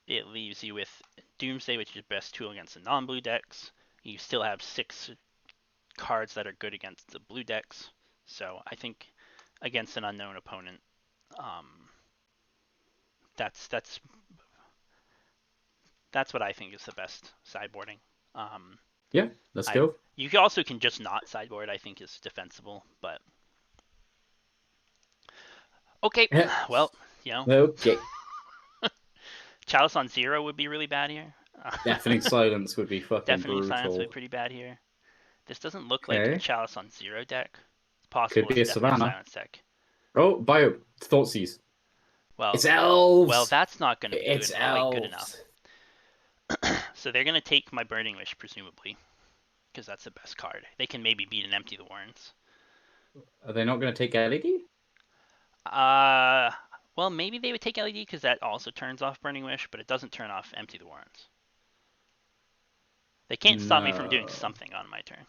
A: it leaves you with Doomsday, which is your best tool against the non-blue decks. You still have 6 cards that are good against the blue decks. So I think against an unknown opponent, um, that's that's that's what I think is the best sideboarding. Um,
B: Yeah, let's
A: I
B: go.
A: you also can just not sideboard. I think is defensible, but Okay, well, you know,
B: Okay.
A: Chalice on 0 would be really bad here.
B: Deafening silence would be fucking
A: Deafening Silence would
B: brutal.
A: be pretty bad here. This doesn't look like a
B: Okay.
A: Chalice on 0 deck. It's
B: Could
A: possible
B: be
A: it's
B: a
A: a Deafening
B: savannah.
A: Silence deck.
B: Oh, bio Thoughtseize.
A: Well,
B: It's
A: well,
B: elves.
A: that's not going to be
B: It's
A: good, like good enough.
B: elves.
A: So they're going to take my Burning Wish, presumably, because that's the best card. They can maybe beat and empty the Warrens.
B: Are they not going to take LED?
A: Uh, well, maybe they would take LED because that also turns off Burning Wish, but it doesn't turn off Empty the Warrens. They can't stop me from doing
B: No.
A: something on my turn.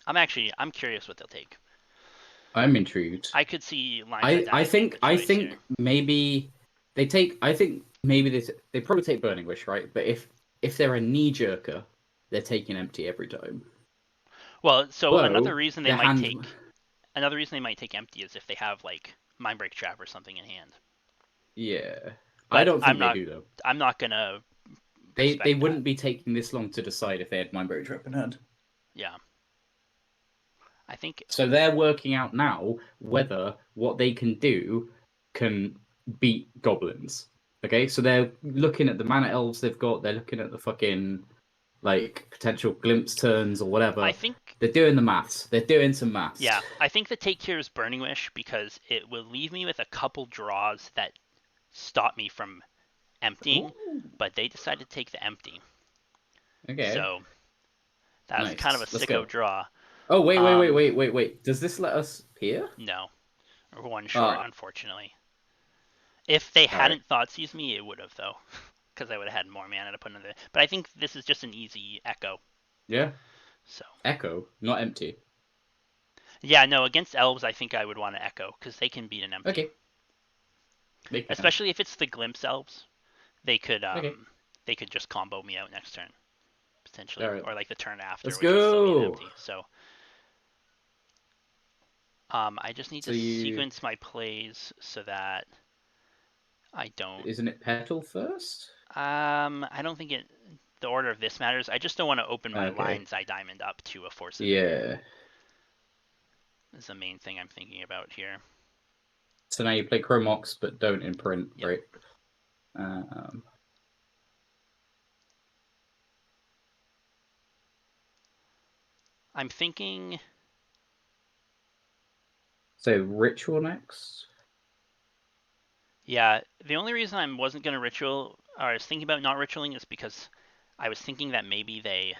A: I'm curious what they'll take.
B: I'm intrigued.
A: I could see Lion's Eye
B: I
A: Diamond being
B: think
A: the
B: I
A: choice here.
B: think maybe they take. I think maybe they probably take Burning Wish, right? But if they're a knee jerker, they're taking empty every time.
A: Well, so
B: Whoa, their hand.
A: another reason they might take Empty is if they have like Mindbreak Trap or something in hand.
B: Yeah, I
A: But
B: don't think they do though.
A: I'm not gonna
B: They
A: respect that.
B: wouldn't be taking this long to decide if they had Mindbreak Trap in hand.
A: Yeah, I think.
B: So they're working out now whether what they can do can beat goblins. Okay, so they're looking at the mana elves they've got. They're looking at the fucking like potential glimpse turns or
A: I
B: whatever.
A: think.
B: They're doing the maths. They're doing some maths.
A: Yeah, I think the take here is Burning Wish because it will leave me with a couple draws that stop me from emptying,
B: Ooh,
A: but they decided to take the empty.
B: okay,
A: So that's kind of a
B: nice. Let's
A: sicko
B: go.
A: draw.
B: Oh wait, wait, wait,
A: Um,
B: wait, wait, wait. Does this let us here?
A: no, we're one short,
B: Ah,
A: unfortunately. If they
B: all right.
A: hadn't Thoughtseized me, it would have though, because I would have had more mana to put into it. But I think this is just an easy echo.
B: Yeah,
A: So
B: echo, not empty.
A: yeah, no, against elves, I think I would want to echo because they can beat an empty,
B: Okay, they can.
A: especially if it's the glimpse elves. They could
B: Okay,
A: they could just combo me out next turn potentially,
B: all right.
A: or like the turn after,
B: Let's
A: which would still be an
B: go.
A: empty. So I just need
B: So
A: to
B: you
A: sequence my plays so that I don't.
B: isn't it petal first?
A: I don't think the order of this matters. I just don't want to open my
B: Okay.
A: Lion's Eye Diamond up to a Force of Vigor.
B: Yeah.
A: Is the main thing I'm thinking about here.
B: So now you play Chromox, but don't imprint,
A: Yep.
B: right? Um,
A: I'm thinking.
B: so Ritual next.
A: Yeah, the only reason I wasn't gonna ritual, or I was thinking about not ritualing, is because I was thinking that maybe they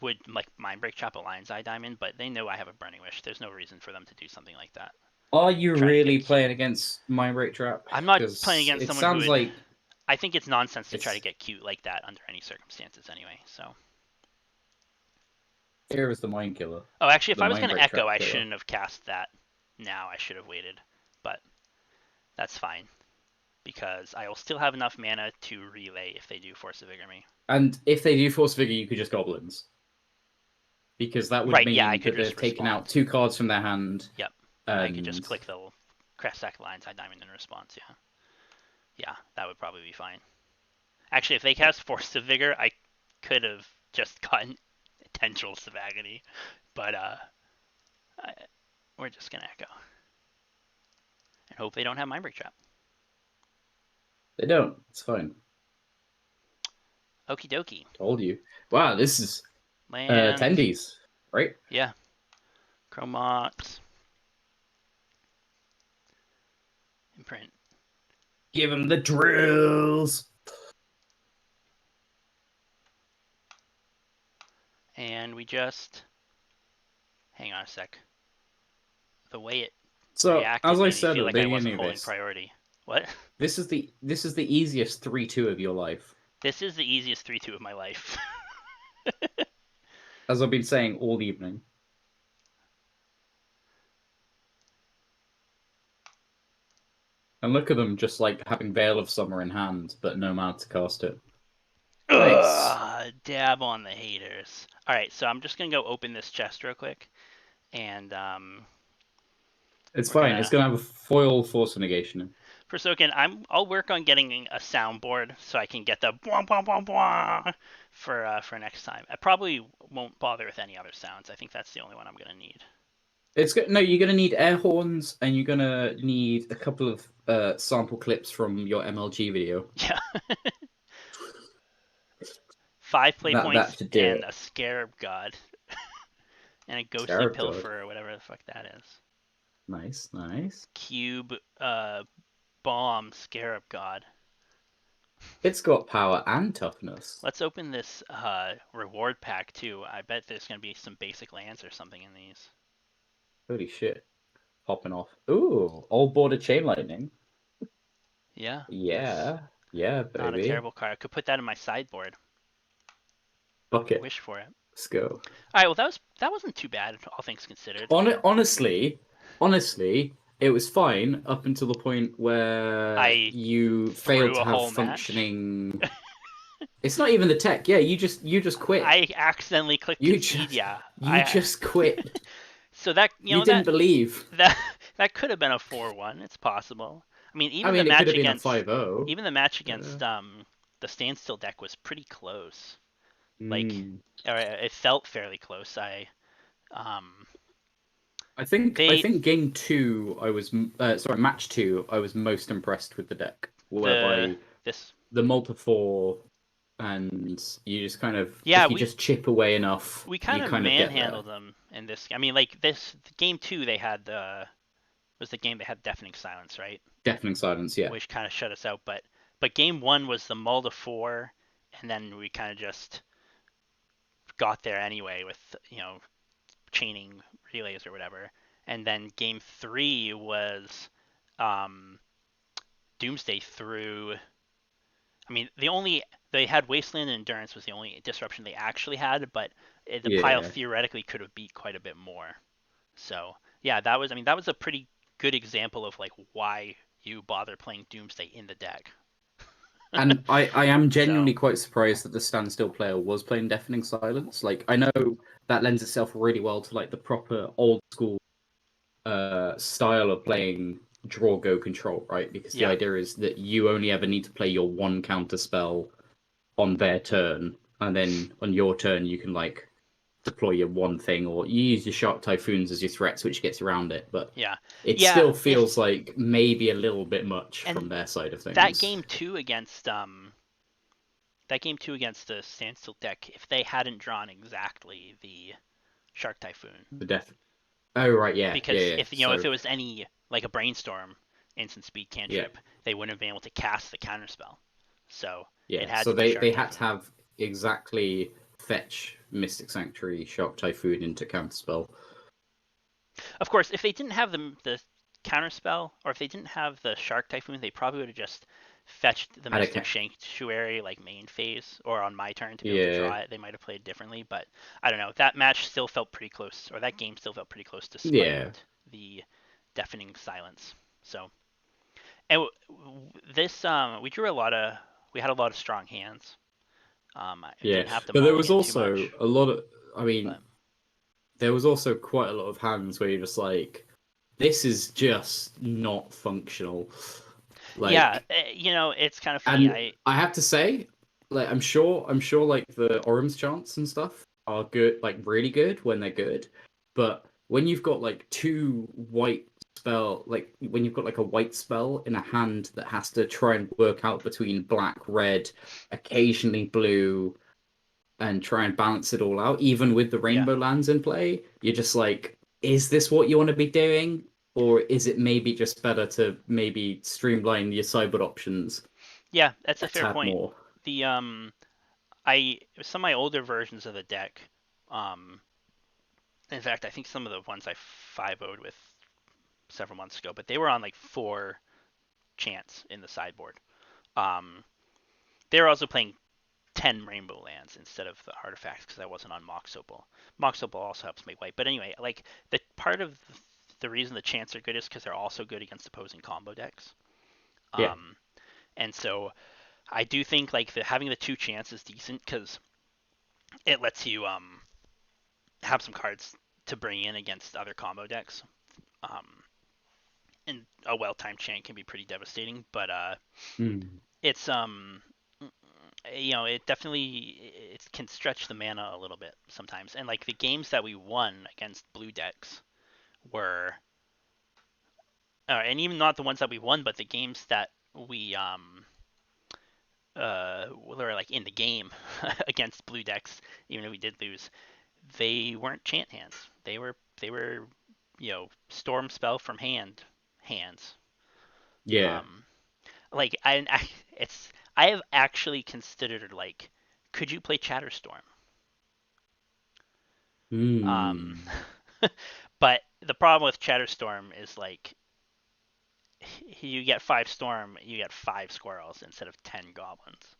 A: would like mind break trap a Lion's Eye Diamond, but they know I have a Burning Wish. There's no reason for them to do something like that.
B: Are you
A: Try to
B: really
A: get cute.
B: playing against Mind Break Trap?
A: I'm not playing
B: Because
A: against
B: it
A: someone who
B: sounds
A: would.
B: like
A: I think it's nonsense to try to
B: it's
A: get cute like that under any circumstances, anyway. So.
B: here is the Mind Killer,
A: Oh, actually, if
B: the
A: I was
B: Mind
A: gonna
B: Break
A: echo,
B: Trap
A: I
B: Killer.
A: shouldn't have cast that. Now I should have waited, but that's fine because I will still have enough mana to relay if they do Force of Vigor me.
B: And if they do Force Vigor, you could just Goblins. Because that would
A: Right, yeah, I
B: mean
A: could
B: that they've
A: just
B: taken
A: respond.
B: out two cards from their hand.
A: Yep, I could just
B: And
A: click the Crest Sack Lion's Eye Diamond in response. Yeah, yeah, that would probably be fine. Actually, if they cast Force of Vigor, I could have just gotten Tendrils of Agony, but I, we're just gonna echo and hope they don't have Mindbreak Trap.
B: they don't. It's fine.
A: Okie dokie.
B: Told you. Wow, this is
A: Lands.
B: attendees, right?
A: Yeah. Chromox. Imprint.
B: Give them the drills.
A: And we just. Hang on a sec. The way it
B: So, as
A: reacted
B: I
A: made me
B: said
A: feel
B: at the
A: like I
B: beginning
A: wasn't
B: of
A: holding
B: this,
A: priority. What?
B: this is the easiest 3-2 of your life,
A: This is the easiest 3-2 of my life.
B: as I've been saying all evening. And look at them just like having Veil of Summer in hand, but no mana to cast it. Nice.
A: Ugh, dab on the haters. Alright, so I'm just gonna go open this chest real quick. And
B: It's
A: we're
B: fine. It's
A: gonna.
B: gonna have a foil force negation.
A: For Soken, I'll work on getting a soundboard so I can get the bwah, bwah, bwah, bwah for next time. I probably won't bother with any other sounds. I think that's the only one I'm gonna need.
B: It's good. No, you're gonna need air horns, and you're gonna need a couple of sample clips from your MLG video.
A: Yeah. 5 play
B: That
A: points
B: should do
A: and
B: it.
A: a Scarab God and a Ghostly
B: Scarab God.
A: Pilfer or whatever the fuck that is.
B: Nice, nice.
A: Cube bomb Scarab God.
B: It's got power and toughness.
A: Let's open this reward pack too. I bet there's gonna be some basic lands or something in these.
B: Holy shit. Popping off. Ooh, all border chain lightning.
A: Yeah, that's
B: Yeah. Yeah,
A: not a
B: baby.
A: terrible card. I could put that in my sideboard.
B: Bucket.
A: Wish for it.
B: Let's go.
A: All right, well that wasn't too bad, all things considered.
B: Honestly, it was fine up until the point where
A: I
B: you failed
A: threw
B: to
A: a
B: have
A: whole match.
B: functioning. It's not even the tech. Yeah, you just quit.
A: I accidentally clicked
B: You
A: concede.
B: just
A: Yeah,
B: you
A: I
B: just quit.
A: so that
B: You didn't believe.
A: that that could have been a 4-1. It's possible. I mean,
B: I mean, it could have been a 5-0.
A: even the match
B: Uh,
A: against the standstill deck was pretty close. Like,
B: mm.
A: or it felt fairly close. Um they
B: I think game two, match two, I was most impressed with the deck,
A: the
B: whereby
A: this
B: the multi-four, and you just kind of,
A: yeah
B: if you just chip away enough,
A: we kind
B: you
A: of
B: kind of get there.
A: manhandled them in this. I mean, like this game two, they had was the game they had deafening silence, right?
B: Deafening silence, yeah.
A: Which kind of shut us out. But game one was the mull to four, and then we kind of just got there anyway with chaining relays or whatever. And then game three was um, Doomsday through. I mean, they had Wasteland and Endurance was the only disruption they actually had, but the pile
B: Yeah.
A: theoretically could have beat quite a bit more. So yeah, that was a pretty good example of like why you bother playing Doomsday in the deck.
B: And I am
A: So
B: genuinely quite surprised that the standstill player was playing deafening silence. Like, I know that lends itself really well to like the proper old school style of playing draw go control, right? Because the
A: yeah,
B: idea is that you only ever need to play your one counter spell on their turn, and then on your turn you can like deploy your one thing, or you use your shark typhoons as your threats, which gets around it. But
A: yeah,
B: it
A: yeah.
B: still feels
A: If
B: like maybe a little bit much from
A: and
B: their side of
A: that
B: things.
A: game two against the standstill deck, if they hadn't drawn exactly the shark typhoon,
B: The death. Oh right, yeah, yeah,
A: because
B: yeah.
A: if
B: So
A: it was any like a brainstorm instant speed
B: yeah,
A: cantrip, they wouldn't have been able to cast the counterspell. So it
B: yeah.
A: had
B: So
A: to be
B: they
A: shark
B: had to
A: typhoon.
B: have exactly fetch Mystic Sanctuary Shark Typhoon into counterspell.
A: Of course, if they didn't have the counterspell, or if they didn't have the shark typhoon, they probably would have just fetched the
B: Had a
A: mystic sanctuary like main phase, or on my turn to be able to
B: yeah,
A: draw it. They might have played differently, but I don't know. That match still felt pretty close, or that game still felt pretty close despite
B: yeah,
A: the deafening silence. So, and this we had a lot of strong hands. I
B: yeah.
A: didn't have to
B: But there was
A: mulligan too
B: also
A: much,
B: a lot of. I mean,
A: but
B: there was also quite a lot of hands where you're just like, this is just not functional.
A: yeah,
B: Like,
A: it's kind of funny.
B: and I have to say, like, I'm sure, like the Orum's chants and stuff are good, like really good when they're good. But when you've got like two white spell, like when you've got like a white spell in a hand that has to try and work out between black, red, occasionally blue, and try and balance it all out, even with the
A: Yeah,
B: rainbow lands in play, you're just like, is this what you want to be doing? Or is it maybe just better to maybe streamline your sideboard options
A: yeah, that's a
B: a
A: fair
B: tad
A: point.
B: more?
A: The I some of my older versions of the deck. Um, in fact, I think some of the ones I 5-0'd with several months ago, but they were on like 4 chance in the sideboard. Um, they were also playing 10 rainbow lands instead of the artifacts because I wasn't on Mox Opal. Mox Opal also helps make white, but anyway, like the part of the reason the chants are good is because they're also good against opposing combo decks.
B: Yeah,
A: Um, and so I do think like having the 2 chance is decent because it lets you have some cards to bring in against other combo decks. Um, and a well-timed chant can be pretty devastating, but
B: mm.
A: it's it definitely it can stretch the mana a little bit sometimes. And like the games that we won against blue decks were, and even not the ones that we won, but the games that we were like in the game against blue decks, even if we did lose, they weren't chant hands. They were storm spell from hands.
B: Yeah.
A: Um, like I have actually considered like, could you play Chatterstorm? Um,
B: Hmm.
A: but the problem with Chatterstorm is like you get 5 storm, you get 5 squirrels instead of 10 goblins,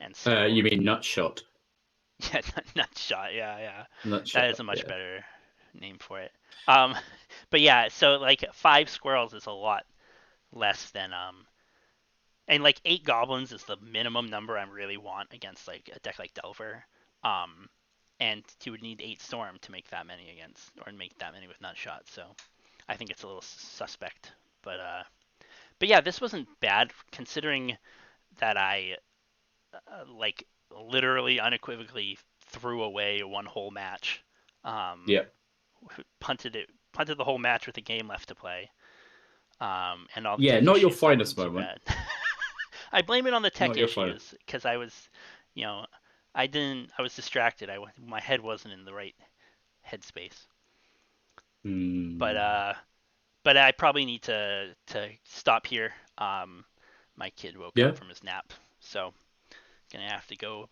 A: and so
B: You mean Nutshot?
A: yeah, nut shot, yeah, yeah, that is
B: Nutshot.
A: a much
B: Yeah.
A: better name for it. Um, but yeah, so like 5 squirrels is a lot less than and like 8 goblins is the minimum number I really want against like a deck like Delver. Um, and you would need 8 storm to make that many against, or make that many with Nutshot. So I think it's a little suspect. But yeah, this wasn't bad considering that I like literally unequivocally threw away one whole match. Um,
B: Yeah.
A: punted the whole match with a game left to play. And all the
B: Yeah.
A: tech
B: Not your
A: issues, that
B: finest
A: wasn't too
B: moment.
A: bad. I blame it on the
B: Not
A: tech
B: your finest.
A: issues because I was, you know, I didn't. I was distracted. My head wasn't in the right headspace. But
B: Hmm.
A: uh, but I probably need to stop here. My kid woke
B: Yeah.
A: up from his nap, so gonna have to go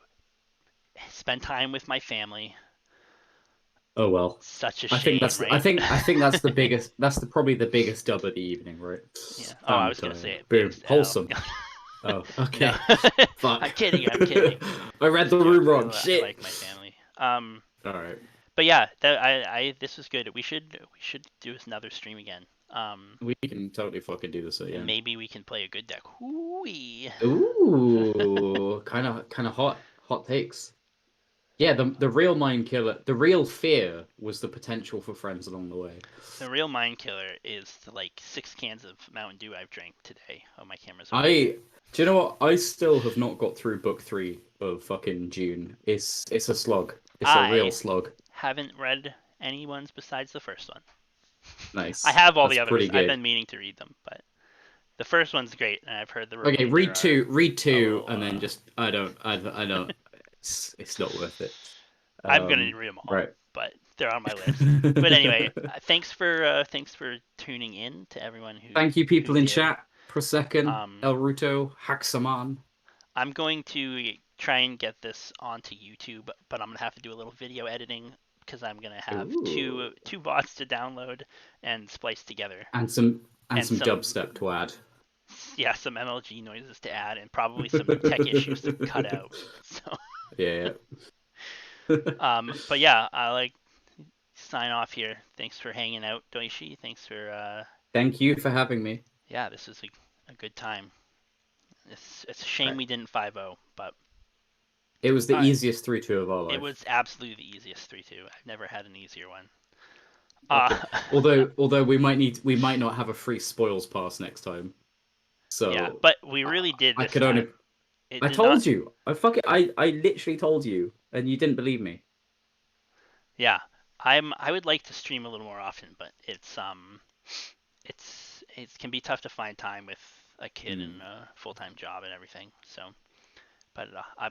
A: spend time with my family.
B: Oh well.
A: Such a
B: I think
A: shame,
B: that's I
A: right?
B: think I think that's the biggest that's the probably the biggest dub of the evening, right?
A: Yeah. Oh, I
B: I'm
A: was gonna say
B: tired.
A: it.
B: Boom.
A: Biggest L.
B: Wholesome. Oh,
A: No,
B: okay.
A: I'm
B: Fuck.
A: kidding. I'm kidding.
B: I read
A: Just
B: the room
A: joking.
B: wrong.
A: I
B: Shit.
A: like my family.
B: All right.
A: But yeah, I this was good. We should do another stream again.
B: We can totally fucking do this
A: And
B: again.
A: maybe we can play a good deck. Hooey.
B: Ooh, kind of hot takes. Yeah, the real mind killer, the real fear was the potential for friends along the way.
A: The real mind killer is the like 6 cans of Mountain Dew I've drank today. Oh, my camera's off.
B: Do you know what? I still have not got through book three of fucking June. It's a slog. It's a real
A: I
B: slog.
A: haven't read any ones besides the first one. I
B: Nice.
A: have all
B: That's
A: the others.
B: pretty
A: I've
B: good.
A: been meaning to read them, but the first one's great, and I've heard the
B: Okay,
A: remainder are
B: read
A: a
B: two,
A: little.
B: and then just I don't. It's not worth it.
A: I'm gonna read them all,
B: Right.
A: but they're on my list. But anyway, thanks for tuning in to everyone
B: Thank you,
A: who
B: people in
A: did.
B: chat. Prosecco,
A: Um,
B: El Ruto, Haxaman.
A: I'm going to try and get this onto YouTube, but I'm gonna have to do a little video editing because I'm gonna have
B: Ooh.
A: two bots to download and splice together,
B: And
A: and
B: some
A: some,
B: dubstep to add.
A: yeah, some MLG noises to add, and probably some tech issues to cut out. So
B: Yeah.
A: but yeah, I like sign off here. Thanks for hanging out, Doishy. Thanks for
B: Thank you for having me.
A: yeah, this is a good time. It's a shame
B: Right.
A: we didn't 5-0, but
B: It was the
A: uh,
B: easiest 3-2 of our
A: it
B: life.
A: was absolutely the easiest 3-2. I've never had an easier one.
B: Fuck
A: Uh,
B: it. Although we might not have a free spoils pass next time.
A: yeah,
B: So
A: but we really did
B: I
A: this
B: could only
A: time. It
B: I
A: did not.
B: told you. I literally told you and you didn't believe me.
A: Yeah, I would like to stream a little more often, but it can be tough to find time with a kid
B: Hmm.
A: and a full time job and everything. So, but I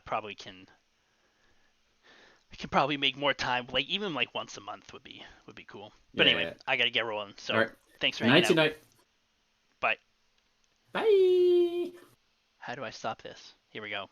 A: can probably make more time. Like even like once a month would be cool. But anyway,
B: Yeah.
A: I gotta get rolling.
B: All
A: So
B: right.
A: thanks for hanging
B: Nighty
A: out.
B: night.
A: Bye.
B: Bye.
A: How do I stop this? Here we go.